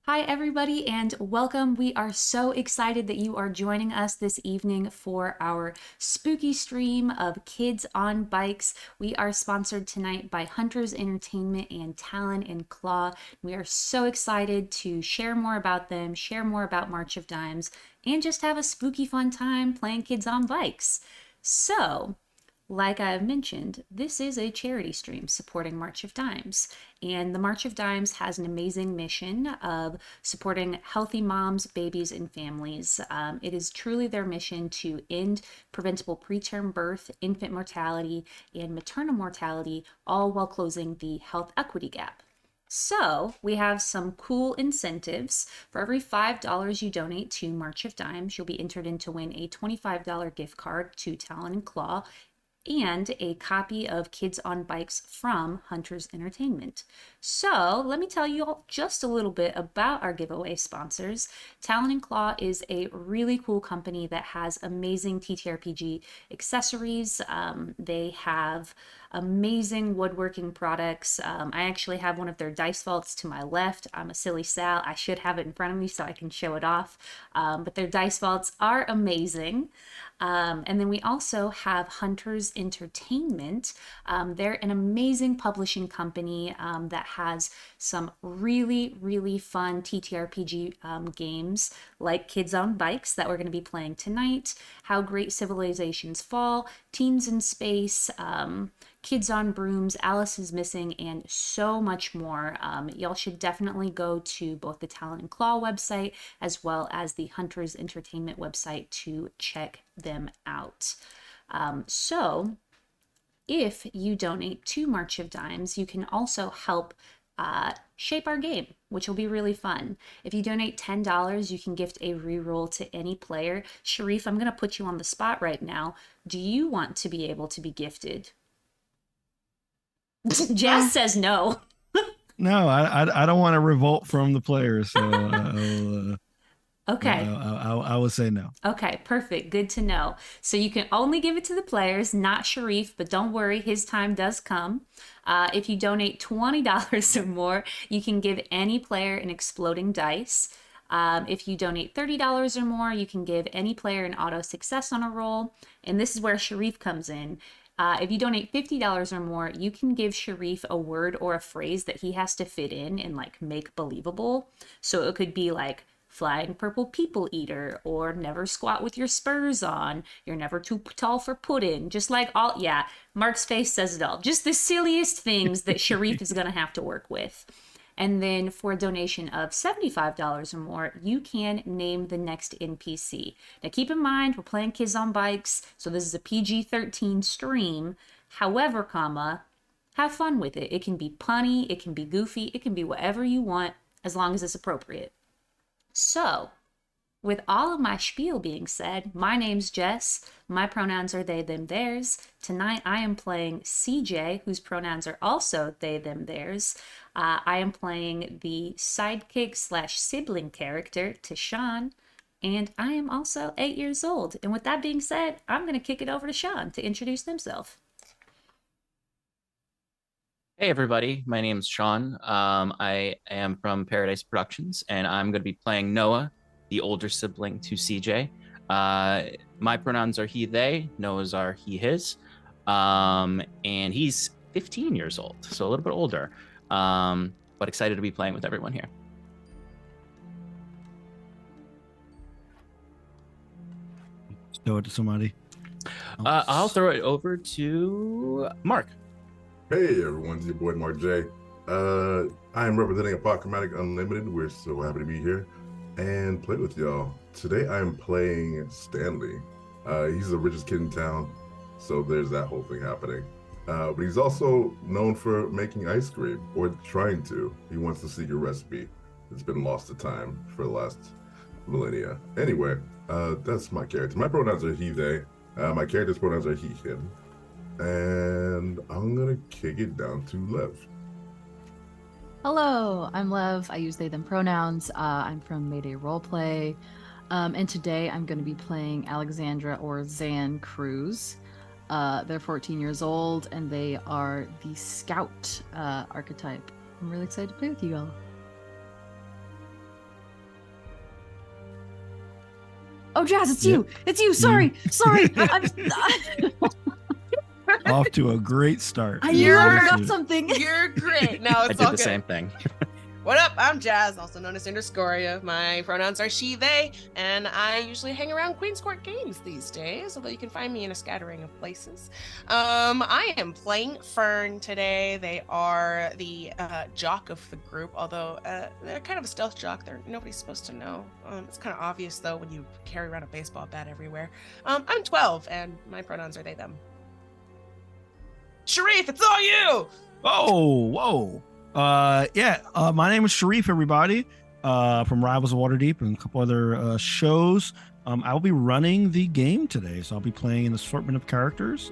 Hi, everybody, and welcome. We are so excited that you are joining us this evening for our spooky stream of Kids on Bikes. We are sponsored tonight by Hunters Entertainment and Talon and Claw. We are so excited to share more about them, share more about March of Dimes, and just have a spooky fun time playing Kids on Bikes. So, like I've mentioned, this is a charity stream supporting March of Dimes. And the March of Dimes has an amazing mission of supporting healthy moms, babies, and families. It is truly their mission to end preventable preterm birth, infant mortality, and maternal mortality, all while closing the health equity gap. So, we have some cool incentives. For every $5 you donate to March of Dimes, you'll be entered in to win a $25 gift card to Talon and Claw and a copy of Kids on Bikes from Hunters Entertainment. So, let me tell you all just a little bit about our giveaway sponsors. Talon and Claw is a really cool company that has amazing TTRPG accessories. They have amazing woodworking products. I actually have one of their dice vaults to my left. I'm a silly Sal. I should have it in front of me so I can show it off. But their dice vaults are amazing. And then we also have Hunters Entertainment. They're an amazing publishing company that has some really, really fun TTRPG games like Kids on Bikes that we're going to be playing tonight, How Great Civilizations Fall, Teens in Space, Kids on Brooms, Alice is Missing, and so much more. Y'all should definitely go to both the Talon and Claw website as well as the Hunters Entertainment website to check them out. So, if you donate to March of Dimes, you can also help shape our game, which will be really fun. If you donate $10, you can gift a reroll to any player. Sharif, I'm going to put you on the spot right now. Do you want to be able to be gifted? Jazz No, says no. no, I don't want to revolt from the players, so Okay. I would say no. Okay, perfect. Good to know. So you can only give it to the players, not Sharif, but don't worry, his time does come. If you donate $20 or more, you can give any player an exploding dice. If you donate $30 or more, you can give any player an auto success on a roll. And this is where Sharif comes in. If you donate $50 or more, you can give Sharif a word or a phrase that he has to fit in and like make believable. So it could be like flying purple people eater or never squat with your spurs on. You're never too tall for pudding. Just like all, yeah, Mark's face says it all. Just the silliest things that Sharif is going to have to work with. And then for a donation of $75 or more, you can name the next NPC. Now keep in mind, we're playing Kids on Bikes, so this is a PG-13 stream. However, comma, have fun with it. It can be punny, it can be goofy, it can be whatever you want as long as it's appropriate. So, with all of my spiel being said, my name's Jess. My pronouns are they, them, theirs. Tonight I am playing CJ, whose pronouns are also they, them, theirs. I am playing the sidekick slash sibling character to Sean, and I am also 8 years old. And with that being said, I'm going to kick it over to Sean to introduce himself. Hey everybody, my name's Sean. I am from Paradise Productions, and I'm going to be playing Noah, the older sibling to CJ. My pronouns are he, they. Noah's are he, his. And he's 15 years old, so a little bit older. But excited to be playing with everyone here. Show it to somebody. I'll throw it over to Mark. Hey everyone, it's your boy Mark J. I am representing Apochromatic Unlimited. We're so happy to be here and play with y'all. Today I am playing Stanley. He's the richest kid in town, so there's that whole thing happening. But he's also known for making ice cream, or trying to. He wants to seek a recipe that's been lost to time for the last millennia. Anyway, that's my character. My pronouns are he, they. My character's pronouns are he, him. And I'm gonna kick it down to Lev. Hello, I'm Lev. I use they, them pronouns. I'm from Mayday Roleplay. And today I'm going to be playing Alexandra or Zan Cruz. They're 14 years old and they are the scout archetype. I'm really excited to play with you all. Oh, Jazz, it's Yep. you. It's you. Sorry. I'm, Off to a great start. I You're- knew I Very forgot sweet. something. You're great. No, I it's did all the good. same thing. What up? I'm Jazz, also known as Cinderscoria. My pronouns are she, they, and I usually hang around Queen's Court Games these days, although you can find me in a scattering of places. I am playing Fern today. They are the jock of the group, although they're kind of a stealth jock. Nobody's supposed to know. It's kind of obvious, though, when you carry around a baseball bat everywhere. I'm 12, and my pronouns are they, them. Sharif, it's all you! Oh, whoa. My name is Sharif, everybody, from Rivals of Waterdeep and a couple other shows. I'll be running the game today, so I'll be playing an assortment of characters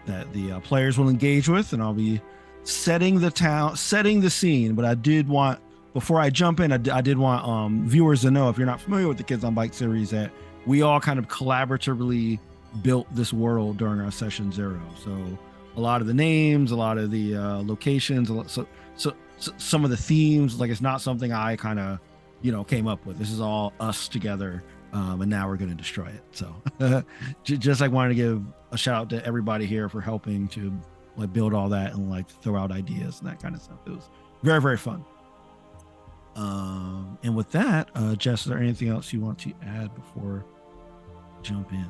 that the players will engage with, and I'll be setting the scene. But I did want, before I jump in, I did want viewers to know, if you're not familiar with the Kids on Bike series, that we all kind of collaboratively built this world during our session 0. So a lot of the names, a lot of the locations, so some of the themes, like, it's not something I kind of, came up with. This is all us together, and now we're going to destroy it. So just like wanted to give a shout out to everybody here for helping to like build all that and like throw out ideas and that kind of stuff. It was very, very fun. And with that, Jess, is there anything else you want to add before we jump in?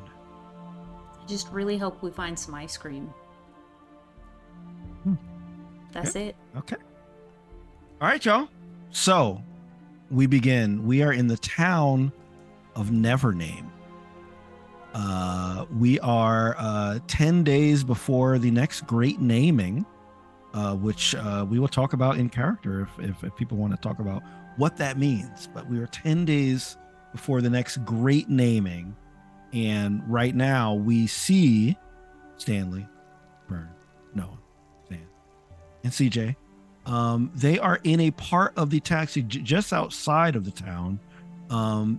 I just really hope we find some ice cream. That's it. Okay. All right, y'all. So we begin. We are in the town of Nevername. We are 10 days before the next great naming, which we will talk about in character if people want to talk about what that means. But we are 10 days before the next great naming. And right now we see Stanley, Bern, Noah, Stan, and CJ. They are in a part of the taxi just outside of the town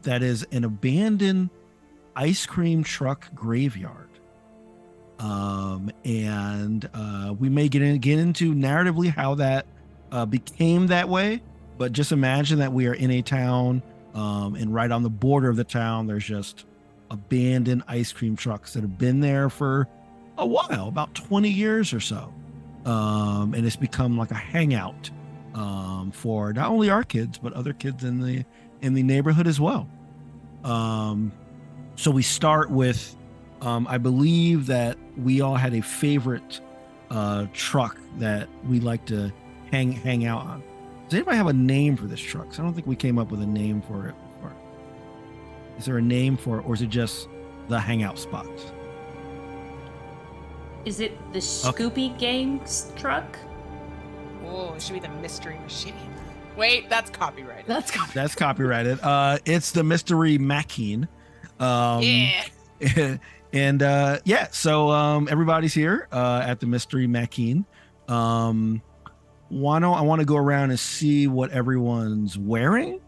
that is an abandoned ice cream truck graveyard. And we may get into narratively how that became that way, but just imagine that we are in a town, and right on the border of the town, there's just abandoned ice cream trucks that have been there for a while, about 20 years or so. And it's become like a hangout for not only our kids, but other kids in the neighborhood as well. So we start with, I believe that we all had a favorite truck that we like to hang out on. Does anybody have a name for this truck? 'Cause I don't think we came up with a name for it before. Is there a name for it, or is it just the hangout spot? Is it the Scoopy Gang's truck? Oh, it should be the Mystery Machine. Wait, that's copyrighted. That's copyrighted. It's the Mystery Machine. Yeah. And so everybody's here at the Mystery Machine. I want to go around and see what everyone's wearing,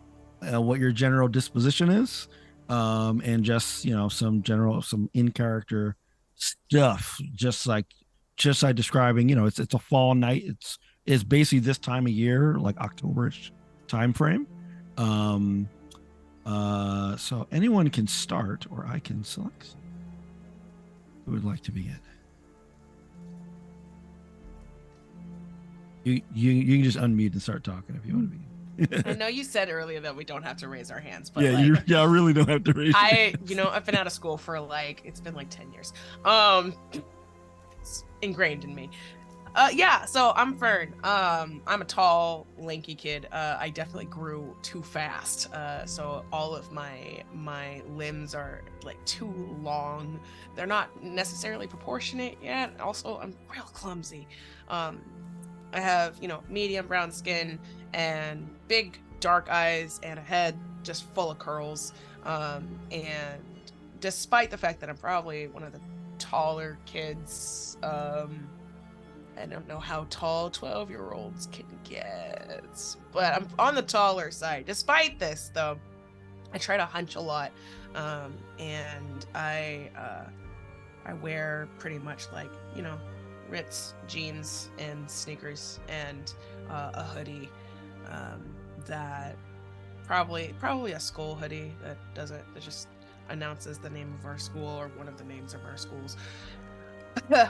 what your general disposition is, and just some in character stuff, just like describing. It's a fall night. It's basically this time of year, like October-ish time frame. So anyone can start, or I can select. Who would like to begin? You can just unmute and start talking if you want to begin. I know you said earlier that we don't have to raise our hands, but I really don't have to raise. I've been out of school for it's been like 10 years. It's ingrained in me. So I'm Fern. I'm a tall, lanky kid. I definitely grew too fast. So all of my limbs are like too long. They're not necessarily proportionate yet. Also, I'm real clumsy. I have, medium brown skin and big dark eyes and a head just full of curls. And despite the fact that I'm probably one of the taller kids, I don't know how tall 12-year-olds can get, but I'm on the taller side. Despite this, though, I try to hunch a lot, and I wear pretty much like, Ritz jeans and sneakers and a hoodie that probably a skull hoodie that just announces the name of our school, or one of the names of our schools.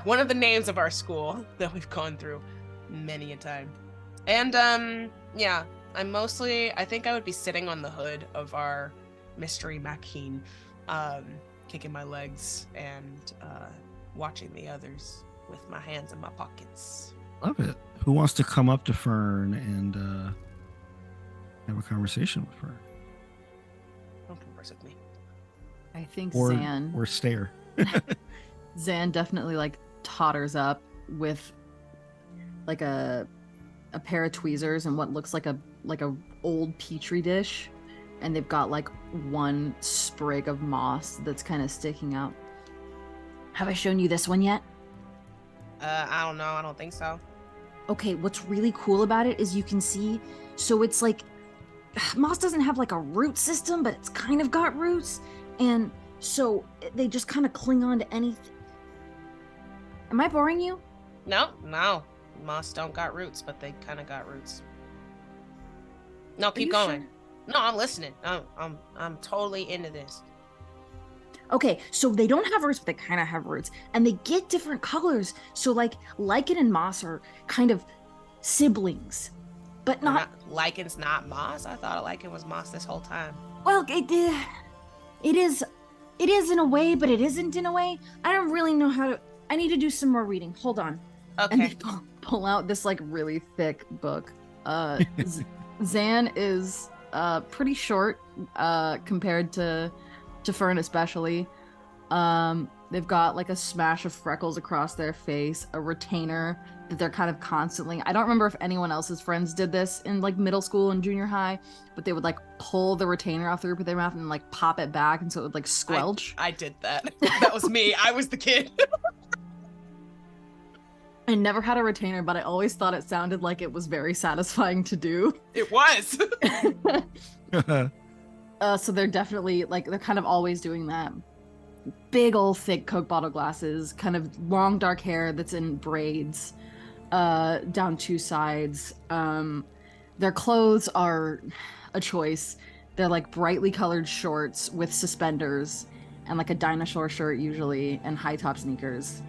One of the names of our school that we've gone through many a time. And yeah, I think I would be sitting on the hood of our mystery machine, kicking my legs and watching the others with my hands in my pockets. Love it. Who wants to come up to Fern and have a conversation with Fern? Don't converse with me. I think Or Zan. or stare. Zan definitely like totters up with like a pair of tweezers and what looks like a old petri dish, and they've got like one sprig of moss that's kind of sticking out. Have I shown you this one yet? I don't know. I don't think so. Okay, what's really cool about it is you can see, so it's like moss doesn't have like a root system, but it's kind of got roots, and so they just kind of cling on to anything. Am I boring you? No. Moss don't got roots, but they kind of got roots. No, keep you going. sure? No, I'm listening. I'm totally into this. Okay, so they don't have roots, but they kind of have roots, and they get different colors. So like lichen and moss are kind of siblings, but not. Lichen's not moss. I thought a lichen was moss this whole time. Well, it is in a way, but it isn't in a way. I don't really know how to. I need to do some more reading. Hold on. And Okay. they pull out this like really thick book. Zan is pretty short compared to Fern especially. They've got like a smash of freckles across their face, a retainer that they're kind of constantly. I don't remember if anyone else's friends did this in like middle school and junior high, but they would like pull the retainer off the roof of their mouth and like pop it back, and so it would like squelch. I did that. That was me. I was the kid. I never had a retainer, but I always thought it sounded like it was very satisfying to do. It was. So they're definitely like they're kind of always doing that. Big old thick Coke bottle glasses, kind of long dark hair that's in braids down two sides. Their clothes are a choice. They're like brightly colored shorts with suspenders and like a dinosaur shirt usually, and high top sneakers.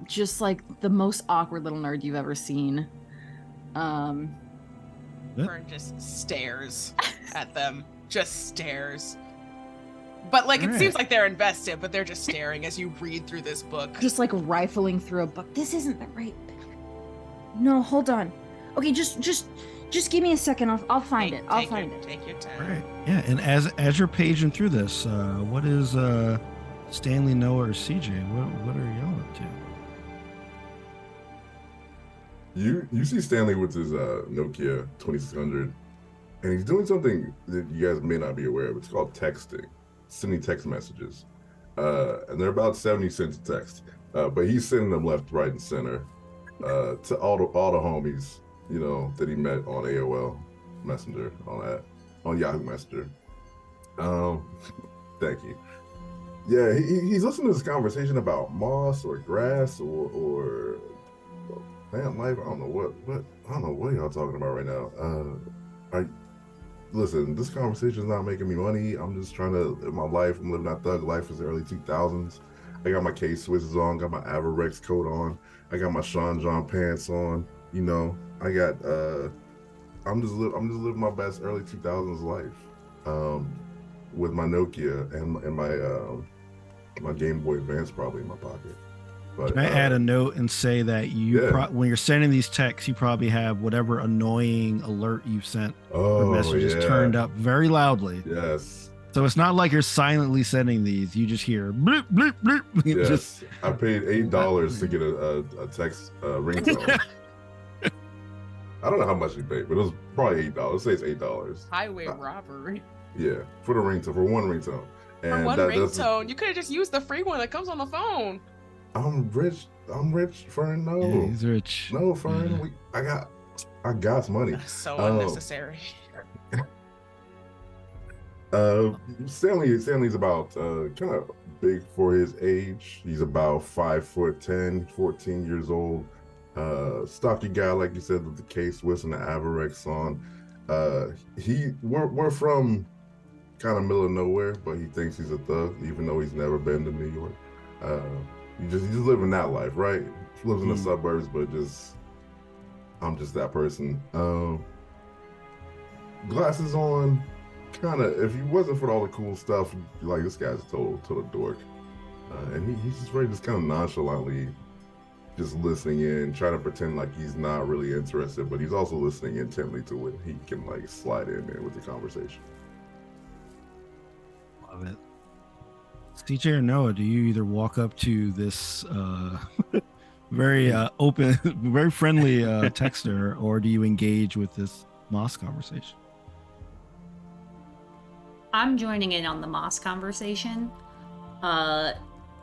Just like the most awkward little nerd you've ever seen. Fern just stares at them. Just stares. But like, it Alright. seems like they're invested, but they're just staring as you read through this book. Just like rifling through a book. This isn't the right. No, hold on. Okay, just give me a second. I'll find it. I'll find it. Take your time. All right. Yeah, and as you're paging through this, what is Stanley, Noah, or CJ? What are y'all up to? You see Stanley with his Nokia 2600, and he's doing something that you guys may not be aware of. It's called texting, sending text messages, and they're about 70 cents a text. But he's sending them left, right, and center to all the homies, you know, that he met on AOL Messenger, on Yahoo Messenger. Thank you. Yeah, he's listening to this conversation about moss or grass or plant life. I don't know what y'all talking about right now. Listen, this conversation is not making me money. I'm just trying to live my life. I'm living that thug life. It's the early 2000s. I got my K-Swizzes on, got my Averex coat on. I got my Sean John pants on. You know, I got. I'm just living my best early 2000s life, with my Nokia and my Game Boy Advance probably in my pocket. But Can I add a note and say that you, Yeah. when you're sending these texts, you probably have whatever annoying alert you've sent or oh messages yeah, turned up very loudly. yes. So it's not like you're silently sending these. You just hear bloop, bloop, bloop. You Yes, just- I paid $8 to get a text ringtone. I don't know how much he paid, but it was probably $8. Let's say it's $8. Highway robbery. Yeah, for the ringtone, for one ringtone. And For one that's- ringtone, you could have just used the free one that comes on the phone. I'm rich, Fern. No, Yeah, he's rich. no, Fern. Yeah. I got money. That's so Oh. unnecessary. Stanley's about kind of big for his age. He's about 5'10", 14 years old. Stocky guy, like you said, with the K-Swiss and the Averex on. We're from kind of middle of nowhere, but he thinks he's a thug, even though he's never been to New York. He's just living that life, right? He lives in the suburbs, but I'm just that person. Glasses on, kind of. If he wasn't for all the cool stuff, like this guy's total dork, and he's just very just kind of nonchalantly just listening in, trying to pretend like he's not really interested, but he's also listening intently to it. He can like slide in there with the conversation. Love it. CJ or Noah, do you either walk up to this very open, very friendly texter, or do you engage with this Moss conversation? I'm joining in on the Moss conversation.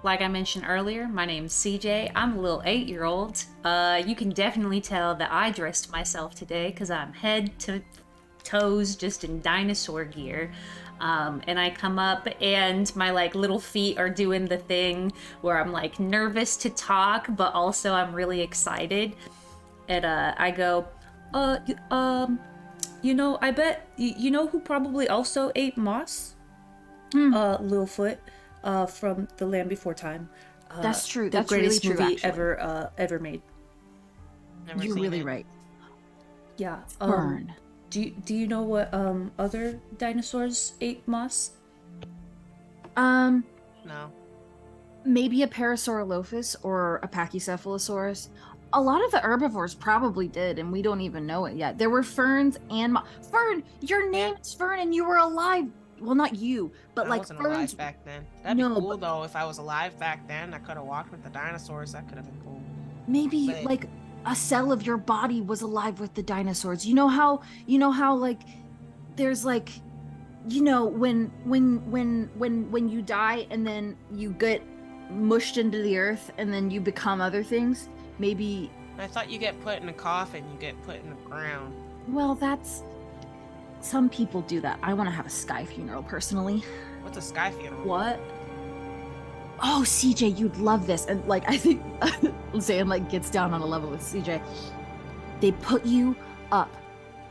Like I mentioned earlier, my name's CJ. I'm a little 8-year-old. You can definitely tell that I dressed myself today because I'm head to toes just in dinosaur gear. And I come up and my like little feet are doing the thing where I'm like nervous to talk, but also I'm really excited. And I go, you know, I bet you know who probably also ate moss? Littlefoot, from The Land Before Time. That's true. The That's greatest really true, movie actually. ever made. Never You're seen really it. right. Yeah. Burn. Do you know what other dinosaurs ate moss? No. Maybe a Parasaurolophus or a Pachycephalosaurus. A lot of the herbivores probably did, and we don't even know it yet. There were ferns and Fern, your name is Fern, and you were alive. Well, not you, but I like wasn't ferns. alive back then. That'd No, be cool but- though. If I was alive back then, I could have walked with the dinosaurs. That could have been cool. Maybe But- like a cell of your body was alive with the dinosaurs. You know how like there's like, you know, when you die and then you get mushed into the earth and then you become other things. Maybe. I thought you get put in a coffin. You get put in the ground. Well, that's. Some people do that. I want to have a sky funeral personally. What's a sky funeral? What? Oh, CJ, you'd love this. And like, I think Zan like gets down on a level with CJ. They put you up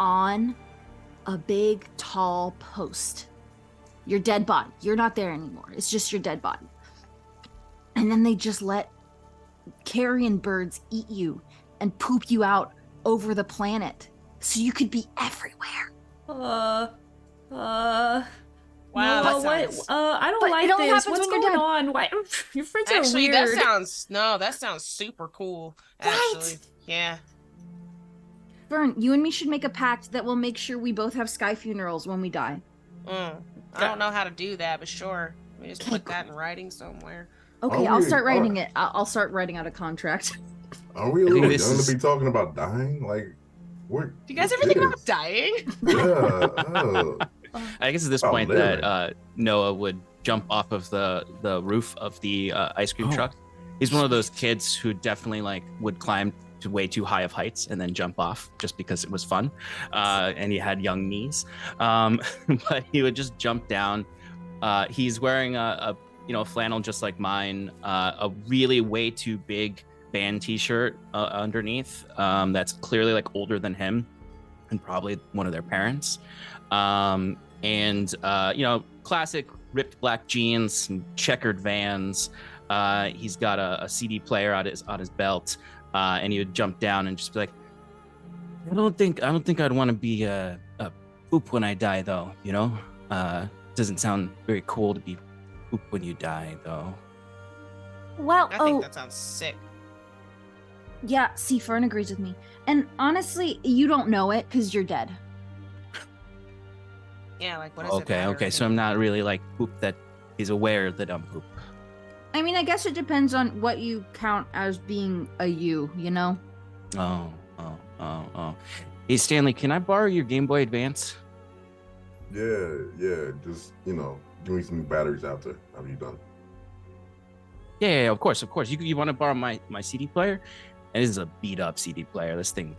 on a big, tall post. Your dead body. You're not there anymore. It's just your dead body. And then they just let carrion birds eat you and poop you out over the planet. So you could be everywhere. Wow, no, that what? sounds. I don't But like it only this. happens What's when you're going dead. on? Why? Your friends Actually, are that weird. sounds super cool. Right? Actually, yeah. Vern, you and me should make a pact that will make sure we both have sky funerals when we die. I don't know how to do that, but sure. We just put that in writing somewhere. Okay, Are I'll we- start are- writing it. I'll start writing out a contract. Are we a I think little this young is- to be talking about dying? Like, we're. Do you guys we're ever think about kids. dying? Yeah. I guess at this Oh, point living. that Noah would jump off of the roof of the ice cream Oh. truck. He's one of those kids who definitely like would climb to way too high of heights and then jump off just because it was fun, and he had young knees. But he would just jump down. He's wearing a flannel just like mine, a really way too big band T-shirt underneath that's clearly like older than him and probably one of their parents. Classic ripped black jeans, some checkered Vans. He's got a CD player on his belt, and he would jump down and just be like, I don't think I'd want to be a poop when I die, though. You know, doesn't sound very cool to be poop when you die, though. Well, I think that sounds sick. yeah, see, Fern agrees with me. And honestly, you don't know it because you're dead. Yeah, like what is it? Okay, matter okay. So I'm not really like poop that he's aware that I'm poop. I mean, I guess it depends on what you count as being a you, you know? Oh. Hey, Stanley, can I borrow your Game Boy Advance? Yeah. Just, give me some batteries out there. How are you done? Yeah, of course. You want to borrow my CD player? And this is a beat up CD player. This thing,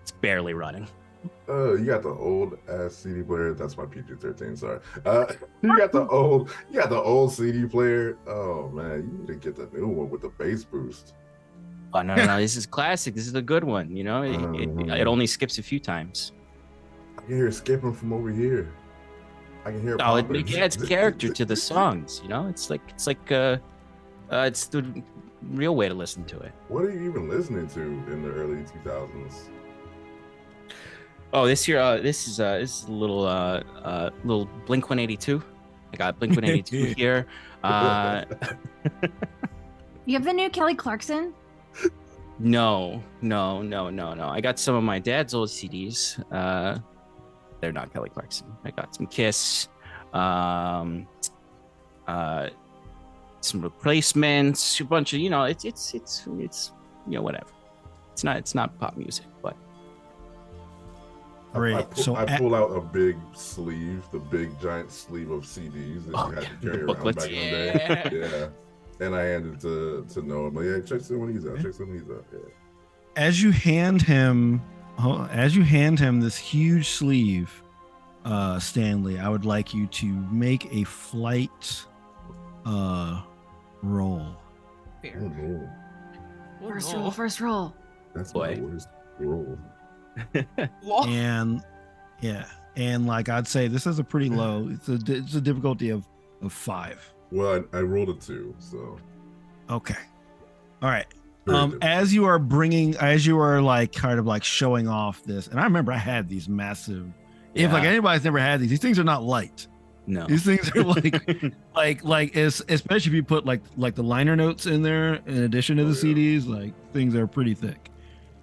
it's barely running. You got the old ass CD player. That's my PG-13. Sorry. You got the old CD player. Oh man, you need to get the new one with the bass boost. Oh no, this is classic. This is a good one. You know, it only skips a few times. I can hear it skipping from over here. I can hear it solid. popping. It adds character to the songs. You know, it's the real way to listen to it. What are you even listening to in the early 2000s? Oh, this is a little Blink 182. I got Blink 182 here. You have the new Kelly Clarkson? No. I got some of my dad's old CDs. They're not Kelly Clarkson. I got some Kiss, some replacements, a bunch of, you know, it's you know, whatever. It's not pop music, but Great. I pull out a big sleeve, the big giant sleeve of CDs that you had to carry around booklets. back in the day. Yeah. And I handed it to Noah. I'm like, yeah, check some of these out. Yeah. As you hand him this huge sleeve, Stanley, I would like you to make a flight roll. Fair. Oh no, Oh, First roll. that's Boy. my worst roll. Lol. And like I'd say this is a pretty low. It's a difficulty of 5. Well, I rolled a 2, so. Okay. All right. very difficult. As you are like kind of like showing off this, and I remember I had these massive. If like Yeah. anybody's never had these things are not light. no. These things are like especially if you put like the liner notes in there in addition to the Oh, yeah. CDs, like things are pretty thick.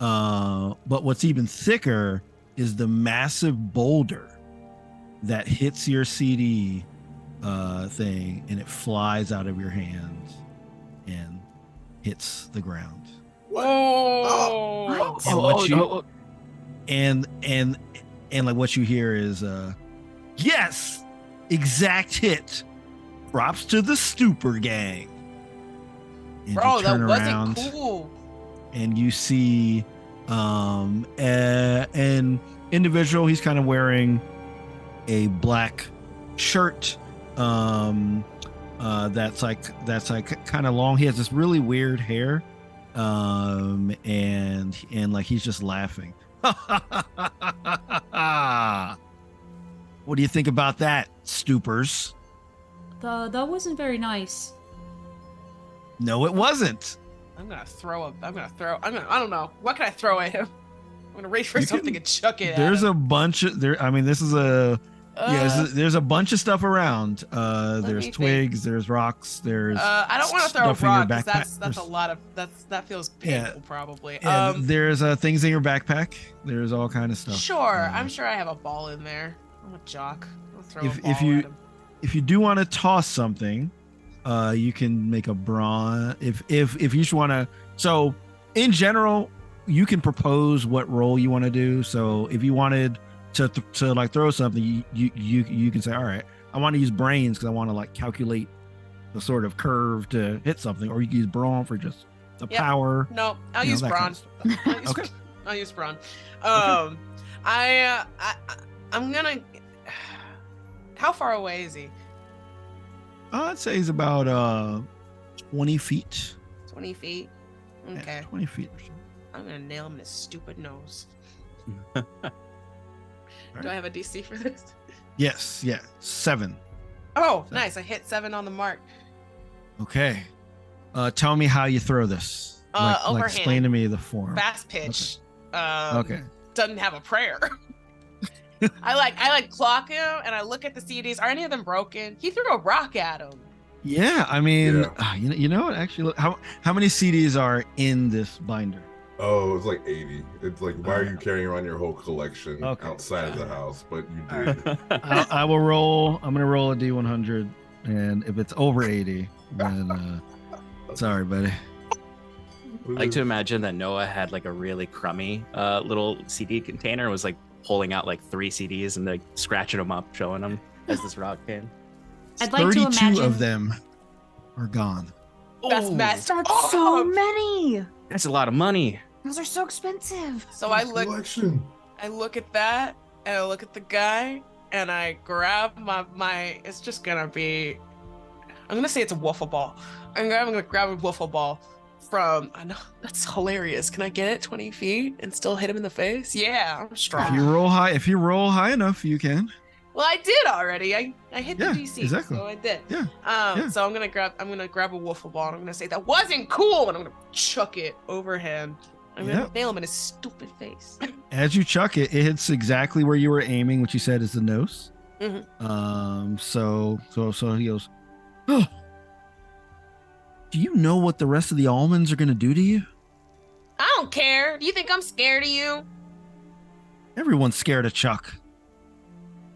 But what's even thicker is the massive boulder that hits your CD thing, and it flies out of your hands and hits the ground. Oh. What? And what you and like what you hear is yes, exact hit. Props to the Stupor Gang. And Bro, you that turn wasn't around cool. and you see an individual. He's kind of wearing a black shirt that's like kind of long. He has this really weird hair, and like he's just laughing. What do you think about that, Stupors? That wasn't very nice. No, it wasn't. I don't know. What can I throw at him? I'm gonna reach for You something can- and chuck it There's at him. a bunch of there. I mean, this is a Uh, there's a bunch of stuff around. me There's think. twigs. There's rocks. There's I don't want to throw a stuff in your rock 'cause backpack. that's There's- a lot of that feels Yeah. painful probably. and there's things in your backpack. There's all kind of stuff. Sure, Uh, I'm sure I have a ball in there. I'm a jock. I'll throw If- a ball if you- at him. If you do want to toss something, you can make a brawn. If you just want to. So in general, you can propose what roll you want to do. So if you wanted to like throw something, you can say, all right, I want to use brains because I want to like calculate the sort of curve to hit something, or you can use brawn for just the Yep. power. No, I'll you know, use that kind brawn. of I'll use, Okay. I'll use brawn. I'm gonna. How far away is he? I'd say he's about 20 feet. 20 feet. Yeah, Okay, 20 feet or so. I'm gonna nail him in his stupid nose. Right. Do I have a DC for this? Yes, yeah, 7. Oh, So- nice! I hit 7 on the mark. Okay. Tell me how you throw this. Like Overhand. explain to me the form. Fast pitch. Okay. Doesn't have a prayer. I like clock him and I look at the CDs. Are any of them broken? He threw a rock at him. Yeah, I mean, Yeah. you know what? Actually, look, how many CDs are in this binder? Oh, it's like 80. It's like, why are you carrying around your whole collection Okay. outside of the house? But you did. I will roll. I'm gonna roll a D100, and if it's over 80, then sorry, buddy. I like to imagine that Noah had like a really crummy little CD container and was like pulling out like 3 CDs and like scratching them up, showing them as this rock came. I'd like to 32 imagine of them are gone. That's Oh, messed That's so up. many. That's a lot of money. Those are so expensive. So I look Collection. at that and I look at the guy and I grab my it's just gonna be I'm gonna say it's a wiffle ball. I'm gonna grab a wiffle ball from I know that's hilarious. Can I get it 20 feet and still hit him in the face? Yeah, I'm If strong. you roll high enough, you can. Well, I did already. I hit the Yeah, DC, exactly. so I did. Yeah, yeah. So I'm gonna grab a wiffle ball and I'm gonna say that wasn't cool, and I'm gonna chuck it over him. I'm gonna Yep. nail him in his stupid face. As you chuck it, it hits exactly where you were aiming, which you said is the nose. Mhm. So he goes, oh, do you know what the rest of the almonds are gonna do to you? I don't care. Do you think I'm scared of you? Everyone's scared of Chuck.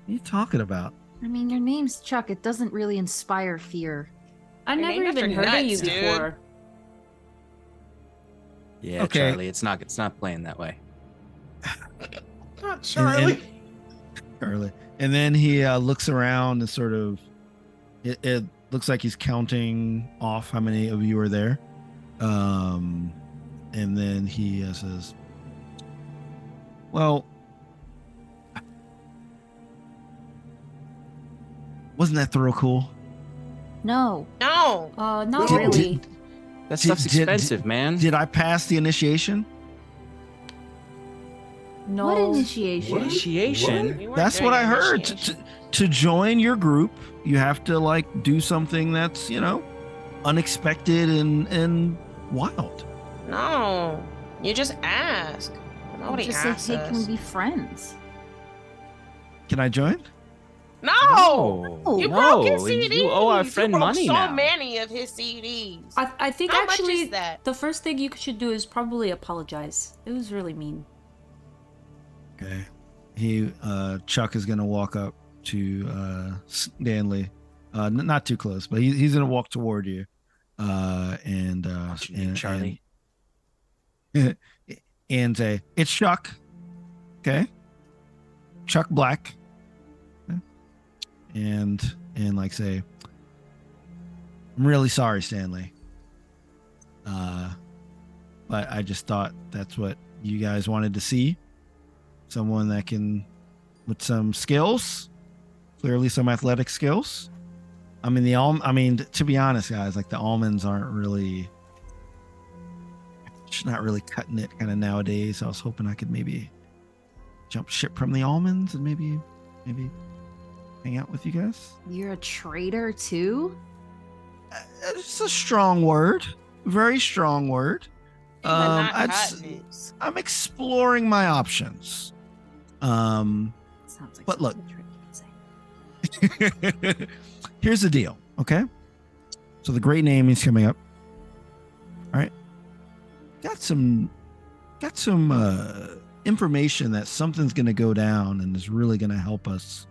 What are you talking about? I mean, your name's Chuck. It doesn't really inspire fear. I You're never named even after heard of you nuts, dude. before. Yeah, Okay. Charlie, it's not playing that way. Not Charlie. Charlie. And then he looks around and sort of, it looks like he's counting off how many of you are there. And then he says, well, wasn't that throw cool? No. No. Not No. really. That Did- stuff's did- expensive, man. Did I pass the initiation? No. What initiation? What? Initiation? We weren't That's doing what I heard. initiation. To join your group, you have to like do something that's, unexpected and wild. No. You just ask. Nobody Just asks say, hey, can we us. be friends? Can I join? No. Oh, You no, broke his CDs. you owe our friend you broke money so now. many of his CDs. I think How much actually is that? the first thing you should do is probably apologize. It was really mean. Okay. Chuck is gonna walk up to Stanley, not too close, but he's gonna walk toward you, and What's your name, Charlie? and say, "It's Chuck." Okay. Chuck Black. Okay. And like say, I'm really sorry, Stanley. But I just thought that's what you guys wanted to see. Someone that can, with some skills, clearly some athletic skills. I mean, to be honest, guys, like the almonds aren't really, just not really cutting it kind of nowadays. I was hoping I could maybe jump ship from the almonds and maybe hang out with you guys. You're a traitor too? It's a strong word, very strong word. But not I'd- cottonmouths. I'm exploring my options. Sounds like But look. something a trick you could say. Here's the deal, okay? So the great name is coming up. All right. Got some information that something's gonna go down and is really gonna help us.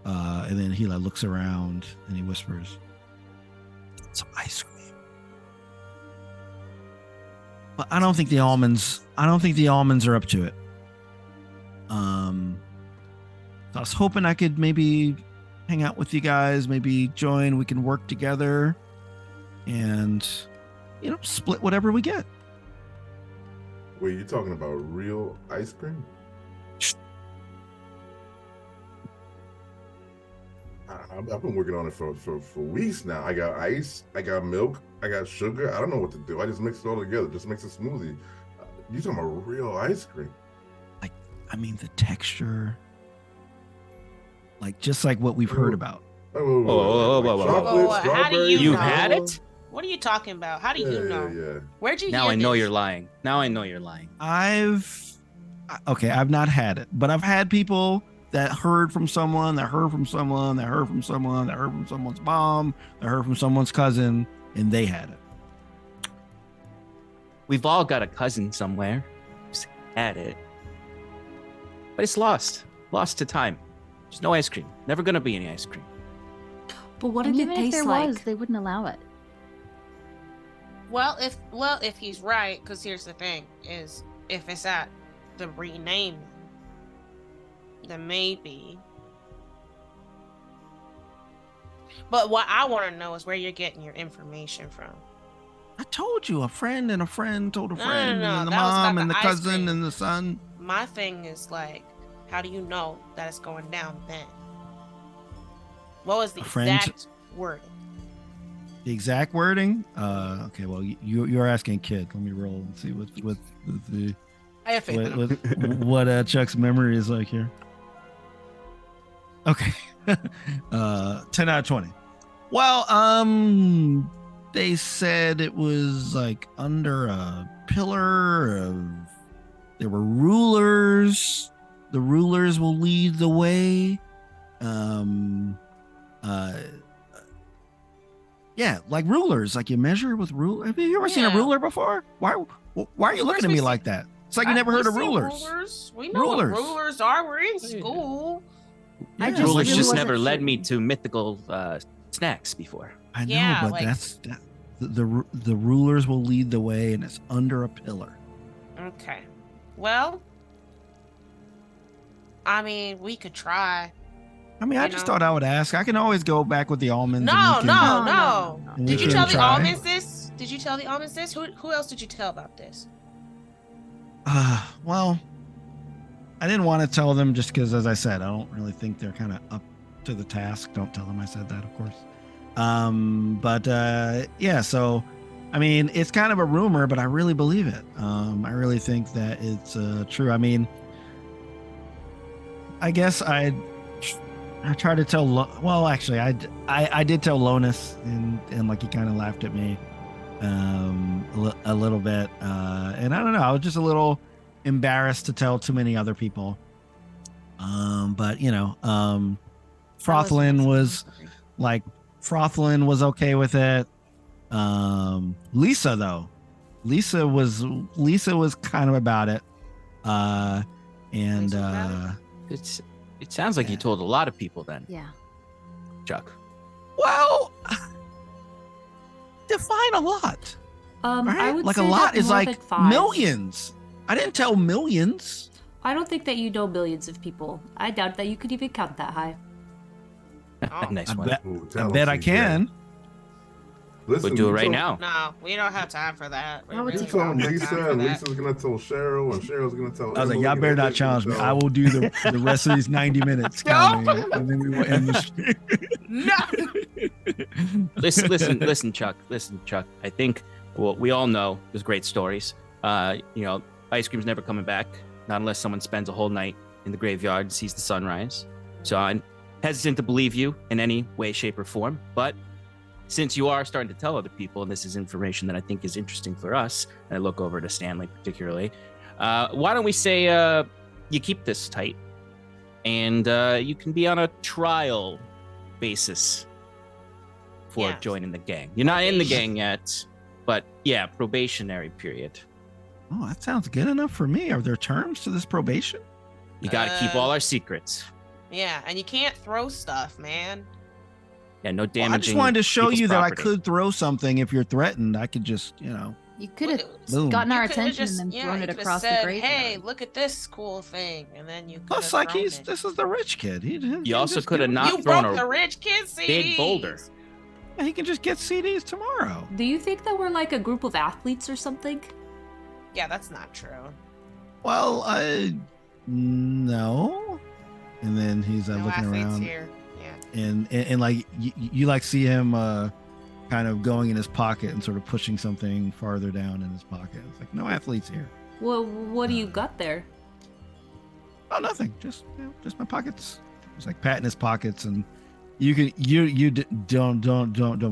And then he like looks around and he whispers, some ice cream. But I don't think the almonds are up to it. So I was hoping I could maybe hang out with you guys, maybe join, we can work together and split whatever we get. Wait, you talking about real ice cream? I've been working on it for weeks now. I got ice, I got milk, I got sugar. I don't know what to do. I just mix it all together. Just makes a smoothie. You talking about real ice cream? I mean, the texture, like just like what we've heard about. Whoa. Whoa, how do you You've know? had it? What are you talking about? How do you know? Yeah. Where'd you Now hear I know this? you're lying. Now I know you're lying. I've not had it, but I've had people that heard from someone, that heard from someone, that heard from someone, that heard from someone's mom, that heard from someone's cousin, and they had it. We've all got a cousin somewhere who's had it. But it's lost to time. There's no ice cream. Never gonna be any ice cream. But what And did it even if taste there like? was, they wouldn't allow it. Well, if he's right, because here's the thing: is if it's at the rename, then maybe. But what I want to know is where you're getting your information from. I told you, a friend and a friend told a No, friend, no, and the that was about mom and the the ice cousin cream. and the son. My thing is like, how do you know that it's going down then? What was the A friend- exact word? The exact wording? Okay, well, you're asking kid. Let me roll and see what the I have faith. what Chuck's memory is like here. Okay. 10 out of 20. Well, they said it was like under a pillar of, there were rulers. The rulers will lead the way. Yeah, like rulers, like you measure with rule. Have you ever seen a Yeah. ruler before? Why are you looking at me like that? It's like you never heard of rulers. We know Rulers. what rulers are. We're in school. I Yeah, just Rulers really just wasn't never led sure. me to mythical snacks before. I know, Yeah, but like- the rulers will lead the way, and it's under a pillar. Okay. Well, I mean, we could try. I mean, I You just know? thought I would ask. I can always go back with the almonds. No, and we can- no. and Did we you can tell the try. almonds this? Did you tell the almonds this? Who else did you tell about this? Well, I didn't want to tell them just because, as I said, I don't really think they're kind of up to the task. Don't tell them I said that, of course. But yeah, so I mean, it's kind of a rumor, but I really believe it. I really think that it's true. I mean, I guess I tried to tell. Well, actually, I did tell Lonus, and like he kind of laughed at me a little bit, and I don't know. I was just a little embarrassed to tell too many other people. But you know, Frothlin was like, Frothlin was okay with it. Lisa though, Lisa was kind of about it. And Lisa was about It sounds like you told a lot of people then, Yeah. Chuck. well, define a lot, I right? would Like say a lot that is more like than 5. millions. I didn't tell millions. I don't think that you know billions of people. I doubt that you could even count that high. Oh. Nice I one. bet, Ooh, I tell bet us, I CJ. can. Listen, We'll do it you right told- now. No, we don't have time for that. We Why would really You you don't told have Lisa, time for and that. Lisa's gonna tell Cheryl, and Cheryl's gonna tell. I was like, Emily, y'all and better then not they challenge me. tell- I will do the rest of these 90 minutes counting, and then we will end the stream. No. Listen, Chuck. Listen, Chuck. I think what we all know there's great stories. You know, ice cream's never coming back, not unless someone spends a whole night in the graveyard and sees the sunrise. So I'm hesitant to believe you in any way, shape, or form. But since you are starting to tell other people, and this is information that I think is interesting for us, and I look over to Stanley particularly, why don't we say you keep this tight, and you can be on a trial basis for Yeah. joining the gang. You're not in the gang yet, but yeah, probationary period. Oh, that sounds good enough for me. Are there terms to this probation? You got to keep all our secrets. Yeah, and you can't throw stuff, man. Yeah, no Well, damaging. I just wanted to show people's you that I property. could throw something if you're threatened. I could just, you know. You could have Boom. gotten our You could've attention just- and then yeah, thrown you it could've across said, the graveyard. Hey, look at this cool thing, and then you. Plus, could've like thrown this is the rich kid. You also could have not You thrown broke a the rich kid CDs. big boulder. He can just get CDs tomorrow. Do you think that we're like a group of athletes or something? Yeah, that's not true. Well, no. And then he's No looking athletes around, here. Yeah. and like you like see him kind of going in his pocket and sort of pushing something farther down in his pocket. It's like no athletes here. Well, what do you got there? Oh, nothing. Just just my pockets. It's like patting his pockets, and you don't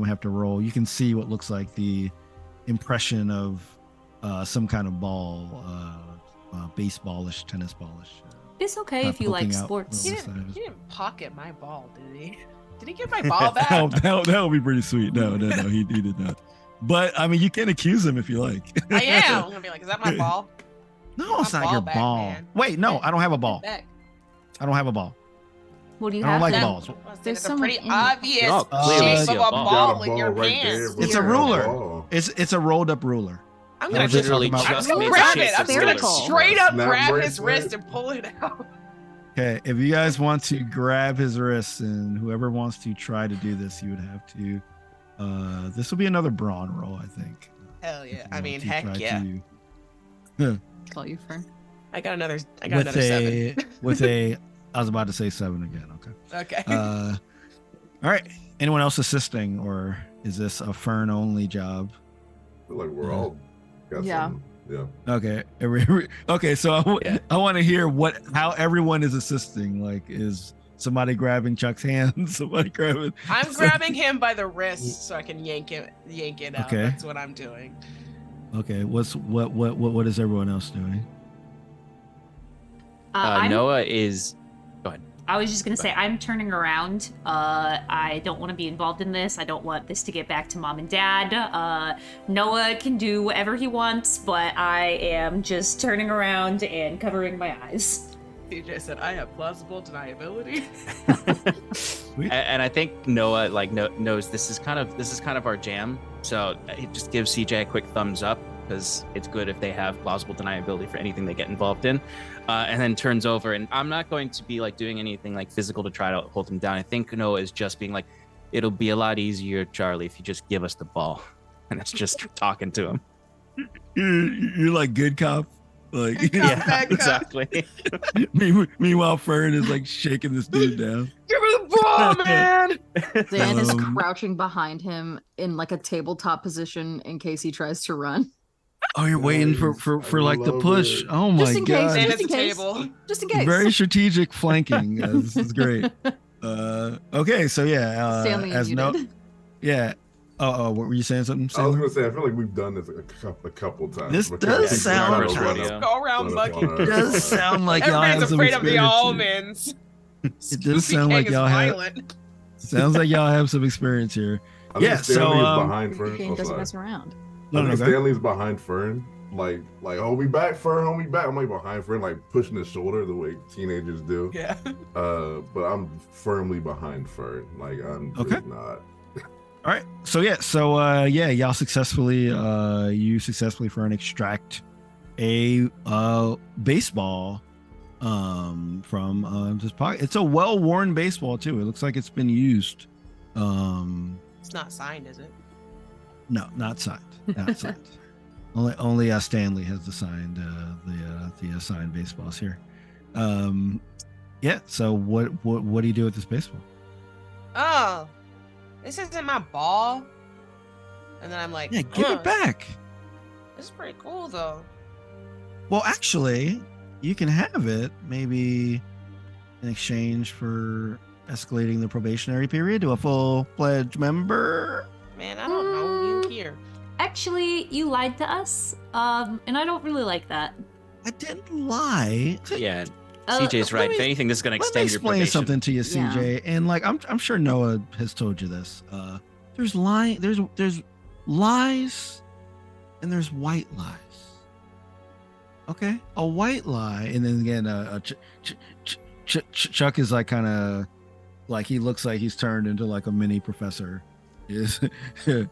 have to roll. You can see what looks like the impression of some kind of ball, baseballish, tennis ballish. It's okay if you like poking out sports. He little- didn't, he didn't pocket my ball, did he? Did he get my ball back? that would be pretty sweet. No, he did not. But I mean, you can accuse him if you like. I am. I'm gonna be like, is that my ball? No, it's My not your ball back, ball. man. Wait, no, I don't have a ball. Back. I don't have a ball. What do you I don't have like then? balls. There's It's a someone pretty in it. obvious Oh, clearly shape see of a a ball. ball Got a in your ball right pants. there. It's a here. ruler. Ball. It's a rolled up ruler. I'm I gonna was just, just Literally talking about- just I'm made gonna the grab it. shapes I'm of just gonna circles. straight up Snap grab his bracelet. wrist and pull it out. Okay, if you guys want to grab his wrists, and whoever wants to try to do this, you would have to. This will be another brawn roll, I think. Hell If yeah! you I want mean, to heck try yeah! to- Call you Fern. I got another with a 7. with a. I was about to say 7 again. Okay. Okay. All right. Anyone else assisting, or is this a Fern only job? I feel like we're all got Yeah. something. Yeah. Okay. Okay. So I want to hear how everyone is assisting. Like, is somebody grabbing Chuck's hand, somebody grabbing. I'm grabbing him by the wrist so I can yank it out. Okay. That's what I'm doing. Okay, what is everyone else doing? Noah is. Go ahead. I was just gonna say I'm turning around. I don't want to be involved in this. I don't want this to get back to mom and dad. Noah can do whatever he wants, but I am just turning around and covering my eyes. CJ said, "I have plausible deniability." And I think Noah knows this is kind of our jam. So he just gives CJ a quick thumbs up because it's good if they have plausible deniability for anything they get involved in. And then turns over, and I'm not going to be like doing anything like physical to try to hold him down. I think Noah is just being like, it'll be a lot easier, Charlie, if you just give us the ball. And it's just talking to him. You're like good cop. Like Good cop, bad cop. Exactly. Meanwhile, Fern is like shaking this dude down. Give me the ball, man. Zan is Um, crouching behind him in like a tabletop position in case he tries to run. Oh, you're waiting Nice. for I like the love push. it. Oh my Just in case, god. Stand just at in the case. table. Just in case. Very strategic flanking. This is great. Okay, so yeah, Stanley as is no, muted. yeah. Oh, what were you saying? Something? I was Sailor? gonna say I feel like we've done this a couple times. This Because does people sound try to like- run rodeo. up- Go around run up bugging. on It us. does sound like y'all have Everybody's some afraid of the experience here. almonds. It does Spoopy sound King like is y'all have. violent. Sounds like y'all have some experience here. I think Yeah, Stanley so, is behind Fern. King Oh, doesn't sorry. mess around. No, I no, think go ahead. Stanley's behind Fern. Like, hold me back, Fern, hold me back. I'm like behind Fern, like pushing his shoulder the way teenagers do. Yeah. But I'm firmly behind Fern. Like I'm Okay. just not. All right. So y'all successfully you successfully Fern extract a baseball from this pocket. It's a well-worn baseball too. It looks like it's been used. It's not signed, is it? No, not signed. Not signed. Only Stanley has the signed the signed baseballs here. Yeah. So what do you do with this baseball? Oh, this isn't my ball. And then I'm like, Yeah, give it back. This is pretty cool though. Well, actually, you can have it maybe in exchange for escalating the probationary period to a full-fledged member. Man, I don't know you here. Actually, you lied to us, and I don't really like that. I didn't lie. Yeah. Uh, CJ's right. let If me- anything, this is going to Let me extend your explain probation. something to you, Yeah. CJ. And like, I'm sure Noah has told you this. There's lies, and there's white lies. Okay, a white lie, and then again, Chuck is like kind of like he looks like he's turned into like a mini professor. Is a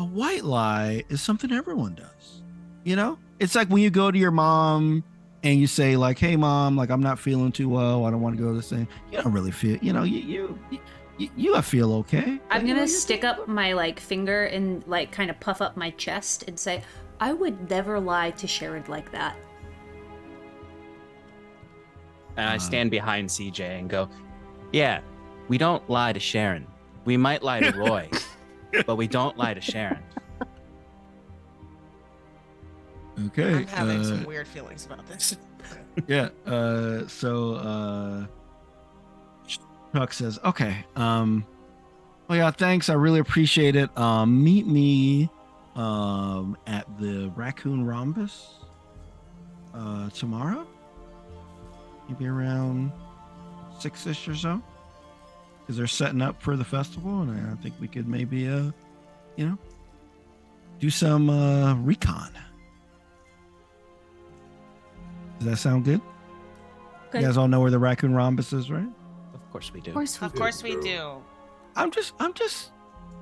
white lie is something everyone does. You know, it's like when you go to your mom and you say like, "Hey, mom, like I'm not feeling too well. I don't want to go to this thing." You don't really feel. You know, you feel okay. I'm You know, gonna you're- stick up my like finger and like kind of puff up my chest and say, I would never lie to Sharon like that. And I stand behind CJ and go, yeah, we don't lie to Sharon. We might lie to Roy, but we don't lie to Sharon. Okay. I'm having some weird feelings about this. Yeah. Chuck says, "Okay. Well, yeah. Thanks. I really appreciate it. Meet me at the Raccoon Rhombus tomorrow. Maybe around 6ish or so, because they're setting up for the festival, and I think we could maybe do some recon. Does that sound good? Good. You guys all know where the Raccoon Rhombus is, right? Of course we do. Of course, Of course we do. I'm just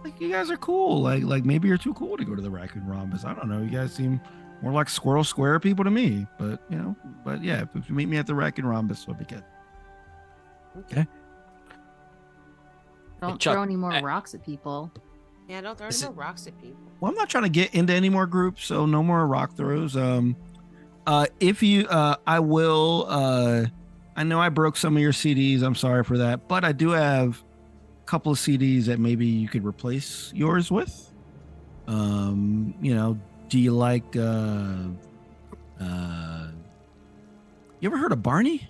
like, you guys are cool. Like maybe you're too cool to go to the Raccoon Rhombus. I don't know. You guys seem more like Squirrel Square people to me. But yeah, if you meet me at the Raccoon Rhombus, it'll be good. don't Chuck, throw any more I- rocks at people. Yeah, don't throw any more rocks at people. Well, I'm not trying to get into any more groups, so no more rock throws. If you, I will. I know I broke some of your CDs. I'm sorry for that, but I do have a couple of CDs that maybe you could replace yours with. Do you like? You ever heard of Barney?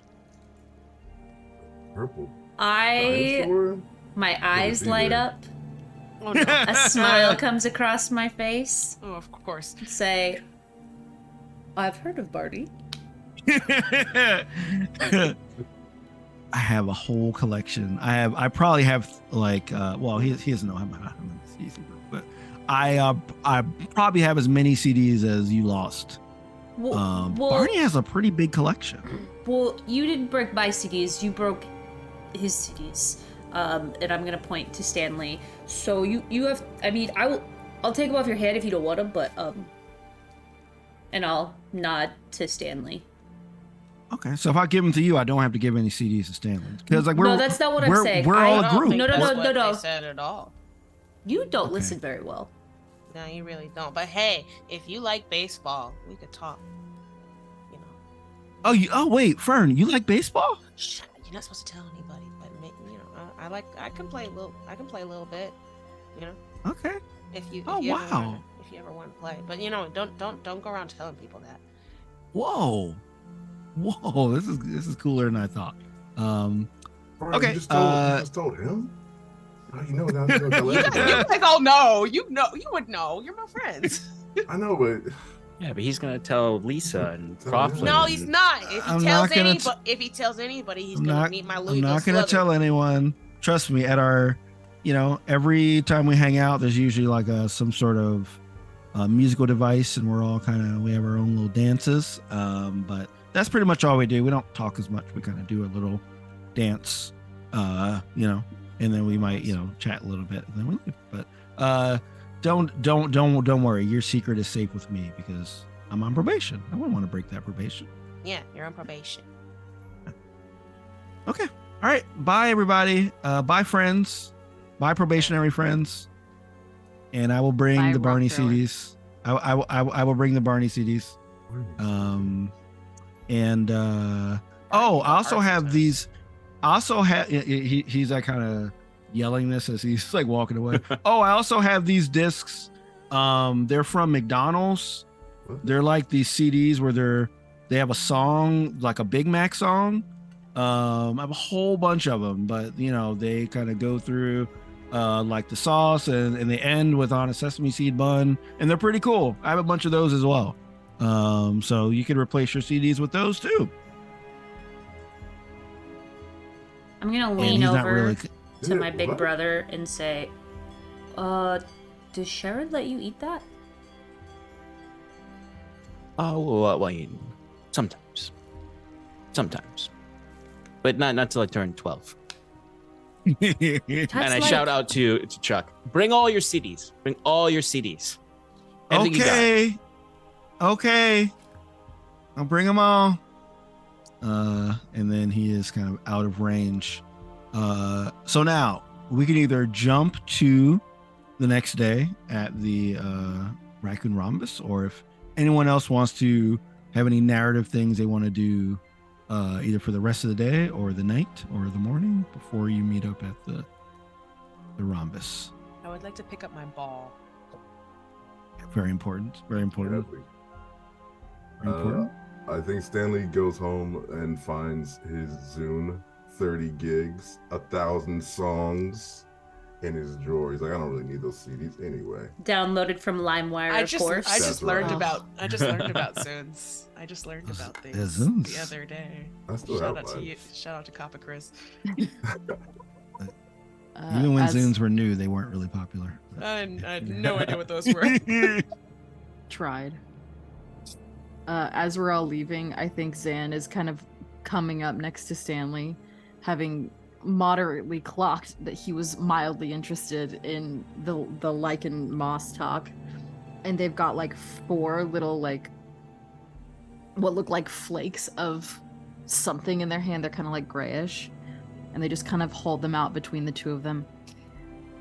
Purple. Dinosaur? My eyes he light doing? up. Oh no. A smile comes across my face. Oh, of course. Say, I've heard of Barty. I have a whole collection. I probably have like well he doesn't know how many CDs, but I probably have as many CDs as you lost. Well, Barney has a pretty big collection. well, you didn't break my CDs. You broke his CDs. And I'm gonna point to Stanley. So you have. I mean, I'll take them off your hand if you don't want them, but and I'll nod to Stanley. Okay, so if I give them to you, I don't have to give any CDs to Stanley because like No, that's not what I'm saying. We're I all I a don't group. think No, no, that's no, what no, no. they said at all. You don't Okay. listen very well. No, you really don't. But hey, if you like baseball, we could talk. You know. Oh, wait, Fern, you like baseball? Shut up. You're not supposed to tell anybody, but you know, I can play a little bit. You know, Okay. if you Oh, ever wow. wanna, if you ever want to play, but you know, don't go around telling people that. Whoa. This is cooler than I thought. Brian, Okay, you just told him? How you know now? You know tell You're everybody. like, oh no, you would know. You're my friends. I know, but Yeah, but he's gonna tell Lisa and Tell Crawford. No, he's not. If I'm he not tells gonna anybody, if he tells anybody, he's I'm gonna not- meet my I'm Louisville not gonna Slugger. tell anyone. Trust me, at our, every time we hang out, there's usually like some sort of musical device, and we're all we have our own little dances. But that's pretty much all we do. We don't talk as much. We kind of do a little dance, and then we might, chat a little bit, and then we leave. But don't worry. Your secret is safe with me because I'm on probation. I wouldn't want to break that probation. Yeah, you're on probation. Okay. All right. Bye, everybody. Bye, friends. Bye, probationary friends. And I will bring Bye, the Barney rock thrower. CDs. I will bring the Barney CDs. I also have these. I also have. He's like kind of yelling this as he's like walking away. I also have these discs. They're from McDonald's. They're like these CDs where they have a song, like a Big Mac song. I have a whole bunch of them, but they kind of go through like the sauce and they end with on a sesame seed bun, and they're pretty cool. I have a bunch of those as well. So you can replace your CDs with those too. I'm gonna And lean he's over not really. to my big What? brother and say, does Sherrod let you eat that? Oh, well, sometimes, but not till I turn 12. That's And I like- shout out to Chuck, bring all your CDs. Bring all your CDs. Everything you got. Okay. I'll bring them all. And then he is kind of out of range. So now we can either jump to the next day at the Raccoon Rhombus, or if anyone else wants to have any narrative things they want to do, either for the rest of the day or the night or the morning before you meet up at the Rhombus. I would like to pick up my ball. Very important. Very important. Exactly. Very important. I think Stanley goes home and finds his Zune 30 gigs, 1,000 songs in his drawer. He's like, I don't really need those CDs anyway. Downloaded from LimeWire, I of just course. I just That's learned right. about Zunes. I just learned Those- about the things Zunes. the other day. I still Shout have out to mine. you. Shout out to Kappa Chris. Even when As Zunes were new, they weren't really popular. I had no idea what those were. tried. As we're all leaving, I think Zan is kind of coming up next to Stanley, having moderately clocked that he was mildly interested in the lichen moss talk, and they've got like 4 little like what look like flakes of something in their hand. They're kind of like grayish, and they just kind of hold them out between the two of them.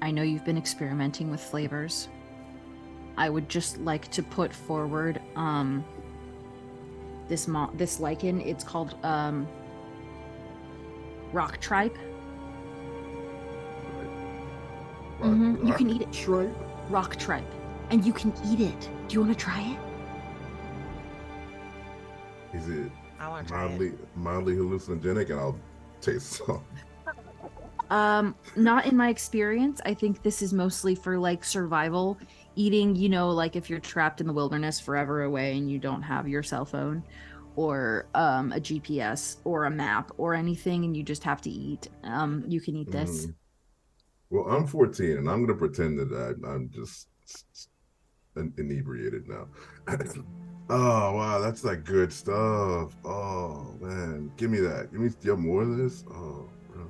I know you've been experimenting with flavors. I would just like to put forward this lichen. It's called rock tripe. You can eat it. Tripe? Rock tripe, and you can eat it. Do you want to try it? Is it I want to try it. mildly hallucinogenic? And I'll taste some. Not in my experience. I think this is mostly for like survival eating, like if you're trapped in the wilderness forever away and you don't have your cell phone or a GPS or a map or anything and you just have to eat. You can eat this. Well, I'm 14 and I'm gonna pretend that I'm just inebriated now. Oh wow, that's like good stuff. Oh man, give me that. Give me more of this. Oh, bro.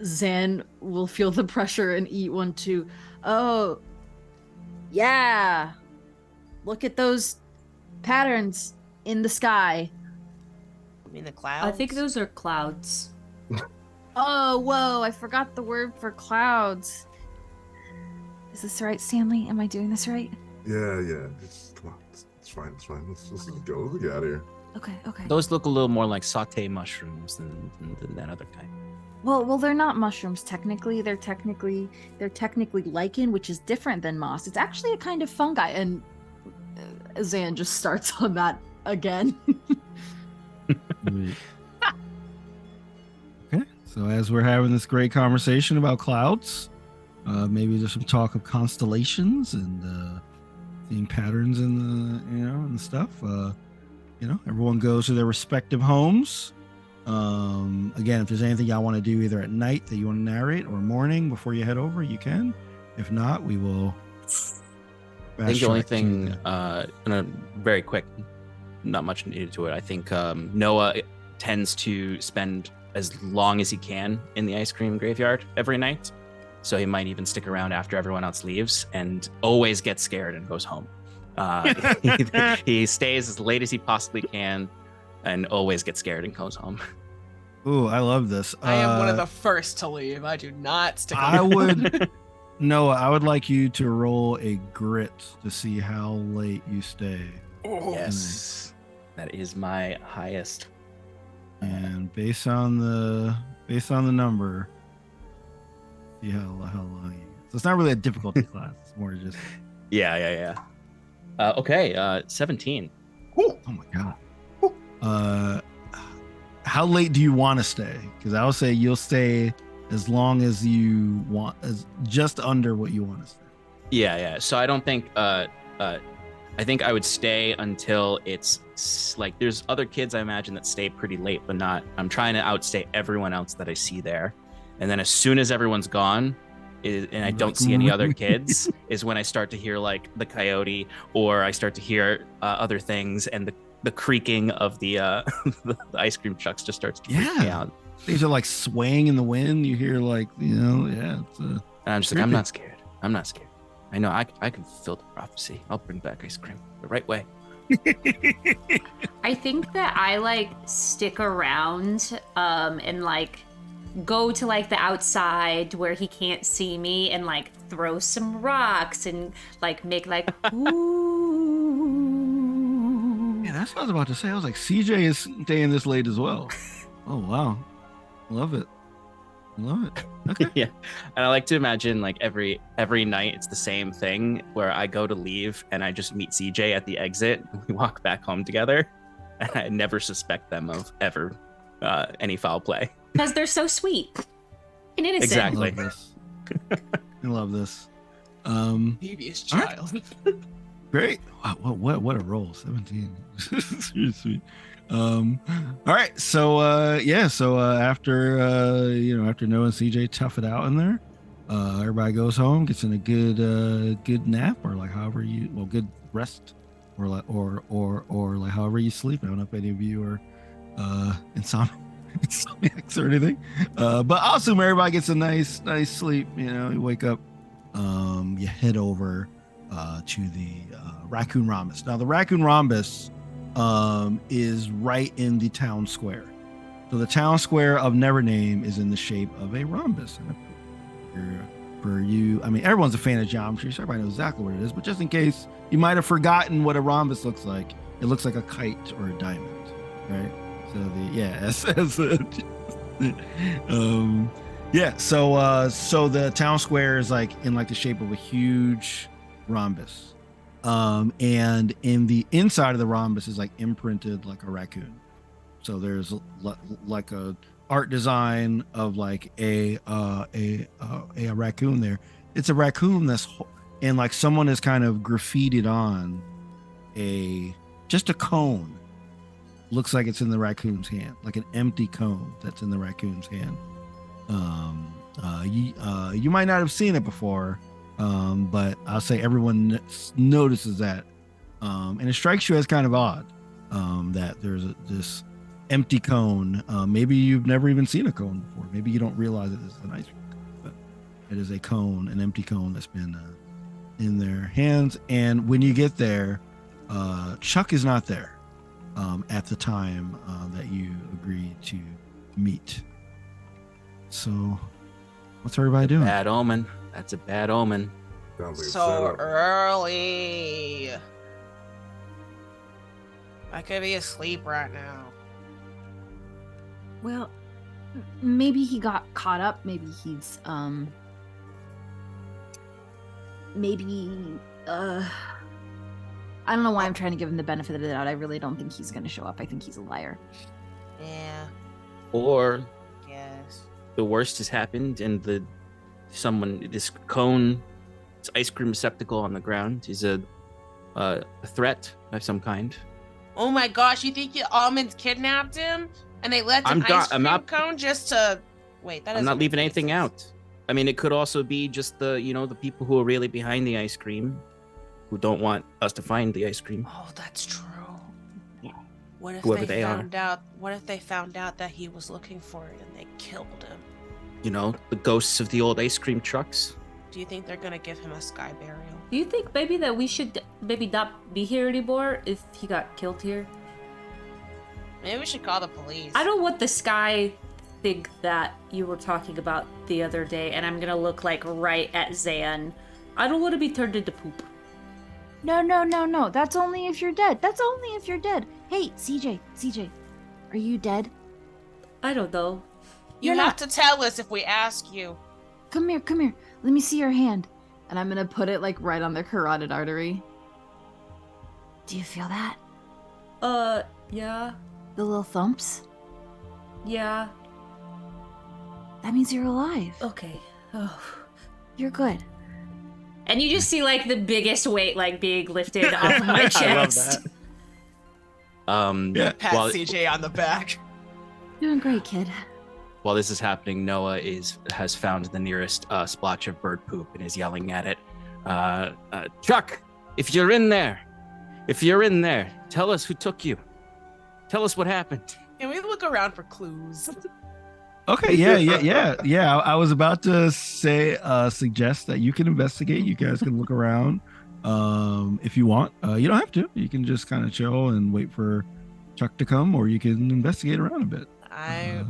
Zan will feel the pressure and eat one too. Oh, yeah. Look at those patterns in the sky. I mean the clouds. I think those are clouds. Oh, whoa, I forgot the word for clouds. Is this right, Stanley? Am I doing this right? Yeah. Come on. It's fine. Let's go. Let's get out of here. Okay. Those look a little more like saute mushrooms than that other kind. Well, they're not mushrooms technically. They're technically lichen, which is different than moss. It's actually a kind of fungi. And Zan just starts on that again. Okay, so as we're having this great conversation about clouds, maybe there's some talk of constellations and seeing patterns in the and stuff. Everyone goes to their respective homes. Again, if there's anything y'all want to do either at night that you want to narrate or morning before you head over, you can. If not, we will. I think the only thing, very quick, not much needed to it. I think Noah tends to spend as long as he can in the ice cream graveyard every night. So he might even stick around after everyone else leaves and always gets scared and goes home. He stays as late as he possibly can and always gets scared and goes home. Ooh, I love this. I am one of the first to leave. I do not stick around. I would, Noah, I would like you to roll a grit to see how late you stay. Yes, that is my highest. And based on the number, see how long you. So it's not really a difficulty class. It's more just. Yeah. Okay, 17. Oh my god. How late do you want to stay? Because I would say you'll stay as long as you want, as just under what you want to stay. Yeah. So I don't think. I think I would stay until it's like there's other kids I imagine that stay pretty late, but not. I'm trying to outstay everyone else that I see there, and then as soon as everyone's gone, and I don't see any other kids, is when I start to hear like the coyote, or I start to hear other things, and the creaking of the the ice cream trucks just starts to freak me out. Things are like swaying in the wind. You hear like It's and I'm just like, I'm not scared. I know I can fulfill the prophecy. I'll bring back ice cream the right way. I think that I like stick around and like go to like the outside where he can't see me and like throw some rocks and like make like ooh. Yeah, that's what I was about to say. I was like, CJ is staying this late as well. Oh wow, love it. Okay. Yeah, and I like to imagine like every night it's the same thing where I go to leave and I just meet CJ at the exit and we walk back home together, and I never suspect them of ever any foul play because they're so sweet and innocent. Exactly. I love this. Devious child. Right. Great. Wow, what a roll. 17. Seriously. All right. So after after Noah and CJ tough it out in there, everybody goes home, gets in a good nap, or like good rest, or like however you sleep. I don't know if any of you are insomniacs or anything, but I'll assume everybody gets a nice sleep. You wake up, you head over to the Raccoon Rhombus. Now the Raccoon Rhombus is right in the town square. So the town square of Nevername is in the shape of a rhombus. For you, I mean, everyone's a fan of geometry, so everybody knows exactly what it is. But just in case you might have forgotten what a rhombus looks like, it looks like a kite or a diamond, right? So the town square is like in like the shape of a huge rhombus. And in the inside of the rhombus is like imprinted like a raccoon. So there's like a art design of like a raccoon there. It's a raccoon and like someone has kind of graffitied on just a cone. Looks like it's in the raccoon's hand, like an empty cone that's in the raccoon's hand. You might not have seen it before, but I'll say everyone notices that, and it strikes you as kind of odd that there's this empty cone. Maybe you've never even seen a cone before. Maybe you don't realize that this is an ice cream cone, but it is a cone, an empty cone that's been in their hands. And when you get there, Chuck is not there at the time that you agreed to meet. So what's everybody doing? Bad omen. That's a bad omen. Sounds like a So setup. early. I could be asleep right now. Well, maybe he got caught up. Maybe he's maybe I don't know why I'm trying to give him the benefit of the doubt. I really don't think he's going to show up. I think he's a liar. Yeah. Or Yes. the worst has happened, and this cone, this ice cream receptacle on the ground, is a threat of some kind. Oh my gosh! You think Almonds kidnapped him and they left an ice cream cone just to wait? That I'm not doesn't leaving make anything sense. out. I mean, it could also be just the people who are really behind the ice cream, who don't want us to find the ice cream. Oh, that's true. Yeah. What if Whoever they they are. found out? What if they found out that he was looking for it and they killed him? The ghosts of the old ice cream trucks. Do you think they're gonna give him a sky burial? Do you think maybe that we should maybe not be here anymore if he got killed here? Maybe we should call the police. I don't want the sky thing that you were talking about the other day, and I'm gonna look like right at Zan. I don't want to be turned into poop. No. That's only if you're dead. Hey, CJ, are you dead? I don't know. You You're have not. to tell us if we ask you. Come here. Let me see your hand. And I'm going to put it like right on the carotid artery. Do you feel that? Yeah. The little thumps? Yeah. That means you're alive. Okay. Oh. You're good. And you just see like the biggest weight like being lifted off of my I love chest. that. Yeah. Pat While, CJ on the back. Doing great, kid. while this is happening, Noah has found the nearest splotch of bird poop and is yelling at it. Chuck, if you're in there, tell us who took you. Tell us what happened. Can we look around for clues? Okay, yeah. I was about to say, suggest that you can investigate. You guys can look around if you want. You don't have to. You can just kind of chill and wait for Chuck to come, or you can investigate around a bit. I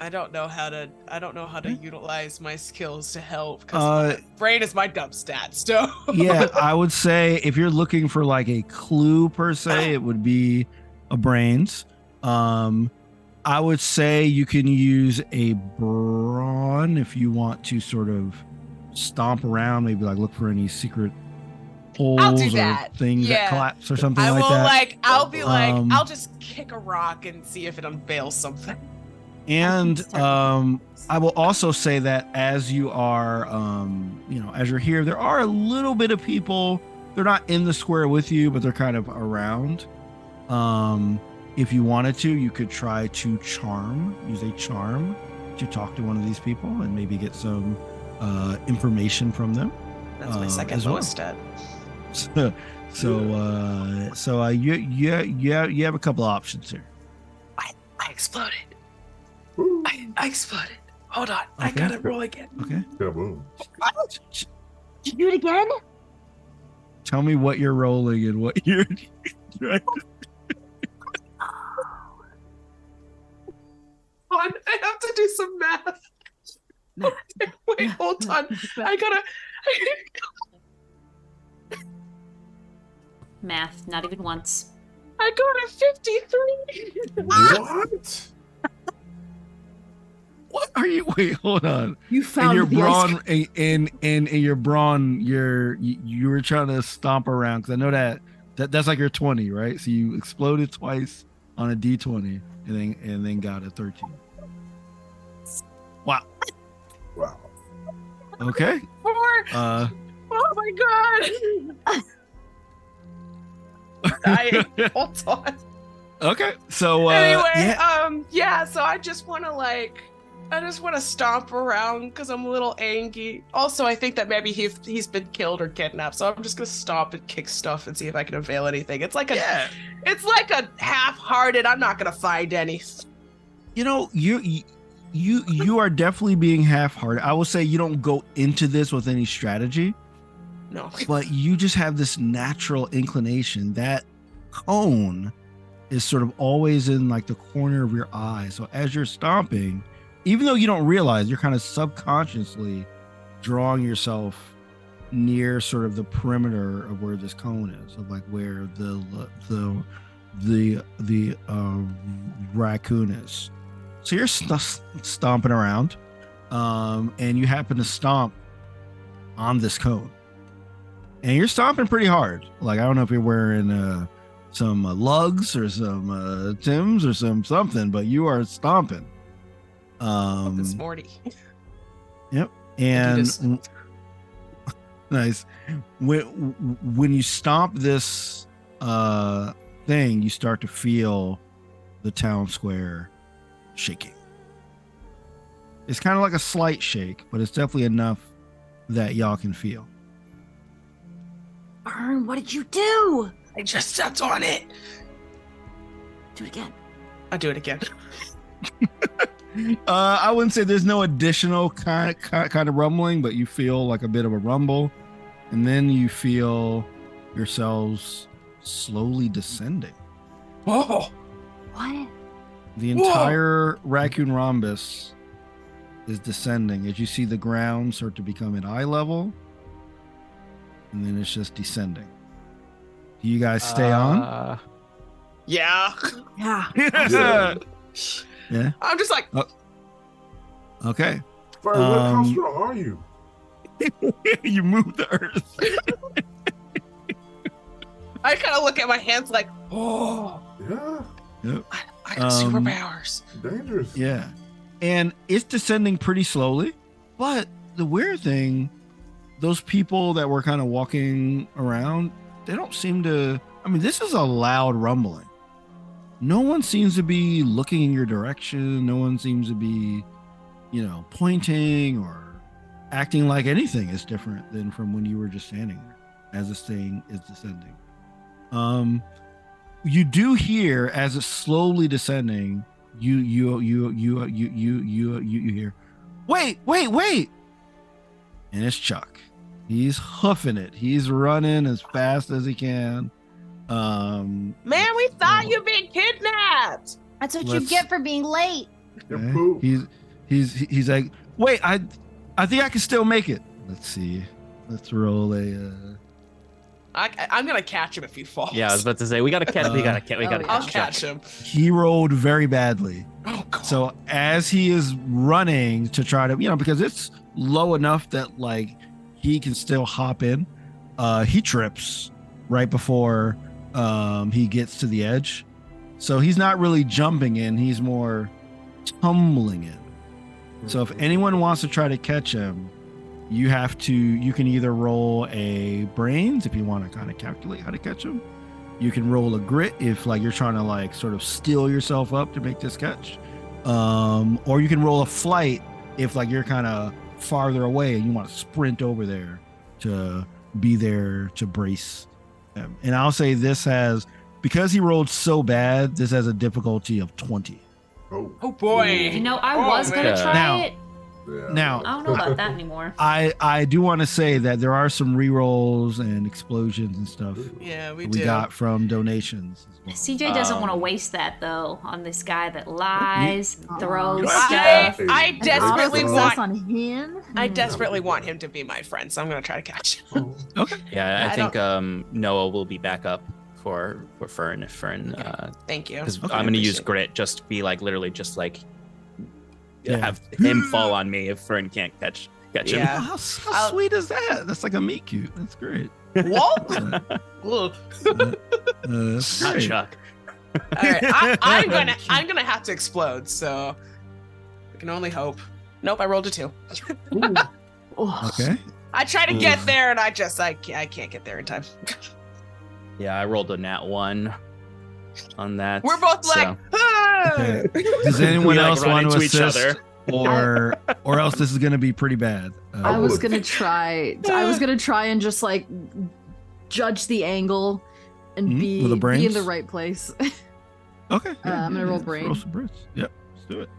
don't know how to utilize my skills to help because brain is my dump stat. So Yeah, I would say if you're looking for like a clue per se, it would be a brains. I would say you can use a brawn if you want to sort of stomp around, maybe like look for any secret holes or that. things Yeah. that collapse or something I like will that. I'll just kick a rock and see if it unveils something. And I will also say that as you are, as you're here, there are a little bit of people. They're not in the square with you, but they're kind of around. If you wanted to, you could try to use a charm to talk to one of these people and maybe get some information from them. That's my second as well. lowest stat. You have a couple options here. I exploded. Woo. I exploded. Hold on. I Okay. gotta roll again. Okay. Kaboom. Did you do it again? Tell me what you're rolling and what you're. Hold on, I have to do some math. Wait, hold on. I gotta. Math, not even once. I got a 53. What? What are you? Wait, hold on. You In found your the ice brawn, in your brawn, you were trying to stomp around because I know that's like your 20, right? So you exploded twice on a D20 and then got a 13. Wow. Wow. Okay. Oh my god. Dying. Hold on. Okay. So Anyway, yeah. so I just want to stomp around because I'm a little angry. Also, I think that maybe he's been killed or kidnapped, so I'm just gonna stomp and kick stuff and see if I can avail anything. It's like a half-hearted. I'm not gonna find any. You know, you are definitely being half-hearted. I will say you don't go into this with any strategy, No. but you just have this natural inclination. That cone is sort of always in like the corner of your eye. So as you're stomping, even though you don't realize, you're kind of subconsciously drawing yourself near sort of the perimeter of where this cone is, of like where the raccoon is. So you're stomping around, and you happen to stomp on this cone, and you're stomping pretty hard. Like, I don't know if you're wearing some lugs or some Tims or something, but you are stomping. This Morty. Yep. And nice. When you stomp this thing, you start to feel the town square shaking. It's kind of like a slight shake, but it's definitely enough that y'all can feel. Fern, what did you do? I just stepped on it. Do it again. I'll do it again. I wouldn't say there's no additional kind of rumbling, but you feel like a bit of a rumble, and then you feel yourselves slowly descending. Oh. What? The entire raccoon rhombus is descending as you see the ground start to become at eye level, and then it's just descending. Do you guys stay on? Yeah. Yeah. Yeah. I'm just like, Okay. Fern, how strong are you? You move the earth. I kind of look at my hands like, oh, Yeah. Yep. I got superpowers. Dangerous. Yeah. And it's descending pretty slowly. But the weird thing, those people that were kind of walking around, they don't seem to. I mean, this is a loud rumbling. No one seems to be looking in your direction. No one seems to be, pointing or acting like anything is different than from when you were just standing there as this thing is descending. You do hear as it's slowly descending, you hear, wait, and it's Chuck. He's hoofing it. He's running as fast as he can. Man, we thought you'd been kidnapped. That's what you get for being late. Your poop. He's like, wait, I think I can still make it. Let's see. Let's roll a. I'm gonna catch him if he falls. Yeah, I was about to say we gotta catch. We gotta I'll catch. catch him. He rolled very badly. Oh god. So as he is running to try to, because it's low enough that like he can still hop in, he trips right before he gets to the edge. So he's not really jumping in, he's more tumbling in. So if anyone wants to try to catch him, you can either roll a brains if you want to kind of calculate how to catch him. You can roll a grit if like you're trying to like sort of steel yourself up to make this catch. Or you can roll a flight if like you're kind of farther away and you want to sprint over there to be there to brace him. And I'll say because he rolled so bad, this has a difficulty of 20. Oh boy. I was going to try Now- it. Yeah. Now, I don't know about that anymore. I do want to say that there are some rerolls and explosions and stuff Yeah, we we do. got from donations as well. CJ doesn't want to waste that though on this guy that lies, throws You- stuff. I desperately All want. success on him. I desperately want him to be my friend, so I'm gonna try to catch him. Okay. Yeah, I I think Noah will be back up for Fern if Fern. Thank you. Because Okay. I'm gonna use Appreciate grit just to be like literally just like Yeah. have him fall on me if Fern can't catch him. Yeah. Oh, how sweet is that? That's like a meet cute. That's great. Whoa. Uh, Ugh. that's Not great. Chuck. All right, I'm gonna have to explode. So I can only hope. Nope, I rolled a 2. Oh. Okay. I tried to get there, and I can't get there in time. Yeah, I rolled a nat 1 on that. We're both so- like, ah! Okay. Does anyone We, like, else run want to into each assist, other. or else this is going to be pretty bad? I was would. gonna try. I was gonna try and just like judge the angle and Mhm, be with the in brains? the right place. Okay. I'm gonna roll let's brain. Roll some brains. Yep. Let's do it.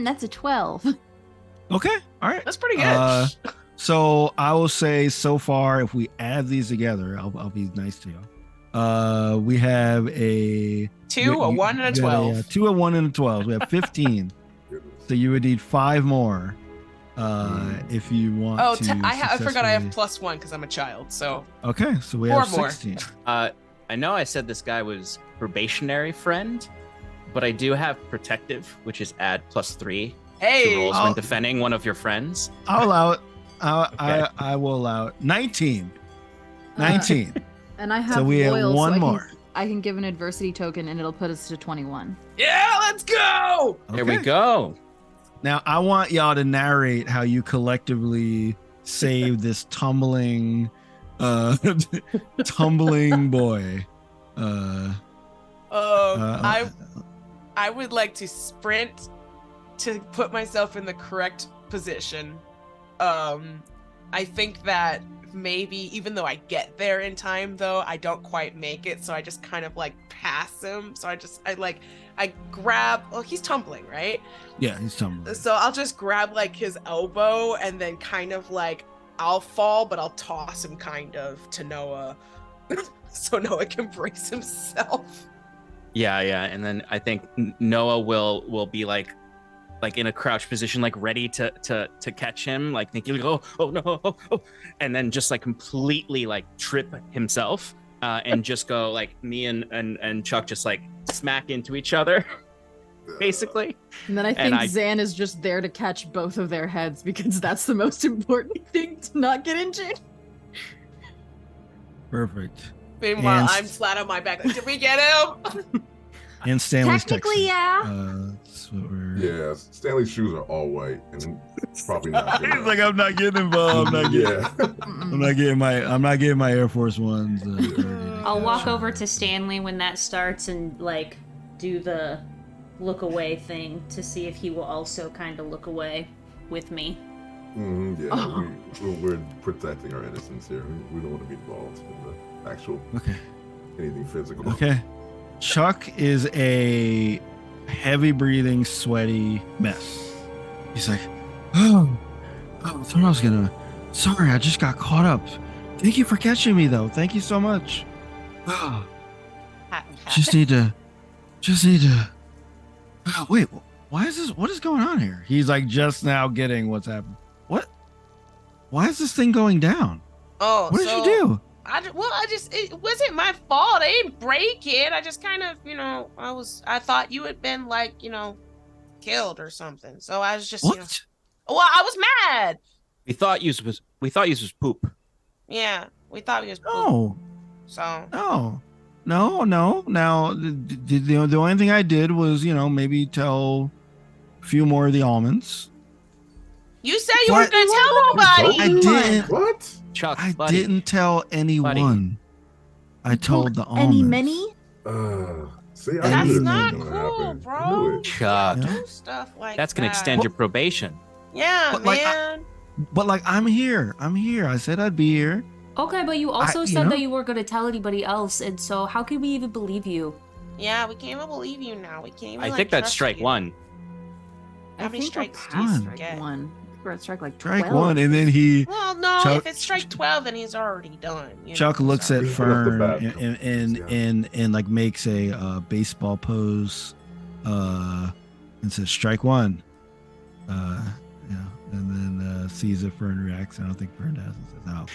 That's a 12. Okay. All right. That's pretty good. So I will say so far, if we add these together, I'll be nice to you. We have a 2, a 1, and a you got 12. 2, a 1, and a 12. We have 15. So you would need 5 more if you want Oh, to. I forgot I have successfully- +1 because I'm a child. So Okay, so we 4 have more. 16. I know I said this guy was probationary friend, but I do have protective, which is add +3 to hey, rolls Oh. when defending one of your friends. I'll allow it. Okay. I will allow it. 19. 19. And I have So we have loyal, one so more. I can give an adversity token, and it'll put us to 21. yeah, let's go. There we Okay. go. Now I want y'all to narrate how you collectively saved this tumbling tumbling boy. I would like to sprint to put myself in the correct position. I think that maybe even though I get there in time, though I don't quite make it, so I just kind of like pass him. So I grab. Well, he's tumbling, right? Yeah, he's tumbling. So I'll just grab like his elbow and then kind of like I'll fall, but I'll toss him kind of to Noah, so Noah can brace himself. Yeah, and then I think Noah will be like in a crouch position, like ready to catch him, like thinking, oh no, oh, and then just like completely like trip himself, and just go like me and Chuck just like smack into each other, basically. And then I And think Zan is just there to catch both of their heads because that's the most important thing to not get injured. Perfect. Meanwhile, And- I'm flat on my back. Like, did we get him? And Stanley's Technically, texting. yeah. That's what we're. Yeah, Stanley's shoes are all white, and probably not. good He's enough. like, I'm not getting involved. I'm not getting. Yeah. I'm not getting my Air Force Ones. I'll walk over to Stanley when that starts and like do the look away thing to see if he will also kind of look away with me. Yeah, Oh. we're protecting our innocence here. We don't want to be involved in the actual Okay. anything physical. Okay. Chuck is a heavy breathing, sweaty mess. He's like, I thought I was gonna. Sorry, I just got caught up. Thank you for catching me, though. Thank you so much. Just need to. Wait, why is this? What is going on here? He's like just now getting what's happening. What? Why is this thing going down? Oh, What did so you do? it wasn't my fault. I didn't break it. I just kind of, I thought you had been like, killed or something. So I was just, What? well, I was mad. We thought you was poop. Yeah, we thought he was. poop. No. So No. Now, the only thing I did was, maybe tell a few more of the almonds. you said you What? weren't gonna tell nobody. I didn't. What? Chuck, I buddy. didn't tell anyone. I told the Any almonds. many? See, I That's knew this not was gonna cool, happen. bro. I knew it. Chuck, Yeah. Do stuff like that's gonna that. extend your probation. Yeah, But, like, man. But like, I'm here. I said I'd be here. Okay, but you also you said know? that you weren't going to tell anybody else, and so how can we even believe you? Yeah, we can't even believe you now. We can't even. I like, think that's trust strike you. one. How many think we're strikes do past you strike get? one. I think we're at strike like 12. Strike one, and then Well, no. Chuck- If it's strike 12, then he's already done. Chuck looks so. at Right off the Fern bat. and like makes a baseball pose, and says strike one. And then sees if Fern reacts. I don't think Fern does. And says, oh.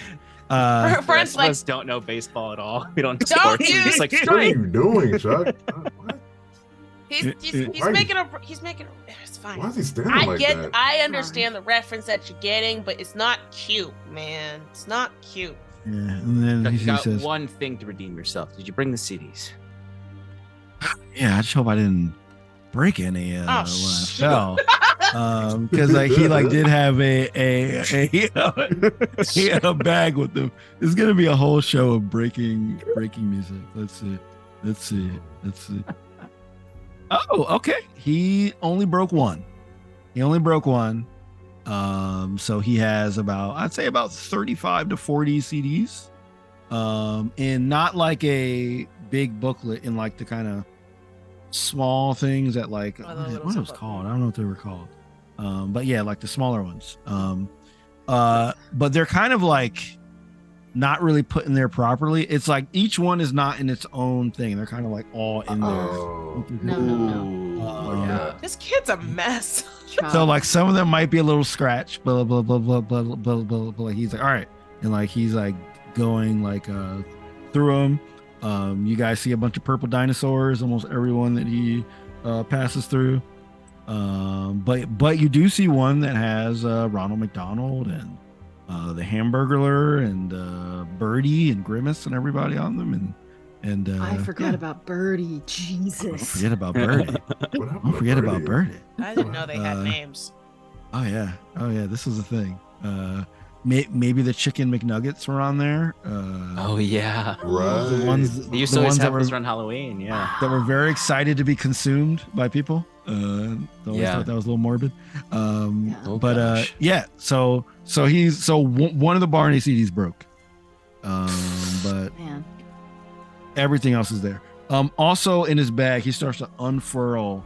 Her The rest friend's of like, us don't know baseball at all. We don't know Don't sports. you We're just like What are strike. you doing, Chuck? What? he's Why- making it's fine. Why is he standing I like that? I understand the reference that you're getting, but it's not cute, man. It's not cute. Yeah, and then Chuck, he you got says, one thing to redeem yourself. Did you bring the CDs? "Yeah, I just hope I didn't break any when I shoot. fell." because like he like did have a bag with them. It's gonna be a whole show of breaking music. Let's see. Oh, okay. He only broke one. So he has I'd say about 35 to 40 CDs. And not like a big booklet, in like the kind of small things that like what it was called. I don't know what they were called. But yeah, like the smaller ones. But they're kind of like not really put in there properly. It's like each one is not in its own thing. They're kind of like all in there. Oh. No. Yeah. This kid's a mess. So like some of them might be a little scratched, blah blah blah blah blah blah blah blah. He's like, all right, and like he's like going like through them. You guys see a bunch of purple dinosaurs, almost everyone that he passes through. But you do see one that has Ronald McDonald and the Hamburglar and Birdie and Grimace and everybody on them, and I forgot about Birdie. Don't Jesus. forget about Birdie. What happened Don't to forget about Birdie? Birdie. I didn't know they had names. Oh yeah. This is a thing. Maybe the chicken McNuggets were on there. Oh yeah. Right. The ones, They used the to always ones that have were those around Halloween. Yeah. that were very excited to be consumed by people. I always Yeah. thought that was a little morbid. Oh, But gosh. yeah. So one of the Barney CDs broke. But Man. everything else is there. Also in his bag, he starts to unfurl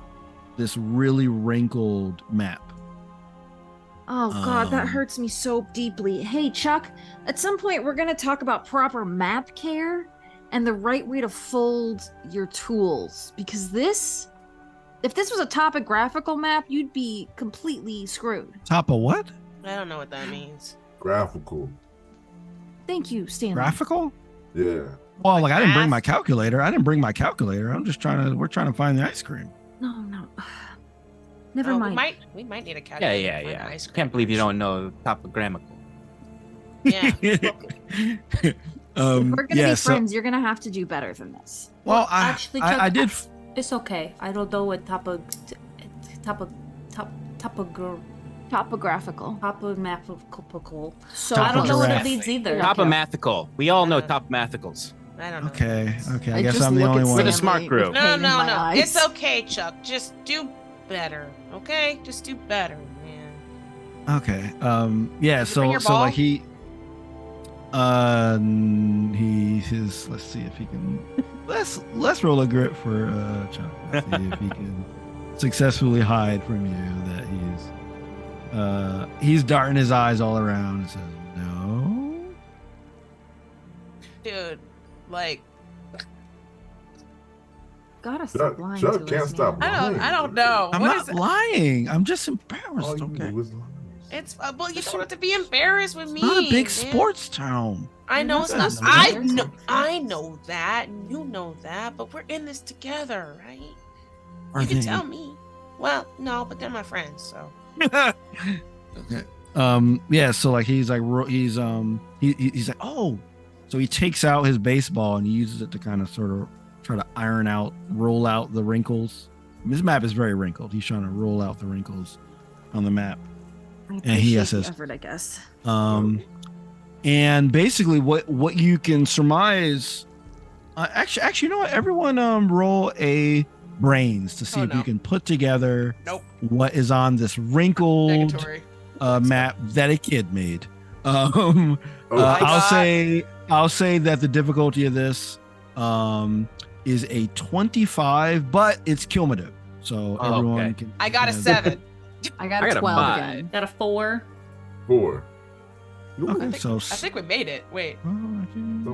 this really wrinkled map. Oh God, that Um, hurts me so deeply. Hey Chuck, at some point we're gonna talk about proper map care and the right way to fold your tools. Because if this was a topographical map, you'd be completely screwed. Top of what? I don't know what that means. Graphical. Thank you, Stanley. Graphical? Yeah. Well, like I didn't bring Math? my calculator. I'm just we're trying to find the ice cream. No. Never Oh, mind. We might need a Yeah, calculator. yeah, for yeah. ice cream. Can't believe you don't know topographical. Yeah. If we're gonna yeah, be so- friends, you're gonna have to do better than this. Well, Actually, I Chuck, did. It's okay. I don't know what topographical. So I don't know what it Giraffe. means either. Yeah. Topomathical. We all know topomathicals. I don't know. Okay. I I guess just I'm the look only at one. We're the Stanley smart group. with No, pain in no, my no. eyes. It's okay, Chuck. Just do better. Okay? Just do better, man. Okay. Yeah. Did you bring So your so ball? like he is. Let's see if he can. Let's roll a grit for Chuck. Let's see if he can successfully hide from you that he's darting his eyes all around and says no. Dude, like, Gotta stop Chuck, lying Chuck to can't us, stop man. I don't know. I'm What not is it? lying. I'm just embarrassed. All you Okay. do is lie. It's well, you don't have to be embarrassed with me. It's not a big man. sports town. I know it's not. That's I not- know. I know that. You know that. But we're in this together, right? You can tell me. Well, no, but they're my friends, so. Yeah, so like he's like he's like, oh, so he takes out his baseball and he uses it to kind of sort of try to roll out the wrinkles. This map is very wrinkled. He's trying to roll out the wrinkles on the map. I And he appreciate the says- effort, I guess. And basically what you can surmise, actually, you know what? Everyone roll a brains to see Oh, if you no. can put together Nope. what is on this wrinkled Negatory. map that a kid made. Oh, my I'll say that the difficulty of this is a 25, but it's cumulative, so Oh, everyone okay. can. I got a can- 7. I got I a got a 12 5. again. Got a 4. 4. Okay, I think, so I think we made it. Wait.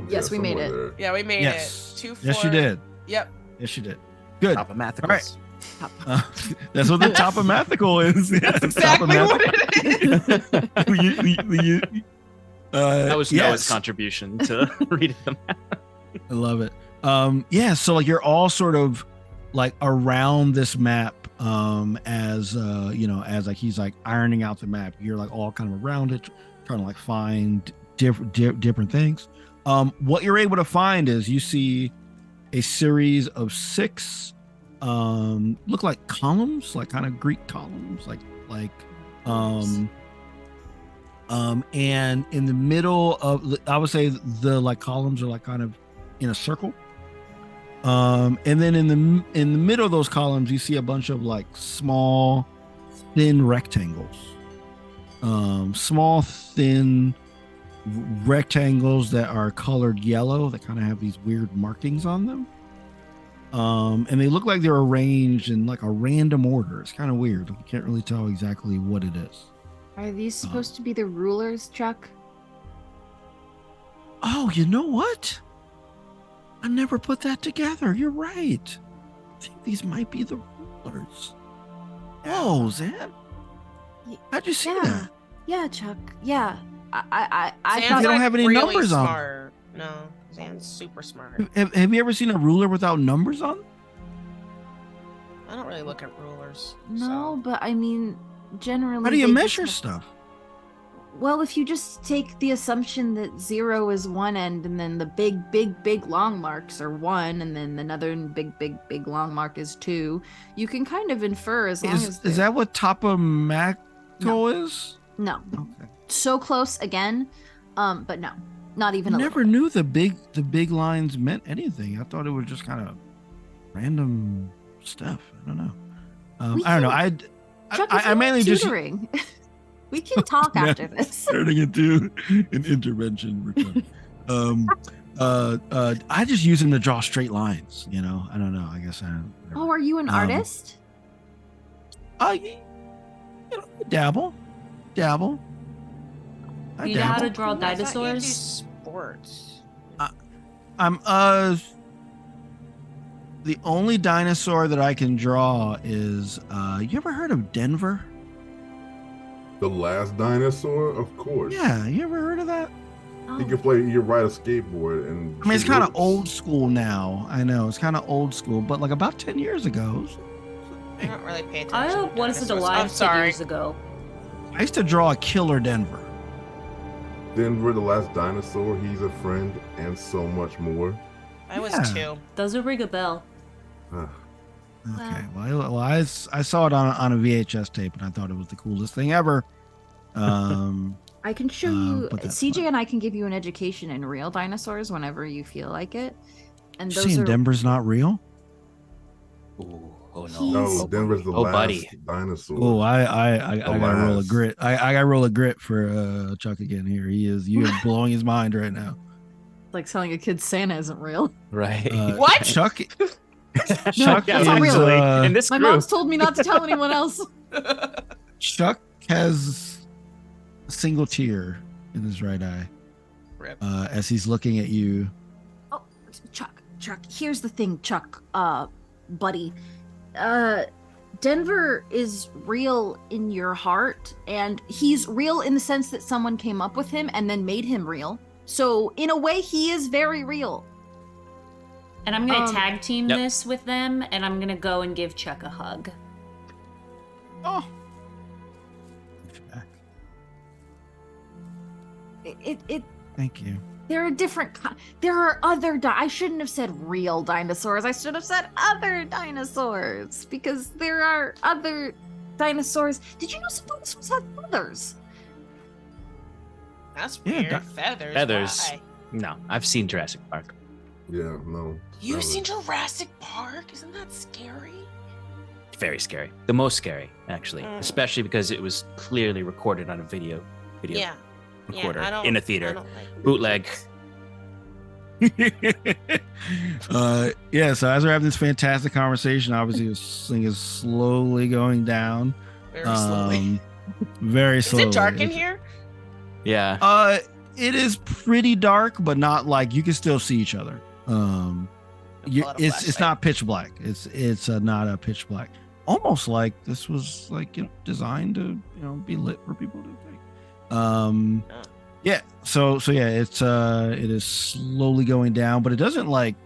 Yes, we made it. There. Yeah, we made Yes. it. 2, 4. Yes, you did. Yep. Yes, you did. Good. Topomathicals. All right. That's what the topomathical is. That's exactly what it is. That was yes. Noah's contribution to reading them. I love it. Yeah, so like you're all sort of like around this map as as like he's like ironing out the map. You're like all kind of around it, trying to like find different things. What you're able to find is you see a series of 6 look like columns, like kind of Greek columns, and in the middle of, I would say the like columns are like kind of in a circle. And then in the middle of those columns, you see a bunch of like small, thin rectangles. Small, thin rectangles that are colored yellow that kind of have these weird markings on them. And they look like they're arranged in like a random order. It's kind of weird. I can't really tell exactly what it is. Are these supposed to be the rulers, Chuck? Oh, you know what? I never put that together. You're right. I think these might be the rulers. Whoa, Zan. How'd you see that? Yeah, Chuck. Yeah. I Zan's thought They don't like have any really numbers on. smart. No, Zan's super smart. Have you ever seen a ruler without numbers on? I don't really look at rulers. no, but I mean, generally. How do you they measure just have- stuff? Well, if you just take the assumption that 0 is one end, and then the big long marks are 1, and then another big long mark is 2, you can kind of infer as long as Is that what Tapamacto is? no, Okay. so close again, but no, not even I a never little. knew the big lines meant anything. I thought it was just kind of random stuff. I don't know. We I don't know. can- Chuck, if I you mainly want just tutoring. We can talk Yeah. after this. turning into an intervention. I just use them to draw straight lines. You know, I don't know. I guess I. Oh, are you an artist? Dabble. I You know how to dabble. draw I thought you do dinosaurs? sports. I'm the only dinosaur that I can draw is you ever heard of Denver? The last dinosaur, of course. Yeah, you ever heard of that? Oh. You can play. You ride a skateboard, and I mean, it's shoot kind of ropes. old school now. I know it's kind of old school, but like about 10 years ago, I don't really pay attention. I to wasn't dinosaurs. alive I'm 10 sorry. years ago. I used to draw a killer Denver. Denver, the last dinosaur. He's a friend, and so much more. I was Yeah. 2. Doesn't ring a bell. Ah, Okay, well, I saw it on a VHS tape, and I thought it was the coolest thing ever. I can show you. but that's CJ fine. and I can give you an education in real dinosaurs whenever you feel like it. And those Seeing are Denver's not real. Ooh, oh no. He's- no, Denver's the Oh, last buddy. dinosaur. Oh, I gotta roll a Alas. grit. I gotta roll a grit for Chuck again here. You are blowing his mind right now. Like telling a kid Santa isn't real. Right. What? Chuck? No, Chuck that's not is, real. In this My group. mom's told me not to tell anyone else. Chuck has a single tear in his right eye Rip. as he's looking at you. Oh, Chuck. Here's the thing, Chuck. Buddy. Denver is real in your heart, and he's real in the sense that someone came up with him and then made him real. So in a way, he is very real. And I'm going to Um, tag team Yep. this with them, and I'm going to go and give Chuck a hug. Oh. It Thank you. there are there are other I shouldn't have said real dinosaurs. I should have said other dinosaurs because there are other dinosaurs. Did you know some dinosaurs have feathers? That's Yeah, weird. Feathers. Feathers. Why? No, I've seen Jurassic Park. Yeah, no. You've never. seen Jurassic Park? Isn't that scary? Very scary. The most scary, actually, Mm. especially because it was clearly recorded on a video Yeah. recorder I don't, in a I theater. don't like- Bootleg. Yeah, so as we're having this fantastic conversation, obviously this thing is slowly going down. Very slowly. Very Is slowly. it dark in here? Yeah. It is pretty dark, but not like you can still see each other. Pull out a It's flashlight. not pitch black. It's not a pitch black. Almost like this was like designed to be lit for people to take. Yeah. So yeah, it is slowly going down, but it doesn't like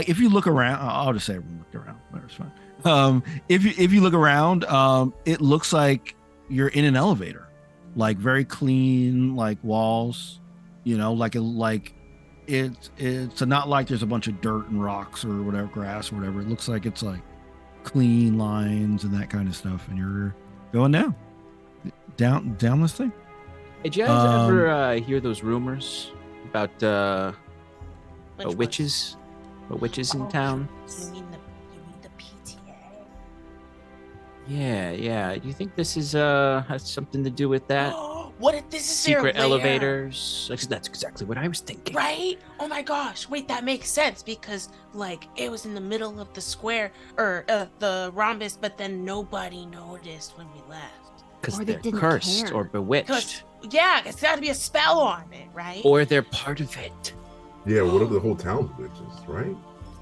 if you look around. I'll just say look around. It's fine. If you look around, it looks like you're in an elevator, like very clean, like walls. Like it's not like there's a bunch of dirt and rocks or whatever, grass or whatever. It looks like it's like clean lines and that kind of stuff, and you're going down this thing. Did you guys ever hear those rumors about witches? Witches in town? You mean the PTA? Yeah. Do you think this is has something to do with that? What if this is Secret their lair? elevators? That's exactly what I was thinking. Right? Oh my gosh. Wait, that makes sense because like it was in the middle of the square or the rhombus, but then nobody noticed when we left. Because Or they they're didn't cursed care. or bewitched. Yeah, it's got to be a spell on it, right? Or they're part of it. Yeah, what if the whole town's witches, right?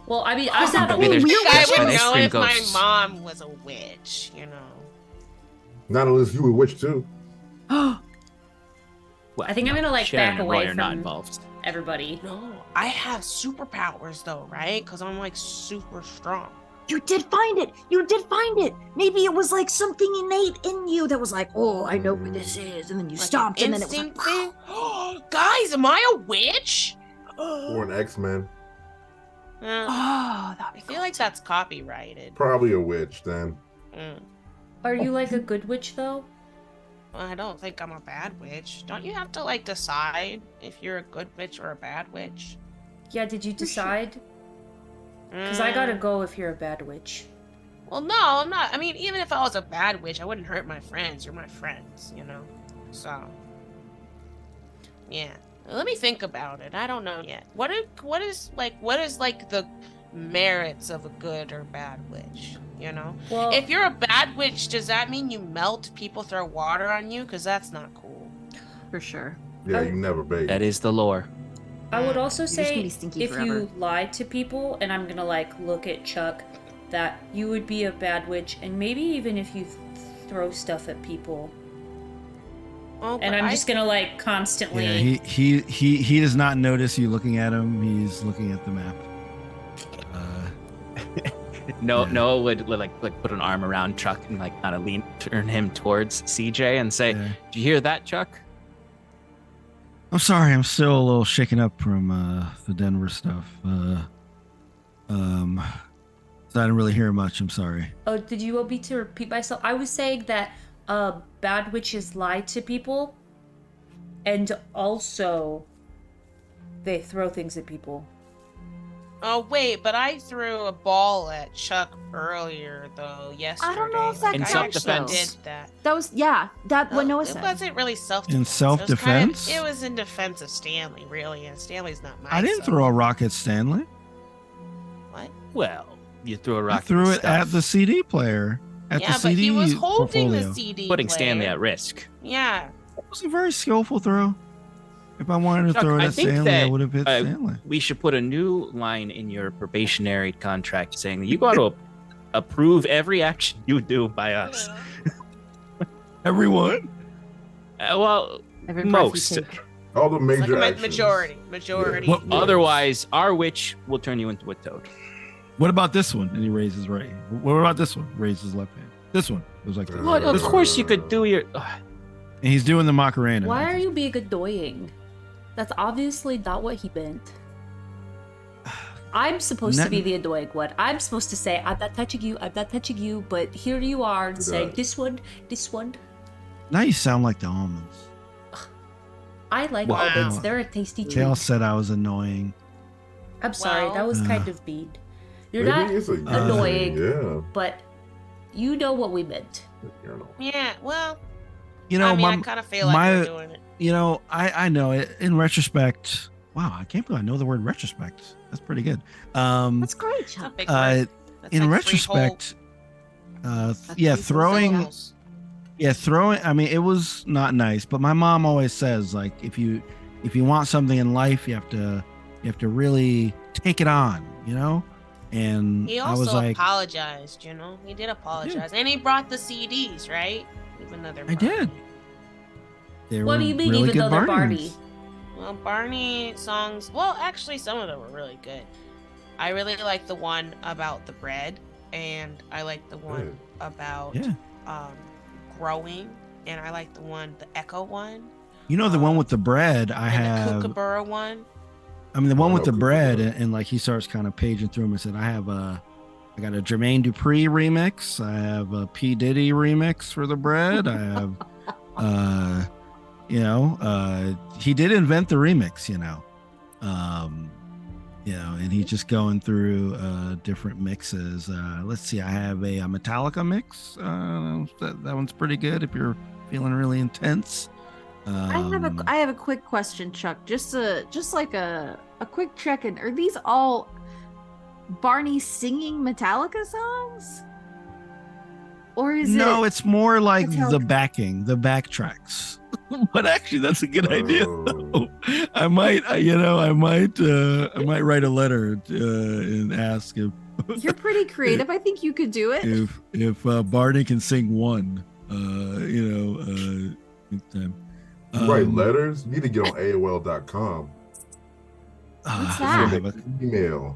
Well, I mean, I was Maybe having there's I ghosts would and ice know cream if ghosts. my mom was a witch, you know. Not unless you were a witch too. Well, I think I'm gonna, like, Sharon back and away Roy are not from- involved. everybody. No, I have superpowers though, right? Because I'm like super strong. You did find it. You did find it. Maybe it was like something innate in you that was like, oh, I know what this is, and then you Like stomped, an and then it was like, instinct thing. Guys, am I a witch? Or an X-Men. Uh, oh, that I feel like that's copyrighted. Probably a witch then. Mm. Are you like a good witch though? I don't think I'm a bad witch. Don't you have to like decide if you're a good witch or a bad witch? Yeah, did you For sure. decide? Because I Mm. gotta go if you're a bad witch. Well, no, I'm not. I mean, even if I was a bad witch, I wouldn't hurt my friends. You're my friends, you know? So, yeah. Let me think about it. I don't know yet. What is the merits of a good or bad witch, you know? Well, If you're a bad witch, does that mean you melt, people throw water on you? Because that's not cool. For sure. Yeah, Oh. you never bake. That is the lore. I would also just gonna say be stinky if forever. you lied to people, and I'm gonna like look at Chuck, that you would be a bad witch, and maybe even if you throw stuff at people, Oh, and but I'm just gonna like constantly. Yeah, he does not notice you looking at him. He's looking at the map. No, Yeah. Noah would like put an arm around Chuck and like kind of turn him towards CJ and say, Yeah. "Did you hear that, Chuck?" I'm sorry, I'm still a little shaken up from the Denver stuff. So I didn't really hear much. I'm sorry. Oh, did you want me to repeat myself? I was saying that bad witches lie to people, and also they throw things at people. Oh wait, but I threw a ball at Chuck earlier though. Yesterday. I don't know if that In I counts, actually self-defense. did that. That was what Noah It said. wasn't really self-defense. In self-defense? It was in defense of Stanley, really, and Stanley's not my I didn't son. throw a rock at Stanley. What? Well, you threw a I rock. threw at it stuff, at the CD player. At Yeah, the but CD he was holding portfolio. the CD. putting Stanley player. at risk. Yeah. It was a very skillful throw. If I wanted to Chuck, throw it I at think Stanley, I that, would have hit Stanley. We should put a new line in your probationary contract saying that you got to approve every action you do by us. Everyone. Well, Every breath you most. take. All the It's major like a actions. majority. What- Yeah. Otherwise, our witch will turn you into a toad. What about this one? And he raised his right. What about this one? Raised his left hand. This one. It was like this. What? Of course you could do your. And he's doing the Macarena. Why are you being annoying? That's obviously not what he meant. I'm supposed to be the annoying one. I'm supposed to say, I'm not touching you, I'm not touching you, but here you are saying, this one, this one. Now you sound like the almonds. I like Wow. almonds. They're a tasty treat. Kale said I was annoying. I'm sorry, that Well- was kind of mean. You're Maybe not it's a annoying, Yeah. but you know what we meant. You're not. Yeah, well, You know, I mean, I my, kind of feel like my- we're doing it. you know, I know it in retrospect. Wow, I can't believe I know the word retrospect. That's pretty good. That's great, It's a Chuck. big word. That's In like 3 whole- retrospect, yeah, three throwing, syllables. yeah, throwing. I mean, it was not nice, but my mom always says, like, if you want something in life, you have to really take it on, you know. And He I was also like, apologized, you know? He did apologize. And he brought the CDs, right? Even though they're I did. Barney. they What were do you mean, really even good though they're Barney Barney? ones. Well, Barney songs, well, actually, some of them were really good. I really like the one about the bread, and I like the one Good. about Yeah. growing, and I like the echo one, You know, the one with the bread, I and have. the kookaburra one. I mean, the one Oh, with the no, bread, cookies and like he starts kind of paging through them and said, I got a Jermaine Dupri remix. I have a P Diddy remix for the bread. I have, he did invent the remix, and he's just going through different mixes. Let's see, I have a Metallica mix. That one's pretty good if you're feeling really intense. I have a quick question, Chuck. Just like a quick check-in. Are these all Barney singing Metallica songs? Or is it's more like Metallica? the backtracks. But actually, that's a good idea. Oh. I might write a letter and ask if You're pretty creative. I think you could do it. if Barney can sing one. Next time. You write letters? You need to get on AOL.com. What's I that? have a- Email.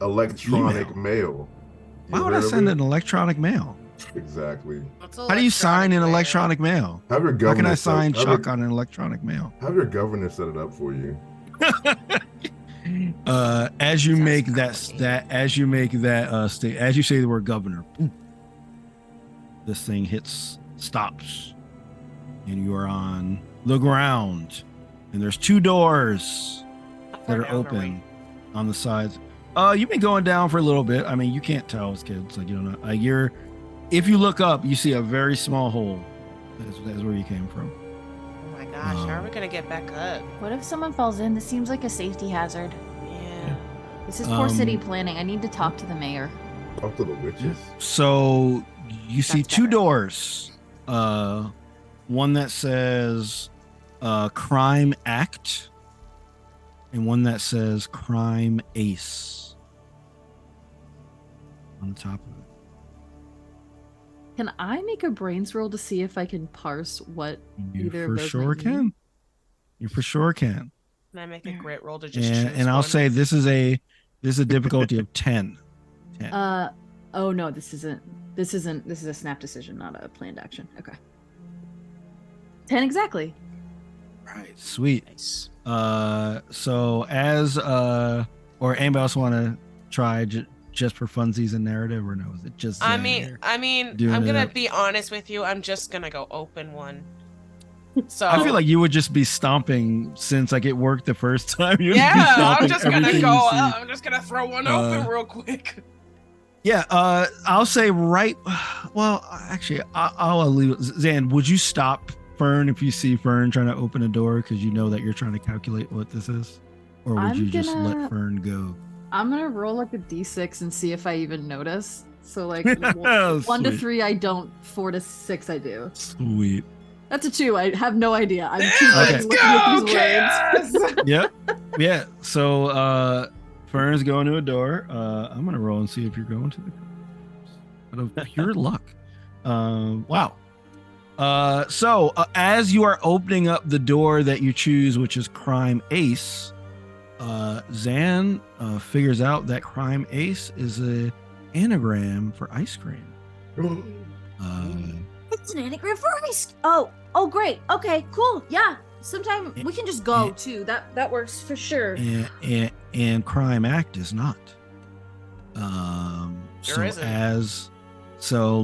Electronic mail. Why You would I heard of send it? an electronic mail? Exactly. How do you sign in electronic mail? Have your How governor can I set- sign have Chuck your- on an electronic mail? Have your governor set it up for you. As you Sounds make complicated. as you say the word governor, boom, this thing stops, and you are on the ground, and there's two doors that are open on the sides. You've been going down for a little bit. I mean, you can't tell as kids, like you don't know. If you look up, you see a very small hole. That's where you came from. Oh my gosh, how are we gonna get back up? What if someone falls in? This seems like a safety hazard. Yeah. This is poor city Um, planning. I need to talk to the mayor. Talk to the witches. So you see That's two better. doors. One that says Crime Act, and one that says Crime Ace on the top of it. Can I make a brains roll to see if I can parse what You either of for those sure might mean? can. You for sure can. Can I make a grit roll to just And, choose and I'll one? say this is a difficulty of 10. 10. Oh no, this is a snap decision, not a planned action. Okay. 10 exactly. Right, sweet. Nice. So as or anybody else want to try just for funsies and narrative, or no? Is it just? I Zen mean, here? I'm Doing gonna it. be honest with you. I'm just gonna go open one. So I feel like you would just be stomping since like it worked the first time. You'd yeah, be I'm stomping just gonna everything go. you see. I'm just gonna throw one open real quick. Yeah, I'll say right. Well, actually, I'll leave it. Zan, would you stop Fern if you see Fern trying to open a door because you know that you're trying to calculate what this is, or would I'm you just gonna- let Fern go? I'm gonna roll like a d6 and see if I even notice. So like Oh, 1 to sweet. 3 I don't, 4 to 6 I do. Sweet. That's a 2. I have no idea. I'm too Okay. busy looking at these Go, words. Yep. Yeah. So Fern's going to a door. I'm gonna roll and see if you're going to the out of pure luck. Wow. So as you are opening up the door that you choose, which is Crime Ace, Zan figures out that Crime Ace is a anagram for ice cream. It's an anagram for ice. Oh, great. Okay, cool. Yeah. Sometime we can just go too. That works for sure. And Crime Act is not. Sure So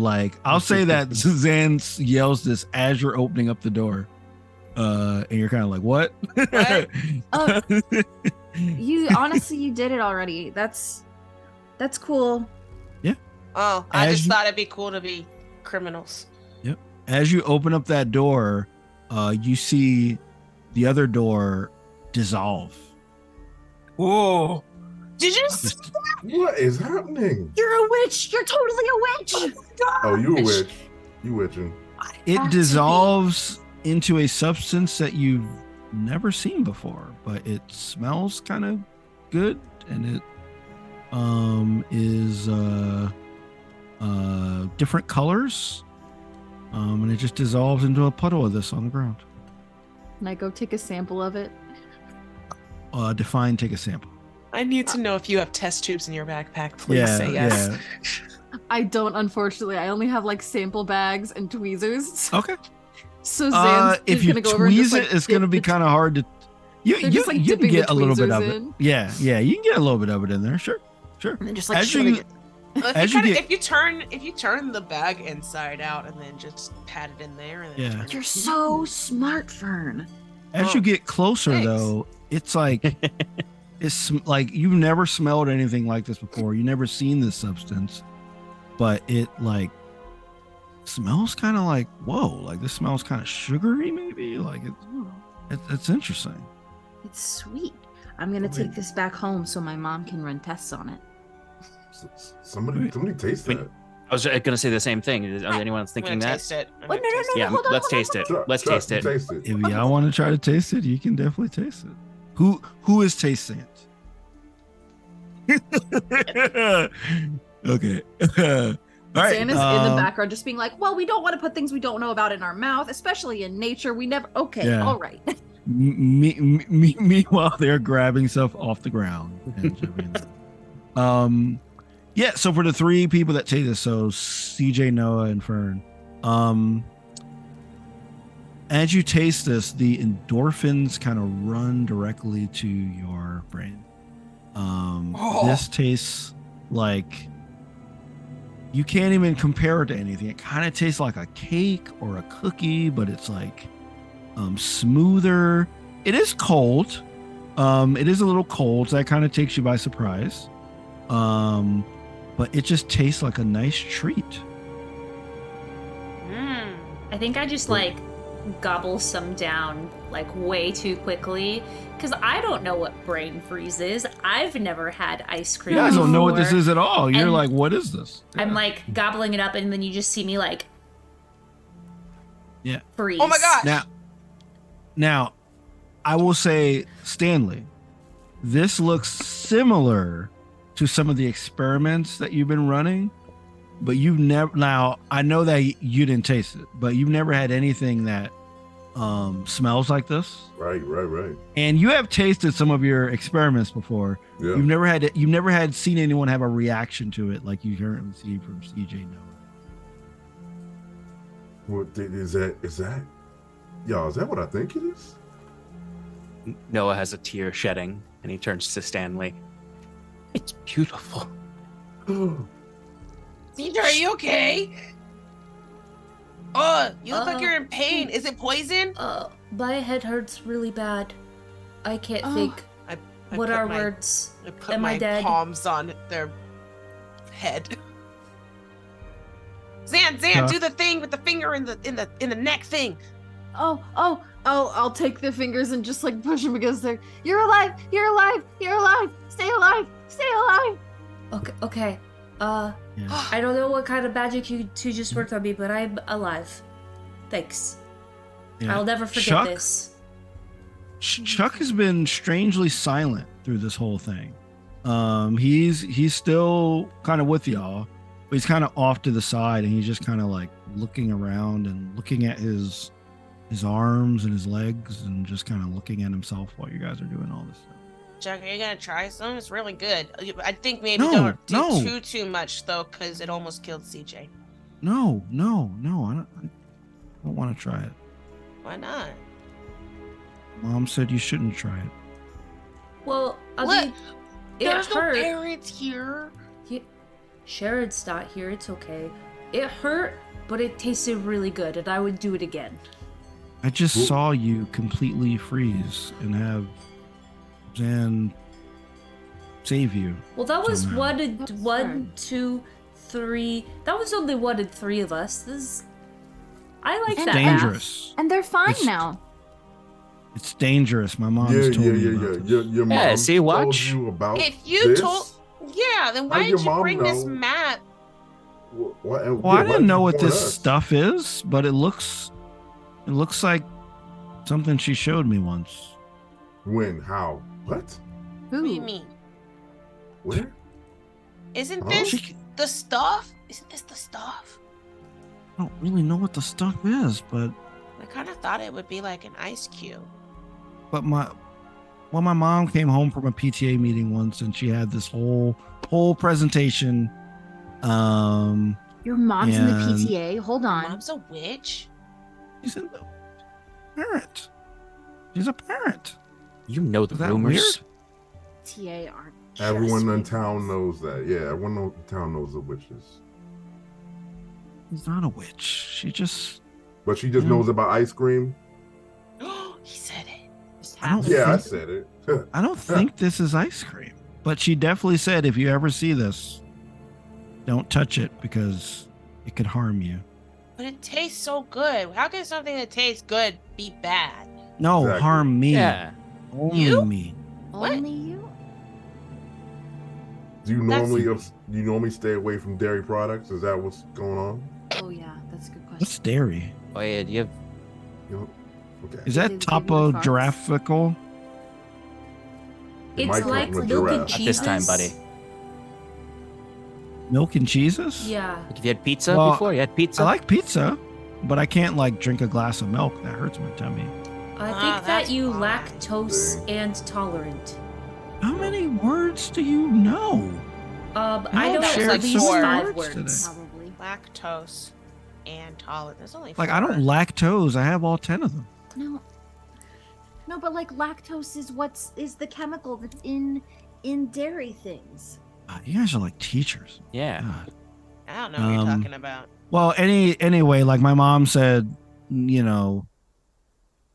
isn't. I'll say that Zan yells this as you're opening up the door, and you're kind of like, "What?" Oh. You honestly, you did it already. That's cool. Oh, I As just you- thought it'd be cool to be criminals. As you open up that door, you see the other door dissolve. Whoa! Did you? See? What is happening? You're a witch. You're totally a witch. Oh, you a witch. You witching. It Have to be. dissolves into a substance that you've never seen before, but it smells kind of good, and it is different colors, and it just dissolves into a puddle of this on the ground. Can I go take a sample of it? Define, take a sample. I need to know if you have test tubes in your backpack. Please say yes. I don't, unfortunately. I only have like sample bags and tweezers. Okay. So Zan's If is you gonna go over and tweeze just, like, it, it's gonna dip be the- kind of hard to. You They're just, like, you can dipping the get a little bit tweezers of it. in. Yeah, you can get a little bit of it in there. Sure. And then just like As shoving you it. As you get- If you turn the bag inside out and then just pat it in there and then Yeah. turn it- You're so smart, Fern. As you get closer, Thanks. though, it's like it's like you've never smelled anything like this before. You've never seen this substance, but it like smells kind of like whoa. Like this smells kind of sugary, maybe. Like it's interesting. It's sweet. I'm gonna take this back home so my mom can run tests on it. Somebody taste Wait. that. I was gonna say the same thing. Is anyone I'm thinking gonna that? taste it. I'm Wait, gonna no, taste it. Yeah, hold on, let's hold on, taste it. Chuck, Let's Chuck, taste you it. Taste it. If y'all want to try to taste it, you can definitely taste it. Who is tasting it? Okay. All right. Xana's in the background just being like, well, we don't want to put things we don't know about in our mouth, especially in nature. We never. Okay, Yeah. all right. Meanwhile, they're grabbing stuff off the ground. And jumping in. Yeah. So for the three people that take this, so CJ, Noah, and Fern, as you taste this, the endorphins kind of run directly to your brain. This tastes like you can't even compare it to anything. It kind of tastes like a cake or a cookie, but it's like smoother. It is cold. It is a little cold, so that kind of takes you by surprise. But it just tastes like a nice treat. I think I just like gobble some down like way too quickly because I don't know what brain freeze is. I've never had ice cream. You guys don't know what this before. is at all. You're And like, what is this? I'm Yeah. like gobbling it up, and then you just see me like, Yeah. freeze. Oh my gosh. Now, I will say, Stanley, this looks similar to some of the experiments that you've been running, but you've never. Now, I know that you didn't taste it, but you've never had anything that smells like this. Right. And you have tasted some of your experiments before. Yeah. You've never had seen anyone have a reaction to it like you currently see from CJ Noah. What is that? Y'all, is that what I think it is? Noah has a tear shedding, and he turns to Stanley. It's beautiful. CJ, are you okay? Oh, you look like Uh, you're in pain. Is it poison? My head hurts really bad. I can't Oh. think. I What put are my- words? I put Am I my dead? palms on their head. Zan, Huh? do the thing with the finger in the neck thing. Oh, I'll take the fingers and just like push them against there. You're alive. You're alive. You're alive. Stay alive. Stay alive. Okay. Yeah. I don't know what kind of magic you two just worked on me, but I'm alive. Thanks. Yeah. I'll never forget Chuck? this. Chuck has been strangely silent through this whole thing. He's still kind of with y'all, but he's kind of off to the side, and he's just kind of like looking around and looking at his arms and his legs, and just kind of looking at himself while you guys are doing all this stuff. Chuck, are you gonna try some? It's really good. I think maybe No, don't do no. too much though, because it almost killed CJ. No, I don't want to try it. Why not? Mom said you shouldn't try it. Well, I Look, mean, it There's no hurt. parents here. Sharon's not here. It's okay. It hurt, but it tasted really good, and I would do it again. I just Well- saw you completely freeze and have Zan save you. Well, that was Somehow. That's one, fair. 2, 3. That was only 1 and 3 of us. This, I like And that. Dangerous. And they're fine It's- now. It's dangerous. My mom's Yeah. told me about this. Your mom Yeah, see, told watch. you about If you this? told, yeah, then How why your did you mom bring this know? map? Well, I didn't know what this stuff is, but it looks like something she showed me once. When? How? What? What do you Who? mean? Where? Isn't Huh? this She, the stuff? Isn't this the stuff? I don't really know what the stuff is, but I kind of thought it would be like an ice cube. my mom came home from a PTA meeting once, and she had this whole presentation. Your mom's in the And- PTA. Hold on. Mom's a witch. She's a parent. She's a parent. You know the Is that rumors. TA are just Everyone in weird. town knows that. Yeah, everyone in town knows the witches. She's not a witch. She just. But she just Yeah. knows about ice cream. He said it. Just I don't happens. Yeah, I think- said it. I don't think this is ice cream. But she definitely said if you ever see this, don't touch it because it could harm you. But it tastes so good. How can something that tastes good be bad? No, Exactly. harm me. Yeah. Only You? me. What? Only you? Do you That's- normally stay away from dairy products? Is that what's going on? Oh yeah, that's a good question. What's dairy? Oh yeah, do you have You know? Okay. Is Did that they give you the farts? topographical? It might It's come like from a milk and giraffe. Not cheeses. this time, buddy. Milk and cheeses? Yeah. Like, have you had pizza Well, before? You had pizza? I like pizza, but I can't like drink a glass of milk. That hurts my tummy. I Ah, think that that's you fine. lactose and tolerant. How many words do you know? I know that was at like least four 5 words words. Probably. Lactose and tolerant. There's only Like I don't 4. lactose. I have all 10 of them. No. No, but like lactose is the chemical that's in dairy things. You guys are like teachers. Yeah. God. I don't know what you're Um, talking about. Well, anyway, like my mom said, you know,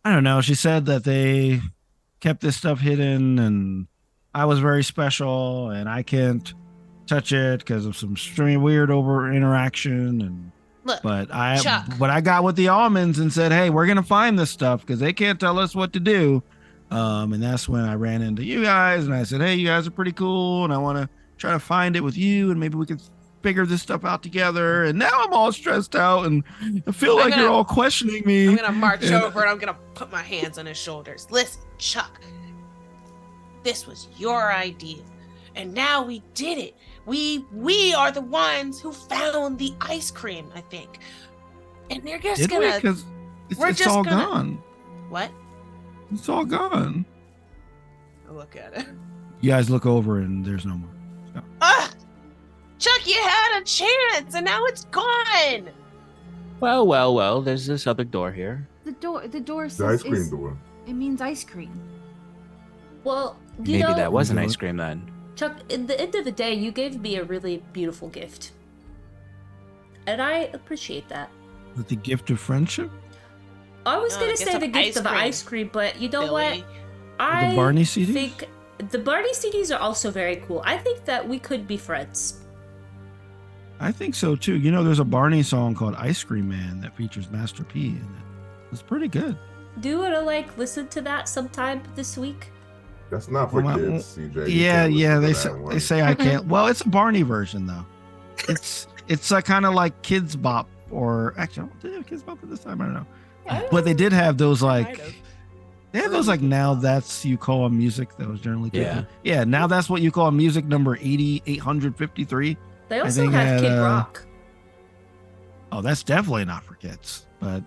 I don't know. She said that they kept this stuff hidden, and I was very special, and I can't touch it because of some extremely weird over interaction. And Look, but Chuck. I got with the almonds and said, hey, we're gonna find this stuff because they can't tell us what to do. And that's when I ran into you guys, and I said, hey, you guys are pretty cool, and I want to try to find it with you, and maybe we could figure this stuff out together. And now I'm all stressed out, and I feel I'm like gonna- you're all questioning me. I'm gonna march and- over and I'm gonna put my hands on his shoulders. Listen, Chuck, this was your idea, and now we did it. We are the ones who found the ice cream, I think, and they're just Did we? gonna Because we're it's just all gonna- gone. what? It's all gone. Look at it. You guys look over, and there's no more. Ah, Chuck, you had a chance, and now it's gone. Well. There's this other door here. The door says The ice cream is- door. it means ice cream. Well, you Maybe know, that was an Mhm. ice cream then. Chuck, at the end of the day, you gave me a really beautiful gift. And I appreciate that. With the gift of friendship, I was No, going the to gift say of the gift ice of cream, ice cream, but you know what? Billy. I Barney CDs? think the Barney CDs are also very cool. I think that we could be friends. I think so too. You know, there's a Barney song called "Ice Cream Man" that features Master P in it. It's pretty good. Do you want to like listen to that sometime this week? That's not for Well, kids, CJ. You Yeah, can't yeah. listen to They that say one. they say I can't. Well, it's a Barney version though. It's kind of like Kids Bop, or actually, did they have Kids Bop at this time? I don't know. But they did have those Might have. like they have those like now that's you call music that was generally Yeah. yeah. Now that's what you call music number 8853. They also think have at, Kid Rock. Oh, that's definitely not for kids. But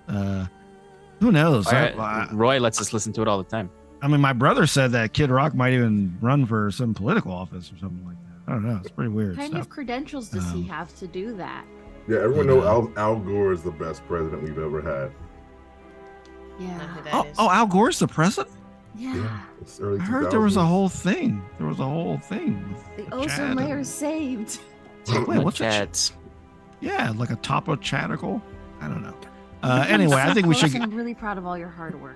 who knows? All right, Roy lets us listen to it all the time. I mean, my brother said that Kid Rock might even run for some political office or something like that. I don't know. It's pretty weird What kind stuff. of credentials does he Um, have to do that? Yeah, everyone Yeah. knows Al Gore is the best president we've ever had. Yeah. Not who that Oh, is. Al Gore's the president? Yeah. It's early I heard there was a 2000s. whole thing. There was a whole thing. The with ozone Chad layer and- is saved. Wait, what's a ch- Chats? Yeah, like a topo chatical? I don't know. Anyway, I think we should. I'm really proud of all your hard work.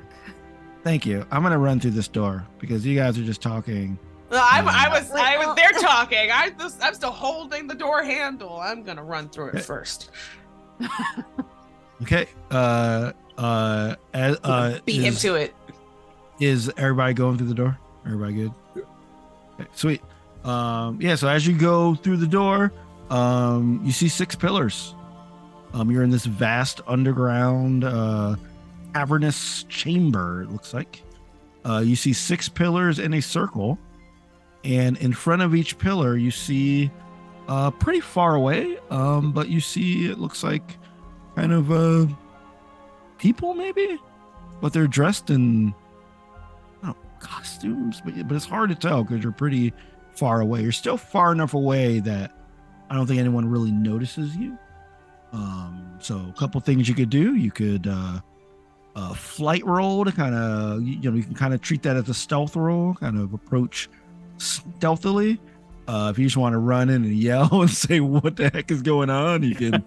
Thank you. I'm gonna run through this door because you guys are just talking. Well, I was Wait, there talking. I'm still holding the door handle. I'm gonna run through it Okay. first. Okay. Beat him is- to it. Is everybody going through the door? Everybody good? Yeah. Okay, sweet. Yeah, so as you go through the door, you see 6 pillars. You're in this vast underground cavernous chamber, it looks like. You see 6 pillars in a circle, and in front of each pillar you see pretty far away, but you see it looks like kind of people maybe, but they're dressed in costumes, but it's hard to tell because you're pretty far away. You're still far enough away that I don't think anyone really notices you. So a couple things you could do. You could flight roll to kind of, you can kind of treat that as a stealth roll, kind of approach stealthily. If you just want to run in and yell and say what the heck is going on, you can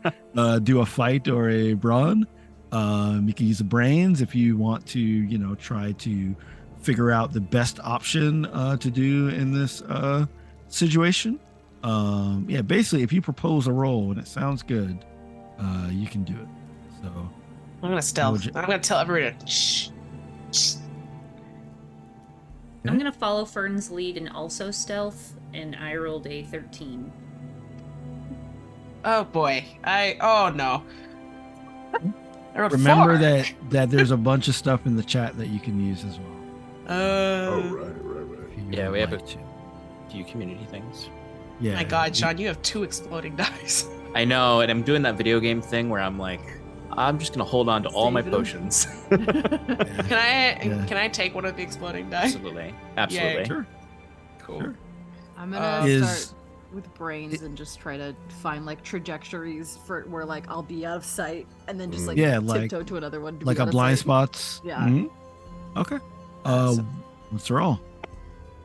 do a fight or a brawn. You can use the brains if you want to, try to figure out the best option to do in this situation. Basically, if you propose a roll and it sounds good, you can do it. So I'm gonna stealth. I'm gonna tell everyone to shh. I'm gonna follow Fern's lead and also stealth, and I rolled a 13. Oh boy. Oh no. I rolled remember 4. that there's a bunch of stuff in the chat that you can use as well. Oh, right. If you Yeah, would we have like to. few community things. Yeah. My God, Sean, you have 2 exploding dice. I know, and I'm doing that video game thing where I'm like, I'm just gonna hold on to all my Save them. potions. Can I take one of the exploding dice? Absolutely. Yay. Sure. Cool. Sure. I'm gonna Is- start with brains and just try to find like trajectories for where like I'll be out of sight and then just like Yeah, like- tiptoe to another one. To Like be a out of blind sight. spots. Yeah. Mhm. Okay. What's the roll?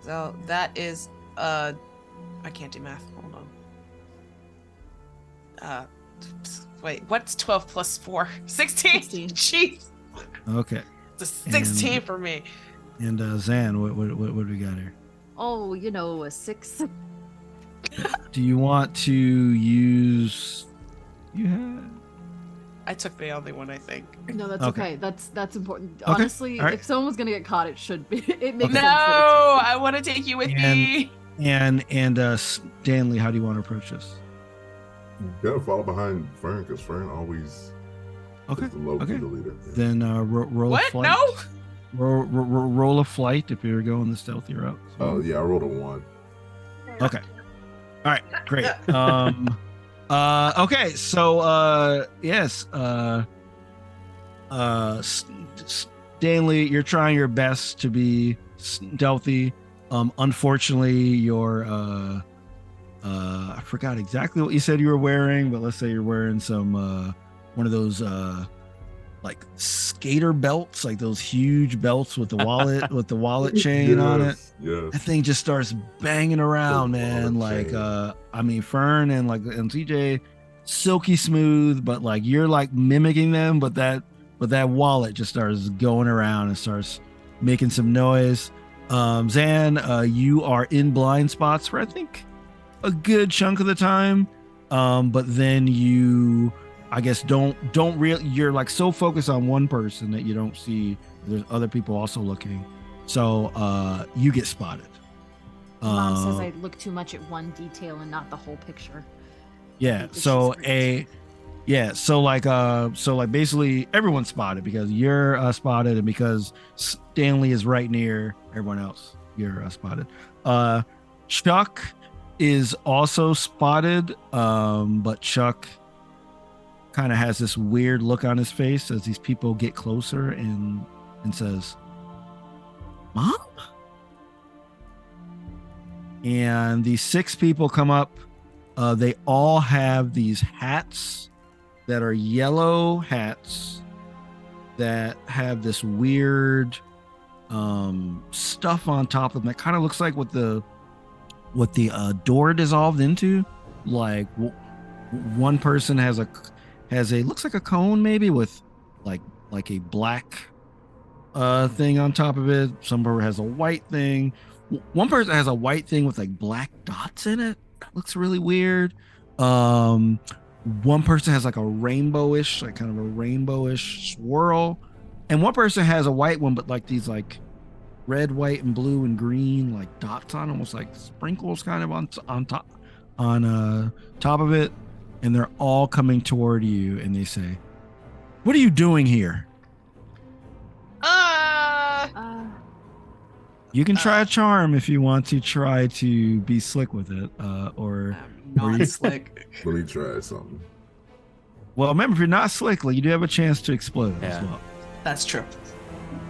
So that is I can't do math. Hold on. Wait, what's 12 plus 4? 16. 16. Jeez. Okay. It's a 16 And- for me. And Zan, what do we got here? Oh, a 6. Do you want to use? You have. I took the only one, I think. No, that's Okay. okay. That's important. Okay. Honestly, All right. if someone was gonna get caught, it should be. It makes Okay. sense. No, I want to take you with And- me. And Stanley, how do you want to approach this? Gotta follow behind Fern because Fern always Okay. is the low key Okay. the leader. Then roll a What? flight. No. Roll a flight if you're going the stealthy route. Oh yeah, I rolled a 1. Okay. All right. Great. Okay. So yes. Stanley, you're trying your best to be stealthy. Unfortunately, your I forgot exactly what you said you were wearing, but let's say you're wearing some one of those like skater belts, like those huge belts with the wallet chain on it. Yes. That thing just starts banging around, The man. wallet Like chain. Fern and TJ, silky smooth, but like you're like mimicking them, but that wallet just starts going around and starts making some noise. Zan, you are in blind spots for I think a good chunk of the time, but then you, I guess, don't really. You're like so focused on one person that you don't see there's other people also looking. So you get spotted. Mom says Uh, I look too much at one detail and not the whole picture. Yeah. Which is So great. so basically everyone's spotted because you're spotted, and because Stanley is right near everyone else, you're spotted. Chuck is also spotted, but Chuck kind of has this weird look on his face as these people get closer and says, "Mom?" And these 6 people come up. They all have these hats that are yellow hats that have this weird stuff on top of them that kind of looks like what the door dissolved into. Like one person has a looks like a cone maybe with like a black thing on top of it. Some person has a white thing. One person has a white thing with like black dots in it. That looks really weird. One person has like a rainbowish, like kind of a rainbowish swirl, and one person has a white one, but like these like red, white, and blue and green like dots on, almost like sprinkles, kind of on top of it. And they're all coming toward you, and they say, "What are you doing here?" You can try a charm if you want to try to be slick with it, or I'm you- not slick. Let me try something. well, remember if you're not slick, you do have a chance to explode as Yeah. well, That's true.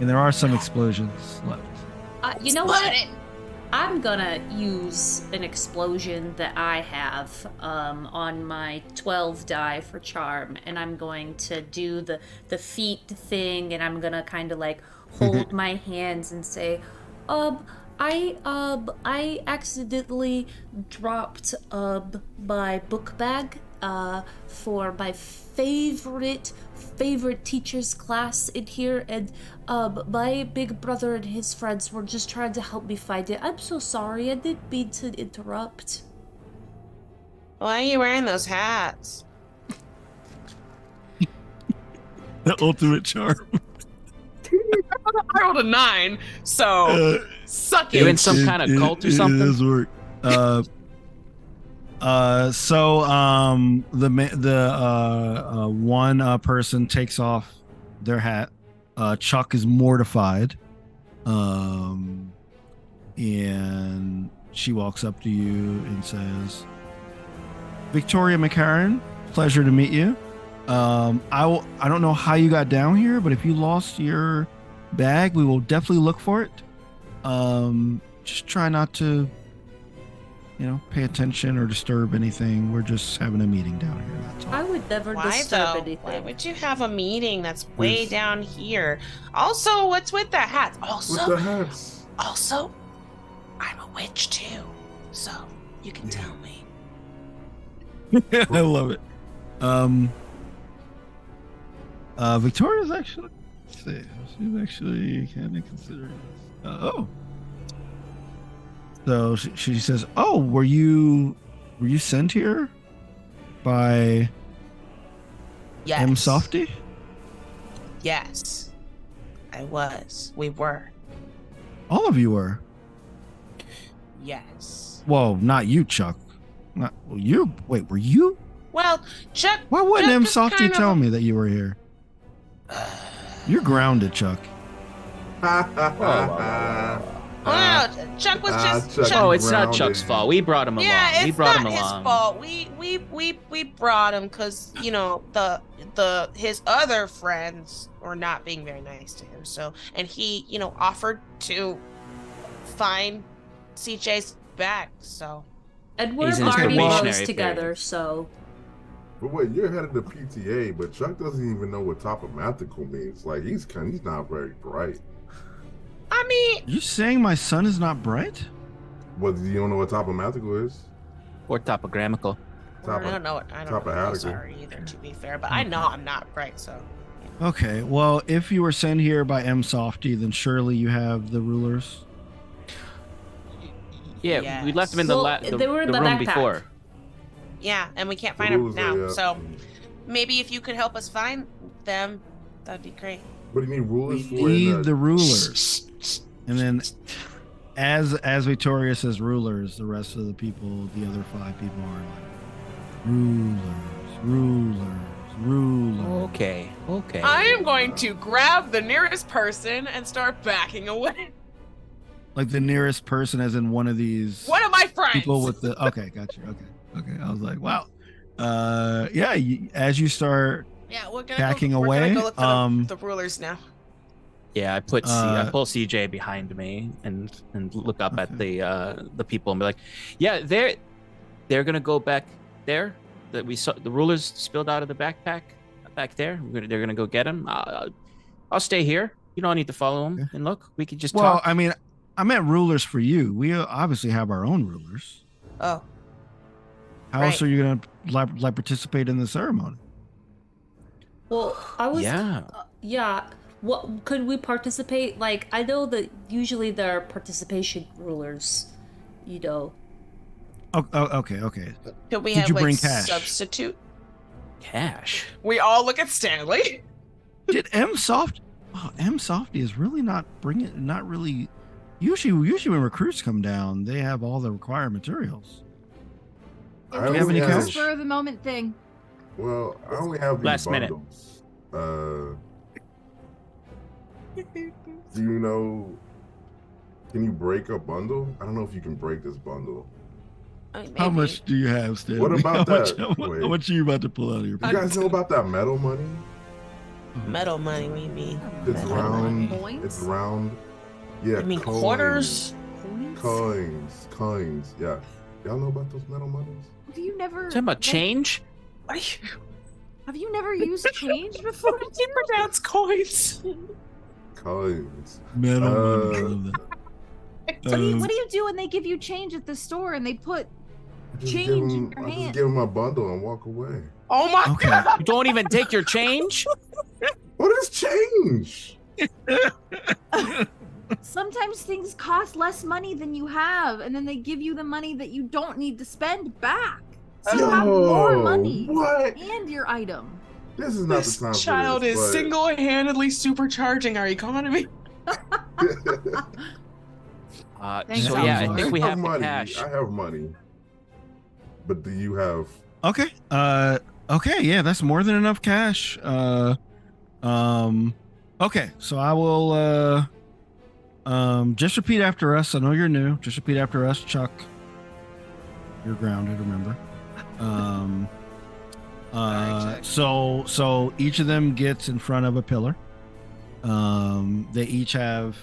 and there are some explosions left. You know what? I'm gonna use an explosion that I have on my 12 die for charm, and I'm going to do the feet thing, and I'm gonna kind of like hold my hands and say, I accidentally dropped my book bag for my favorite teacher's class in here, and my big brother and his friends were just trying to help me find it. I'm so sorry, I didn't mean to interrupt. Why are you wearing those hats? The ultimate charm. I rolled a 9, so suck You it. in some kind of cult or something? It does work. The one person takes off their hat. Chuck is mortified. And she walks up to you and says, Victoria McCarran, pleasure to meet you. I don't know how you got down here, but if you lost your bag, we will definitely look for it. Just try not to, pay attention or disturb anything. We're just having a meeting down here. That's all. I would never Why disturb though? anything. Why would you have a meeting that's way With- down here? Also, what's with the hats? With the hats. Also, I'm a witch too, so you can tell me. I love it. Victoria's actually, let's see, she's actually kind of considering this. So she says, "Oh, were you sent here by Yes. M Softy?" Yes, I was. We were. All of you were. Yes. Well, not you, Chuck. Not well, you. Wait, were you? Well, Chuck. Why wouldn't Chuck M is Softy kind of tell a- me that you were here? You're grounded, Chuck. Well, Chuck was just. Chuck. Chuck, Oh, it's not Grounded. Chuck's fault. We brought him along. yeah, we it's brought not him his along. fault. We brought him because the his other friends were not being very nice to him. So, and he offered to find CJ's bag. So And we're He's in his Barbie probationary bros together, period. so But wait, you're head of the PTA, but Chuck doesn't even know what topomatical means. Like he's not very bright. I mean, You saying my son is not bright? What, you don't know what topomatical is? Or topographical. I don't know what those Topographical. are either. To be fair, but I know I'm not right. So Okay, well, if you were sent here by M Softy, then surely you have the rulers. Yeah, we left him in the, Well, they were in the the room backpack. before. yeah, and we can't The find him rules now. are, yeah. So maybe if you could help us find them, that'd be great. What do you need rulers We for? need the rulers. And then as Victoria says rulers, the rest of the people, the other 5 people are like, rulers. Okay. I am going to grab the nearest person and start backing away. Like the nearest person as in one of these One of my friends. people with the, okay, gotcha. Okay. I was like, wow. Yeah, as you start, Yeah, we're gonna backing go, away, We're gonna go look for the rulers now. Yeah, I pull CJ behind me and look up at Okay. the people and be like, yeah, they're gonna go back there. That we saw the rulers spilled out of the backpack back there. They're gonna go get them. I'll stay here. You don't need to follow them. And look, we could just well, talk. I mean, I meant rulers for you. We obviously have our own rulers. Oh, How else Right. are you going to like participate in the ceremony? well, I was Yeah. yeah. What could we participate? Like, I know that usually there are participation rulers, Oh, okay. could we Did have you like bring cash? substitute? Cash. We all look at Stanley. Did M Softy is really not really. Usually when recruits come down, they have all the required materials. I Do you have any only cash? Spur of the moment thing. Well, I only have these Last minute. bundles. Do you know? Can you break a bundle? I don't know if you can break this bundle. I mean, How maybe. much do you have, Stanley? What about how much, that? How Wait. much are you about to pull out of your You pocket? guys know about that metal money? Metal money? What do you mean? It's Metal round. Coins? It's round. Yeah. I mean coins. quarters. Coins? Coins. Yeah. Y'all know about those metal monies? Have you never Talking about change? What are you? Have you never used change before? What do you pronounce coins? Coins. Metal. What do you do when they give you change at the store and they put I just change give in him, your I hand? just give him my bundle and walk away. Oh my Okay. god! You don't even take your change? What is change? Sometimes things cost less money than you have, and then they give you the money that you don't need to spend back. So you have more money What? and your item. This is not This the time child for this, is but- single-handedly supercharging our economy. Thanks, So yeah, I Alvar. think we I have the money. cash. I have money. But do you have? Okay. Okay. Yeah, that's more than enough cash. Okay. So I will. Just repeat after us. I know you're new. Just repeat after us, Chuck. You're grounded. Remember. Sorry, Chuck. So each of them gets in front of a pillar. They each have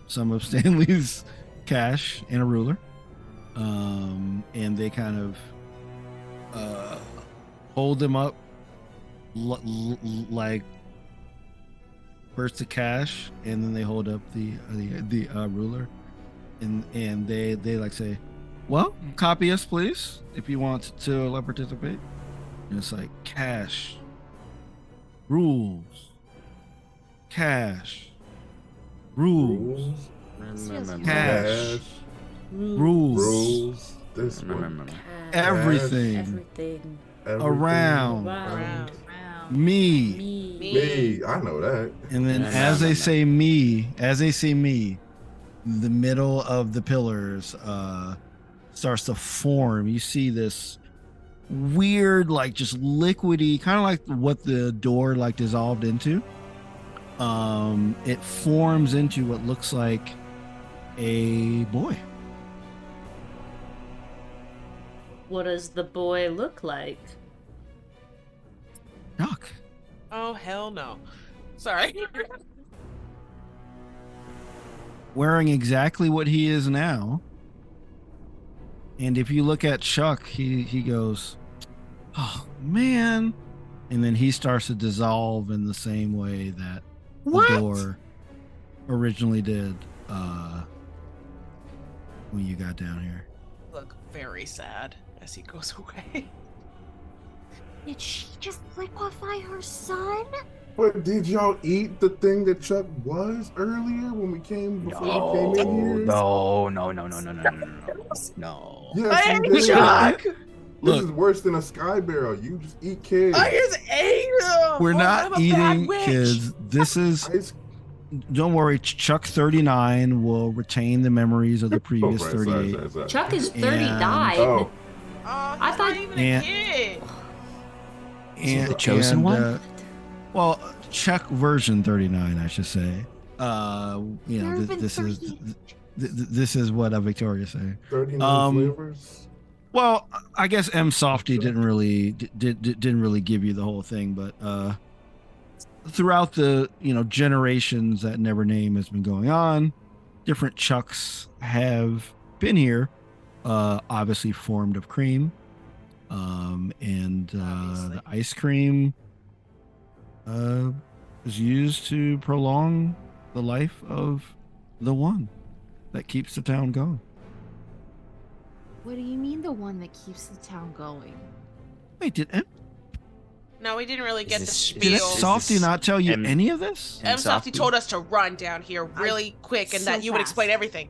some of Stanley's cash and a ruler. And they kind of hold them up like first the cash, and then they hold up the ruler, and they like say, well, copy us please if you want to participate. And it's like cash, rules, cash, rules, cash, rules, rules. This one. everything Everything. around Around. me. Me. I know that. And then No, no, as no, they no. say me, the middle of the pillars starts to form. You see this weird, like just liquidy, kind of like what the door like dissolved into. It forms into what looks like a boy. What does the boy look like? Chuck. Oh hell no! Sorry. Wearing exactly what he is now. And if you look at Chuck, he goes, oh man. And then he starts to dissolve in the same way that the door originally did when you got down here. Look very sad as he goes away. Did she just liquefy her son? But did y'all eat the thing that Chuck was earlier when we came before we came in here? No. Yes, you Hey, did. Chuck! This Look. is worse than a sky barrel. You just eat kids. I just ate him. We're Oh, not I'm a bad eating witch. kids. This is, Ice- don't worry, Chuck 39 will retain the memories of the previous Oh, right, 38. sorry. Chuck is 30 And- died. Oh, I He's thought- not even And- a kid. And, the chosen one? Well, Chuck version 39, I should say. You know, There have been this is 30. this is what Victoria's saying. 39 flavors. Well, I guess M Softy didn't really didn't really give you the whole thing, but throughout the generations that Never Name has been going on, different Chucks have been here, obviously formed of cream, and Obviously. the ice cream is used to prolong the life of the one that keeps the town going. What do you mean the one that keeps the town going? Wait, did M No, we didn't really get the Is this- Did spiel. Softy not tell you M- any of this? M. Softy told us to run down here really quick and so that you would explain fast. everything.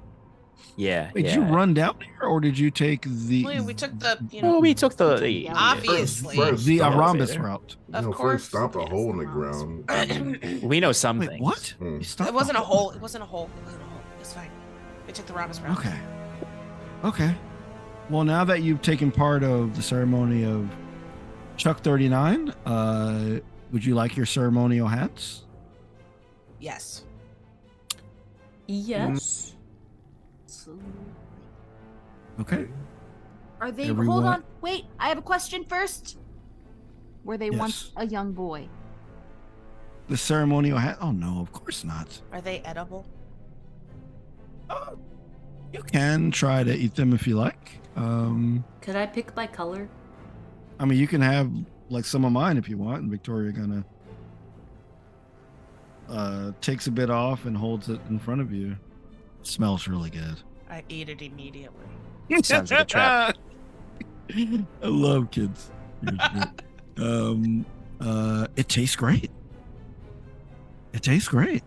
Yeah. Wait, yeah. did you run down here, or did you take the? We took the, Well, we took the Yeah. Obviously. First, the stomp- rhombus route. Of First course. stomp a Yes, hole in the rhombus. ground. We know some Wait, things. what? Hmm. You stopped It wasn't a the- hole. It wasn't a hole. It's fine. We took the Rhombus route. Okay. Okay. Well, now that you've taken part of the ceremony of Chuck 39, would you like your ceremonial hats? Yes. Yes. Okay. Are they? Everyone- Hold on. Wait, I have a question first. Were they once Yes. a young boy? The ceremonial hat? Oh no, of course not. Are they edible? You can try to eat them if you like. Could I pick by color? I mean, you can have like some of mine if you want, and Victoria gonna takes a bit off and holds it in front of you. Smells really good. I ate it immediately. Sounds like a trap. I love kids. It tastes great. It tastes great.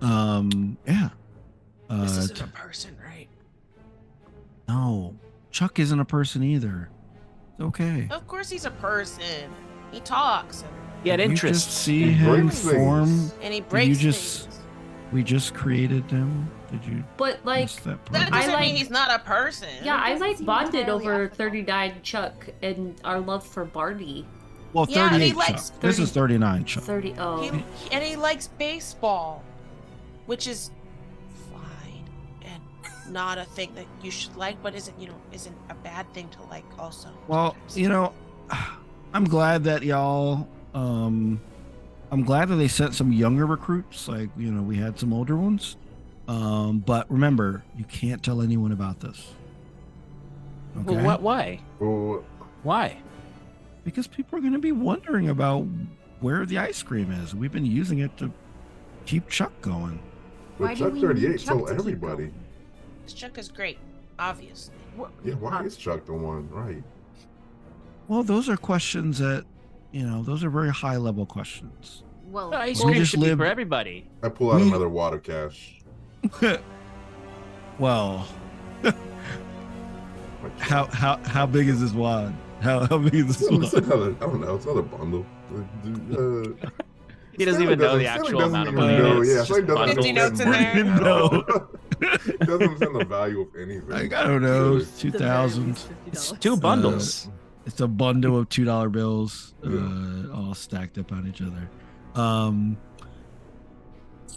Yeah. This isn't a person, right? No, Chuck isn't a person either. It's okay. Of course he's a person. He talks He had You interests. just see He him breaks things. form. and he breaks just- things. We just created him. Did you But like, miss that part? That I doesn't like- mean he's not a person. yeah, I doesn't like seem bonded entirely over ethical. 39 Chuck and our love for Barty. Well, Yeah, and 38 he likes Chuck. This is 39 Chuck. 30. Oh, And he likes baseball, which is fine and not a thing that you should like, but isn't a bad thing to like also. Well, sometimes. I'm glad that y'all. I'm glad that they sent some younger recruits. Like, we had some older ones. But remember, you can't tell anyone about this. Okay? Well, what? Why? Well, Why? Because people are going to be wondering about where the ice cream is. We've been using it to keep Chuck going. Why but do Chuck we 38 need Chuck told to keep everybody. going? This Chuck is great, obviously. Yeah, why is Chuck the one? Right. Well, those are questions that, those are very high level questions. Well, Ice We cream just should be lived- for everybody. I pull out We- another water cache. Well, Like, how big is this wad? How big is this It's wad? another, I don't know. It's another bundle. He doesn't even know the actual amount of money it is. Yeah, Just Stanley doesn't 50 know notes in there. No. Doesn't understand the value of anything. Like, I don't know, Really. it's 2,000. It's two bundles. It's a bundle of $2 bills, all stacked up on each other.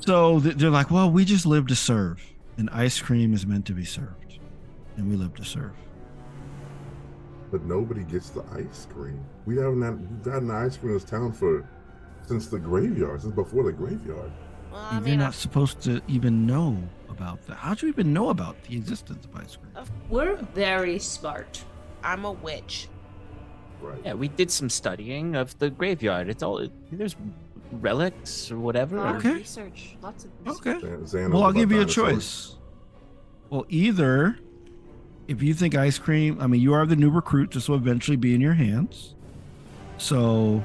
So they're like, well, we just live to serve, and ice cream is meant to be served, and we live to serve. But nobody gets the ice cream. We've gotten ice cream in this town since the graveyard, since before the graveyard. Well, And you're not supposed to even know about that. How'd you even know about the existence of ice cream? we're very smart. I'm a witch. Right. Yeah, we did some studying of the graveyard. There's relics or whatever. Okay. Research. Lots of research. Okay. Xan Well, knows I'll give about you a dinosaurs. choice. Well, either if you think ice cream, I mean, you are the new recruit, this will eventually be in your hands. So,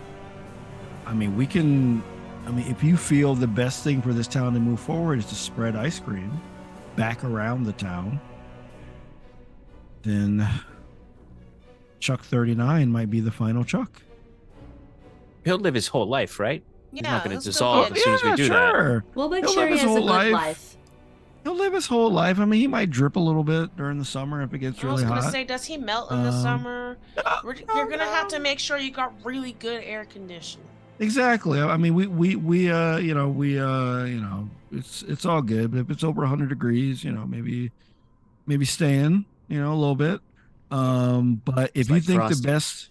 I mean, if you feel the best thing for this town to move forward is to spread ice cream back around the town, then Chuck 39 might be the final Chuck. He'll live his whole life, right? He's Yeah, not going to let's go dissolve get- as soon as we do that. sure. We'll make He'll sure live he his has a whole good life. life. He'll live his whole life. I mean, he might drip a little bit during the summer if it gets I was really gonna hot. say, does he melt in the summer? You're gonna have to make sure you got really good air conditioning. Exactly. I mean, we it's all good. But if it's over 100 degrees, maybe stay in, a little bit. But if It's you like think Frosty. the best,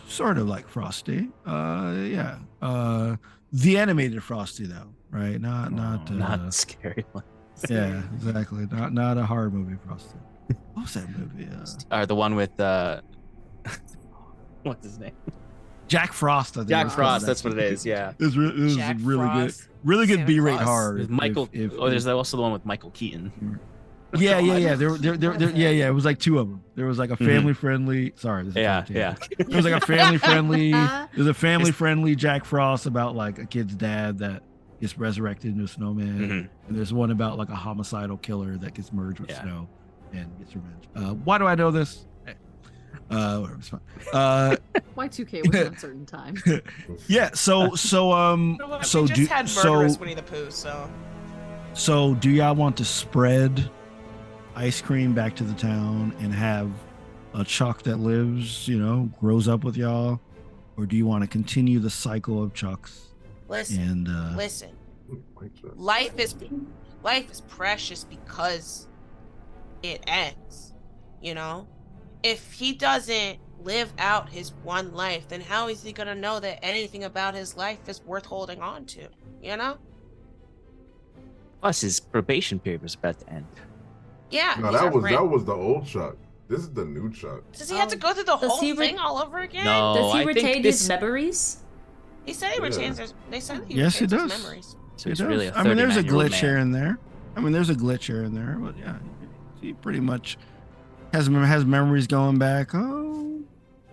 sort of like Frosty, yeah. The animated Frosty though, right? Not Not scary one. yeah, exactly. Not a horror movie Frosty. What was that movie? Or the one with what's his name? Jack Frost. I think Jack it was Frost. called. That's what it is. Yeah. It was Jack really Frost, good. Really good Santa B-rate Claus. horror. There's if- Michael. if- There's also the one with Michael Keaton. Yeah. There, it was like two of them. There was like a family friendly. Sorry. This is Yeah, a yeah. There was like a family friendly. There's a family friendly Jack Frost about like a kid's dad that gets resurrected into a snowman, Mhm. and there's one about like a homicidal killer that gets merged with Yeah. snow and gets revenge. Why do I know this? Whatever, it's fine. Y2K was an uncertain time. Yeah. So We just had murderous Winnie the Pooh, so So, do y'all want to spread ice cream back to the town and have a Chuck that lives, grows up with y'all? Or do you want to continue the cycle of Chucks? listen, And listen. Life is precious because it ends. If he doesn't live out his one life, then how is he gonna know that anything about his life is worth holding on to? Plus, his probation period was about to end. Yeah. No, he's our that friend. was the old Chuck. This is the new Chuck. Does he have to go through the Does whole he re- thing all over again? No, Does he I think retain this. his memories? He said he Yeah. retains his. They said he Yes, he retains his does. memories. So he's It really does. a I mean, there's a 39-year-old glitch man. here and there. There's a glitch here and there, but yeah, he pretty much has memories going back. Oh,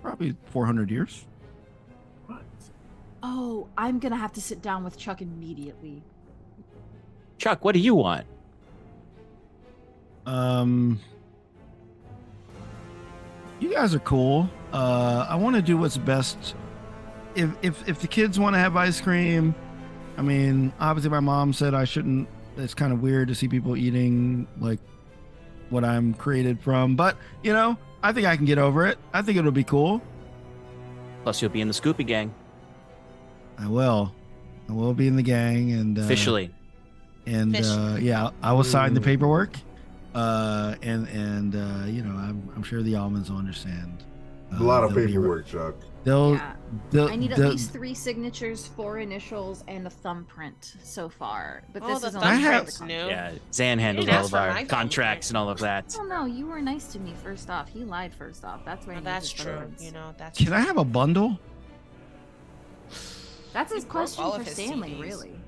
probably 400 years. Oh, I'm gonna have to sit down with Chuck immediately. Chuck, what do you want? You guys are cool. I want to do what's best. If the kids want to have ice cream, I mean, obviously my mom said I shouldn't. It's kind of weird to see people eating like what I'm created from, but you know, I think I can get over it. I think it'll be cool. Plus, you'll be in the Scoopy Gang I will. I will be in the gang and officially. And Officially. yeah, I will sign the paperwork. And you know, I'm sure the almonds will understand. A lot of they'll be- paperwork, Chuck. They'll, Yeah. they'll, I need at they'll- least 3 signatures, 4 initials, and a thumbprint so far. But Oh, this the is only I part have- of the thumbprint's contract. new. Yeah, Zan handles didn't all ask of for our my contracts and all of that. Oh no, you were nice to me first off. He lied first off. That's where Well, he that's needs his true. thumbprints. You know, that's Can true. I have a bundle? That's his He broke question all for of his Stanley, CDs. really.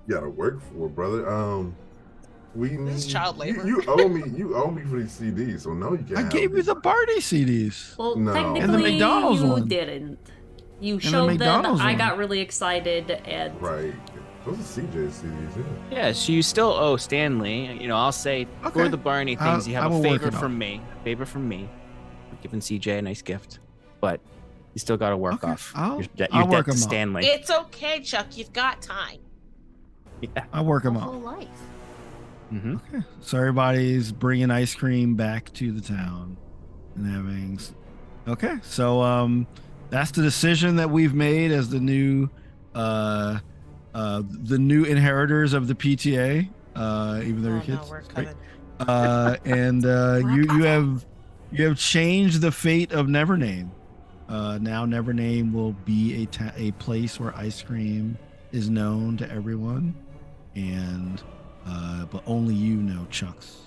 You gotta work for it, brother. We need This is child labor. You owe me. You owe me for these CDs, so no, you can't. I have gave you these. the Barty CDs. Well, No. technically, And the McDonald's you one. didn't. You And the showed them. McDonald's I one. got really excited, and Right. Those are CJ's CDs. Yeah. Yeah, so you still owe Stanley. You know, I'll say for Okay. the Barney I'll- things, you I have will a work favor it out. from me. Favor from me. I'm giving CJ a nice gift, but you still got to work Okay, off I'll- your debt I'll work to 'em out. Stanley. It's okay, Chuck. You've got time. Yeah. I'll work them A out. whole life. Mm-hmm. Okay. So everybody's bringing ice cream back to the town and having. Okay. So that's the decision that we've made as the new inheritors of the PTA. Even though Oh, you're no, kids. we're It's great. coming. And you have changed the fate of Nevername. Now Nevername will be a place where ice cream is known to everyone, and but only you know Chuck's.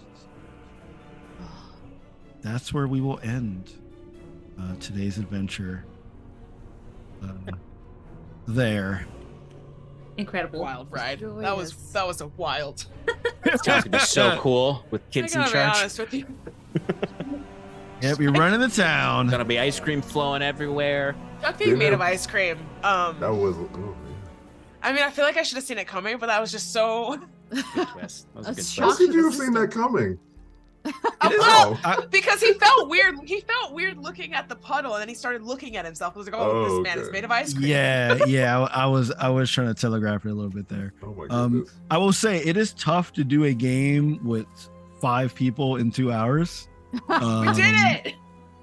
That's where we will end today's adventure. There. incredible. Wild ride. Joyous. That was a wild. It's gonna be so cool with I kids in gotta be charge. honest with you. Yep, you're running the town. Gonna be ice cream flowing everywhere. Chuck being made of ice cream. That was. Oh, I mean, I feel like I should have seen it coming, but that was just so. Good twist. That was a A good shock. how twist. could you have seen that coming? It is- Wow. Because he felt weird. He felt weird looking at the puddle, and then he started looking at himself. I was like, "Oh, Oh, this man is okay. made of ice cream." yeah. I was trying to telegraph it a little bit there. Oh my Um, goodness. I will say it is tough to do a game with 5 people in 2 hours. we did it.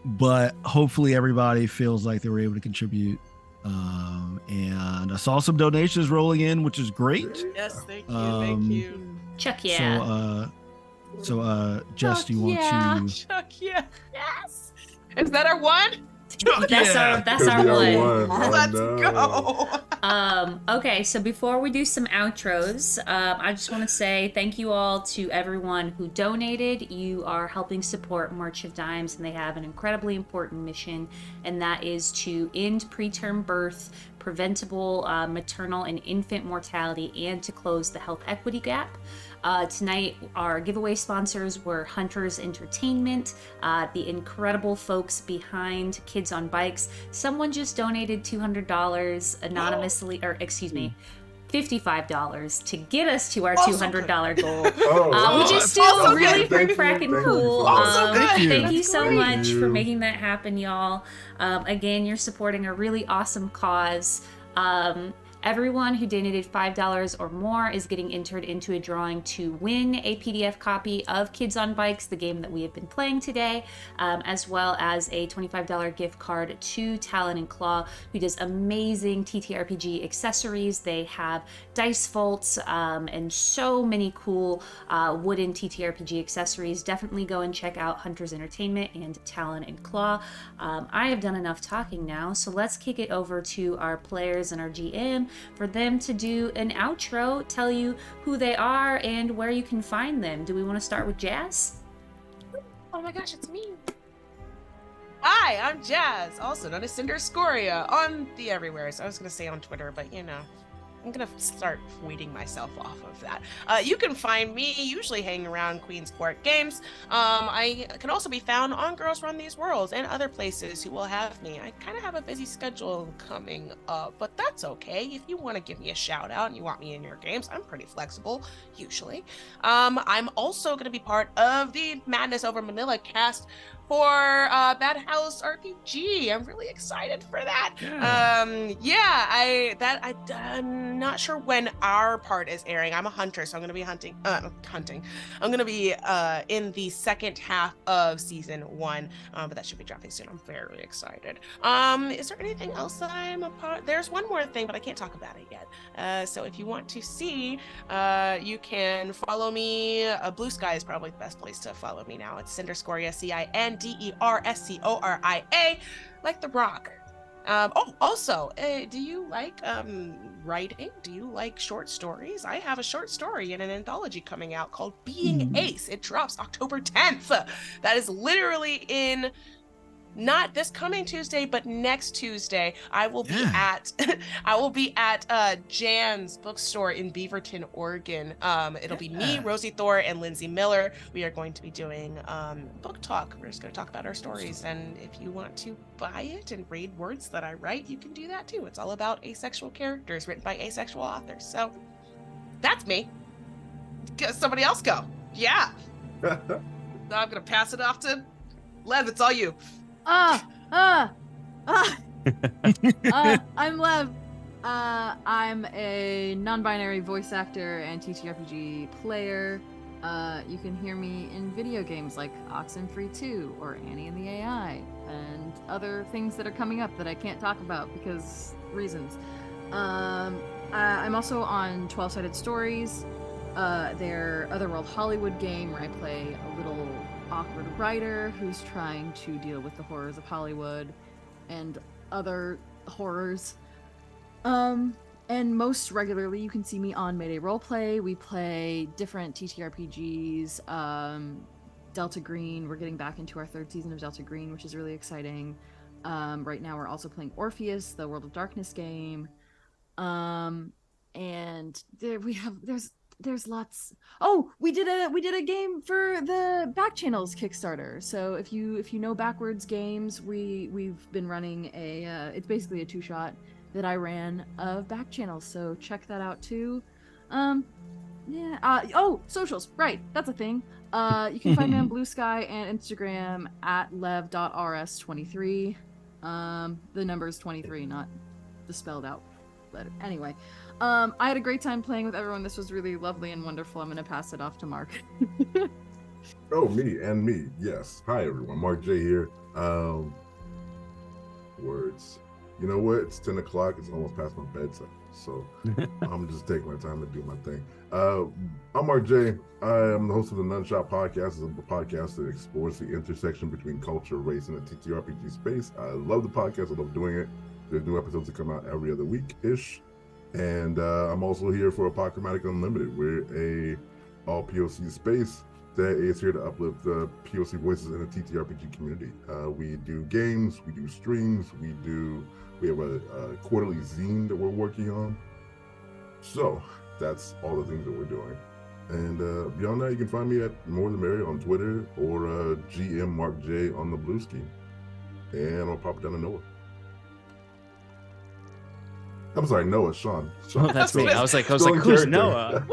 But hopefully everybody feels like they were able to contribute. And I saw some donations rolling in, which is great. Yes, thank you, Um, thank you. Chuck, yeah. So Jess, do you want yeah. to? Chuck, yeah, yes. Is that our one? that's yeah. our We are one. Oh, Let's no. go. Okay, so before we do some outros, I just want to say thank you all to everyone who donated. You are helping support March of Dimes, and they have an incredibly important mission, and that is to end preterm birth, preventable maternal and infant mortality, and to close the health equity gap. Tonight, our giveaway sponsors were Hunters Entertainment, the incredible folks behind Kids on Bikes. Someone just donated $200 anonymously, or excuse me, $55 to get us to our Also $200 goal. Oh, Which is Also still good. really pretty Thank you, fracking thank you cool. so much. Also good. Thank you That's so great. much Thank for you. making that happen, y'all. Again, you're supporting a really awesome cause. Everyone who donated $5 or more is getting entered into a drawing to win a PDF copy of Kids on Bikes, the game that we have been playing today, as well as a $25 gift card to Talon and Claw, who does amazing TTRPG accessories. They have dice vaults and so many cool wooden TTRPG accessories. Definitely go and check out Hunters Entertainment and Talon and Claw. I have done enough talking now, so let's kick it over to our players and our GM for them to do an outro, tell you who they are and where you can find them. Do we want to start with Jazz? Oh my gosh, it's me. Hi, I'm Jazz, also known as Cinder Scoria on the everywheres. I was going to say on Twitter, but you know, I'm going to start weeding myself off of that. You can find me usually hanging around Queensport Games. I can also be found on Girls Run These Worlds and other places who will have me. I kind of have a busy schedule coming up, but that's okay. If you want to give me a shout out and you want me in your games, I'm pretty flexible, usually. I'm also going to be part of the Madness Over Manila cast for Bad House RPG. I'm really excited for that. I'm not sure when our part is airing. I'm a hunter, so I'm gonna be hunting. I'm gonna be in the second half of season 1, but that should be dropping soon. I'm very excited. Is there anything else that I'm a part? There's one more thing, but I can't talk about it yet. So if you want to see, you can follow me. Blue Sky is probably the best place to follow me now. It's Cinder Scoria, CINDERSCORIA, like The Rock. Also, do you like writing? Do you like short stories? I have a short story in an anthology coming out called Being Ace. It drops October 10th. That is literally in not this coming Tuesday, but next Tuesday. I will be at Jan's bookstore in Beaverton, Oregon. It'll be me, Rosie Thor, and Lindsay Miller. We are going to be doing book talk. We're just going to talk about our stories, and if you want to buy it and read words that I write, you can do that too. It's all about asexual characters written by asexual authors. So that's me. Somebody else go. Yeah. Now I'm gonna pass it off to Lev. It's all you. I'm Lev. I'm a non-binary voice actor and TTRPG player. You can hear me in video games like Oxenfree 2 or Annie and the AI and other things that are coming up that I can't talk about because reasons. I'm also on 12-Sided Stories, their Otherworld Hollywood game where I play a little awkward writer who's trying to deal with the horrors of Hollywood and other horrors. And most regularly, you can see me on Mayday Roleplay. We play different TTRPGs. Delta Green, we're getting back into our 3rd season of Delta Green, which is really exciting. Right now, we're also playing Orpheus, the World of Darkness game. And there's lots. Oh, we did a game for the Back Channels Kickstarter. So if you know Backwards Games, we've been running it's basically a 2-shot that I ran of Back Channels. So check that out too. Socials, right? That's a thing. You can find me on Blue Sky and Instagram at lev.rs23. The number is 23, not the spelled out letter. Anyway. I had a great time playing with everyone. This was really lovely and wonderful. I'm going to pass it off to Mark. Me. Yes. Hi, everyone. Mark J here. Words. You know what? It's 10 o'clock. It's almost past my bedtime. So I'm just taking my time to do my thing. I'm Mark J. I am the host of the Nunshot Podcast. It's a podcast that explores the intersection between culture, race, and the TTRPG space. I love the podcast. I love doing it. There's new episodes that come out every other week-ish. And I'm also here for Apochromatic Unlimited. We're a all POC space that is here to uplift the POC voices in the TTRPG community. We do games, we do streams, we have a quarterly zine that we're working on. So that's all the things that we're doing. And beyond that, you can find me at More Than Mary on Twitter or GM Mark J on the Blue Scheme. And I'll pop it down to Noah. I'm sorry, Noah, Sean. Oh, that's me. I was like, who's Noah?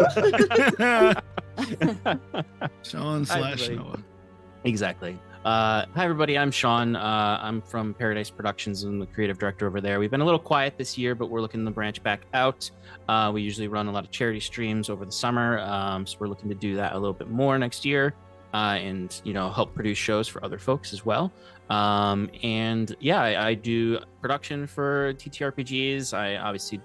Sean / Noah. Exactly. Hi, everybody. I'm Sean. I'm from Paradise Productions. I'm the creative director over there. We've been a little quiet this year, but we're looking to branch back out. We usually run a lot of charity streams over the summer, so we're looking to do that a little bit more next year. and help produce shows for other folks as well. And yeah, I do production for TTRPGs. I obviously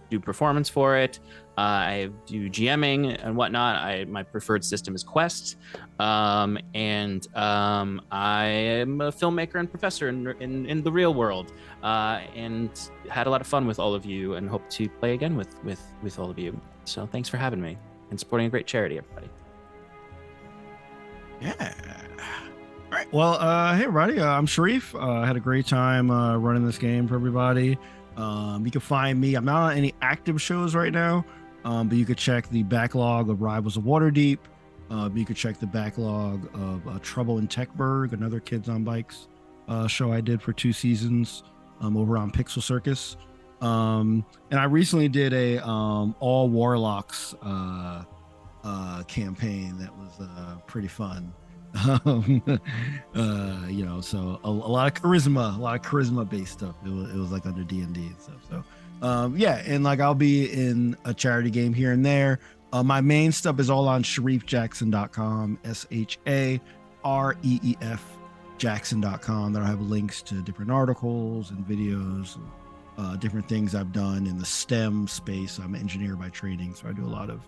do performance for it. I do GMing and whatnot. My preferred system is Quest. And I am a filmmaker and professor in the real world, and had a lot of fun with all of you, and hope to play again with all of you. So thanks for having me and supporting a great charity, everybody. Yeah. All right. Well, hey, everybody. I'm Sharif. I had a great time running this game for everybody. You can find me. I'm not on any active shows right now, but you could check the backlog of Rivals of Waterdeep. You could check the backlog of Trouble in Techburg, another Kids on Bikes show I did for 2 seasons over on Pixel Circus. And I recently did a all Warlocks campaign that was pretty fun. So a lot of charisma based stuff. It was like under D&D and stuff. So yeah, and like I'll be in a charity game here and there. My main stuff is all on sharifjackson.com, SHAREEF Jackson.com. That'll have links to different articles and videos and different things I've done in the STEM space. I'm an engineer by training, so I do a lot of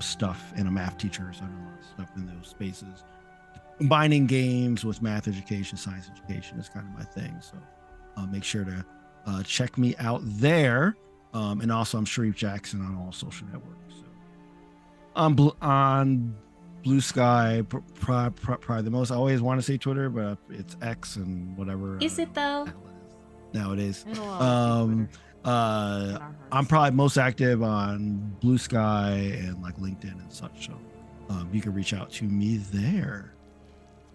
stuff, and a math teacher, so I do a lot of stuff in those spaces. Combining games with math education, science education is kind of my thing. So make sure to check me out there. And also, I'm Sharif Jackson on all social networks. So on Blue Sky, probably the most. I always want to say Twitter, but it's X and whatever. Is it though? Now it is. It'll always be Twitter. I'm probably most active on Blue Sky and like LinkedIn and such. So you can reach out to me there.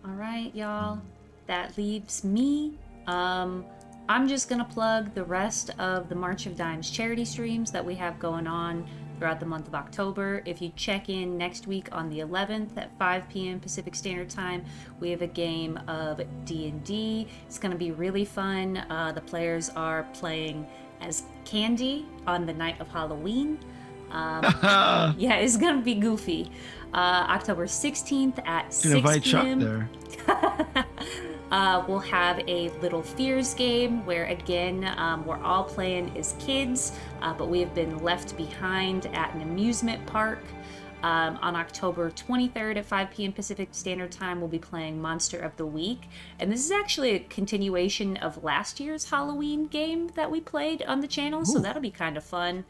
All right, y'all. That leaves me. I'm just gonna plug the rest of the March of Dimes charity streams that we have going on throughout the month of October. If you check in next week on the 11th at 5 p.m. Pacific Standard Time, we have a game of D&D. It's gonna be really fun. The players are playing as Candy on the night of Halloween. Yeah, it's gonna be goofy. October 16th at 6 p.m. Invite Chuck there. We'll have a Little Fears game where, again, we're all playing as kids, but we have been left behind at an amusement park. On October 23rd at 5 p.m. Pacific Standard Time, we'll be playing Monster of the Week. And this is actually a continuation of last year's Halloween game that we played on the channel, so that'll be kind of fun.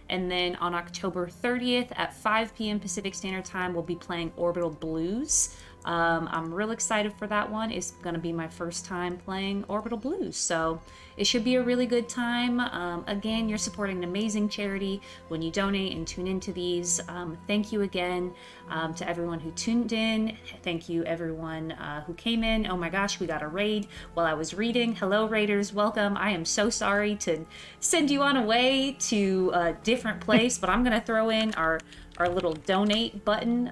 And then on October 30th at 5 p.m. Pacific Standard Time, we'll be playing Orbital Blues. I'm real excited for that one. It's going to be my first time playing Orbital Blues, so it should be a really good time. Again, you're supporting an amazing charity when you donate and tune into these. Thank you again to everyone who tuned in. Thank you everyone who came in. Oh my gosh, we got a raid while I was reading. Hello raiders, welcome. I am so sorry to send you on a way to a different place, but I'm going to throw in our little donate button.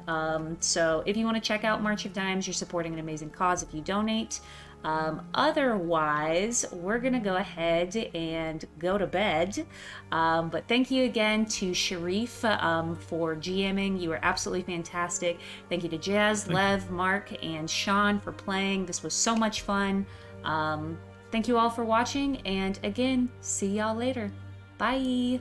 So if you want to check out March of Dimes, you're supporting an amazing cause if you donate. Otherwise, we're gonna go ahead and go to bed. But thank you again to Sharif for GMing. You were absolutely fantastic. Thank you to Jazz, Lev, Mark, and Sean for playing. This was so much fun. Thank you all for watching, and again, see y'all later. Bye.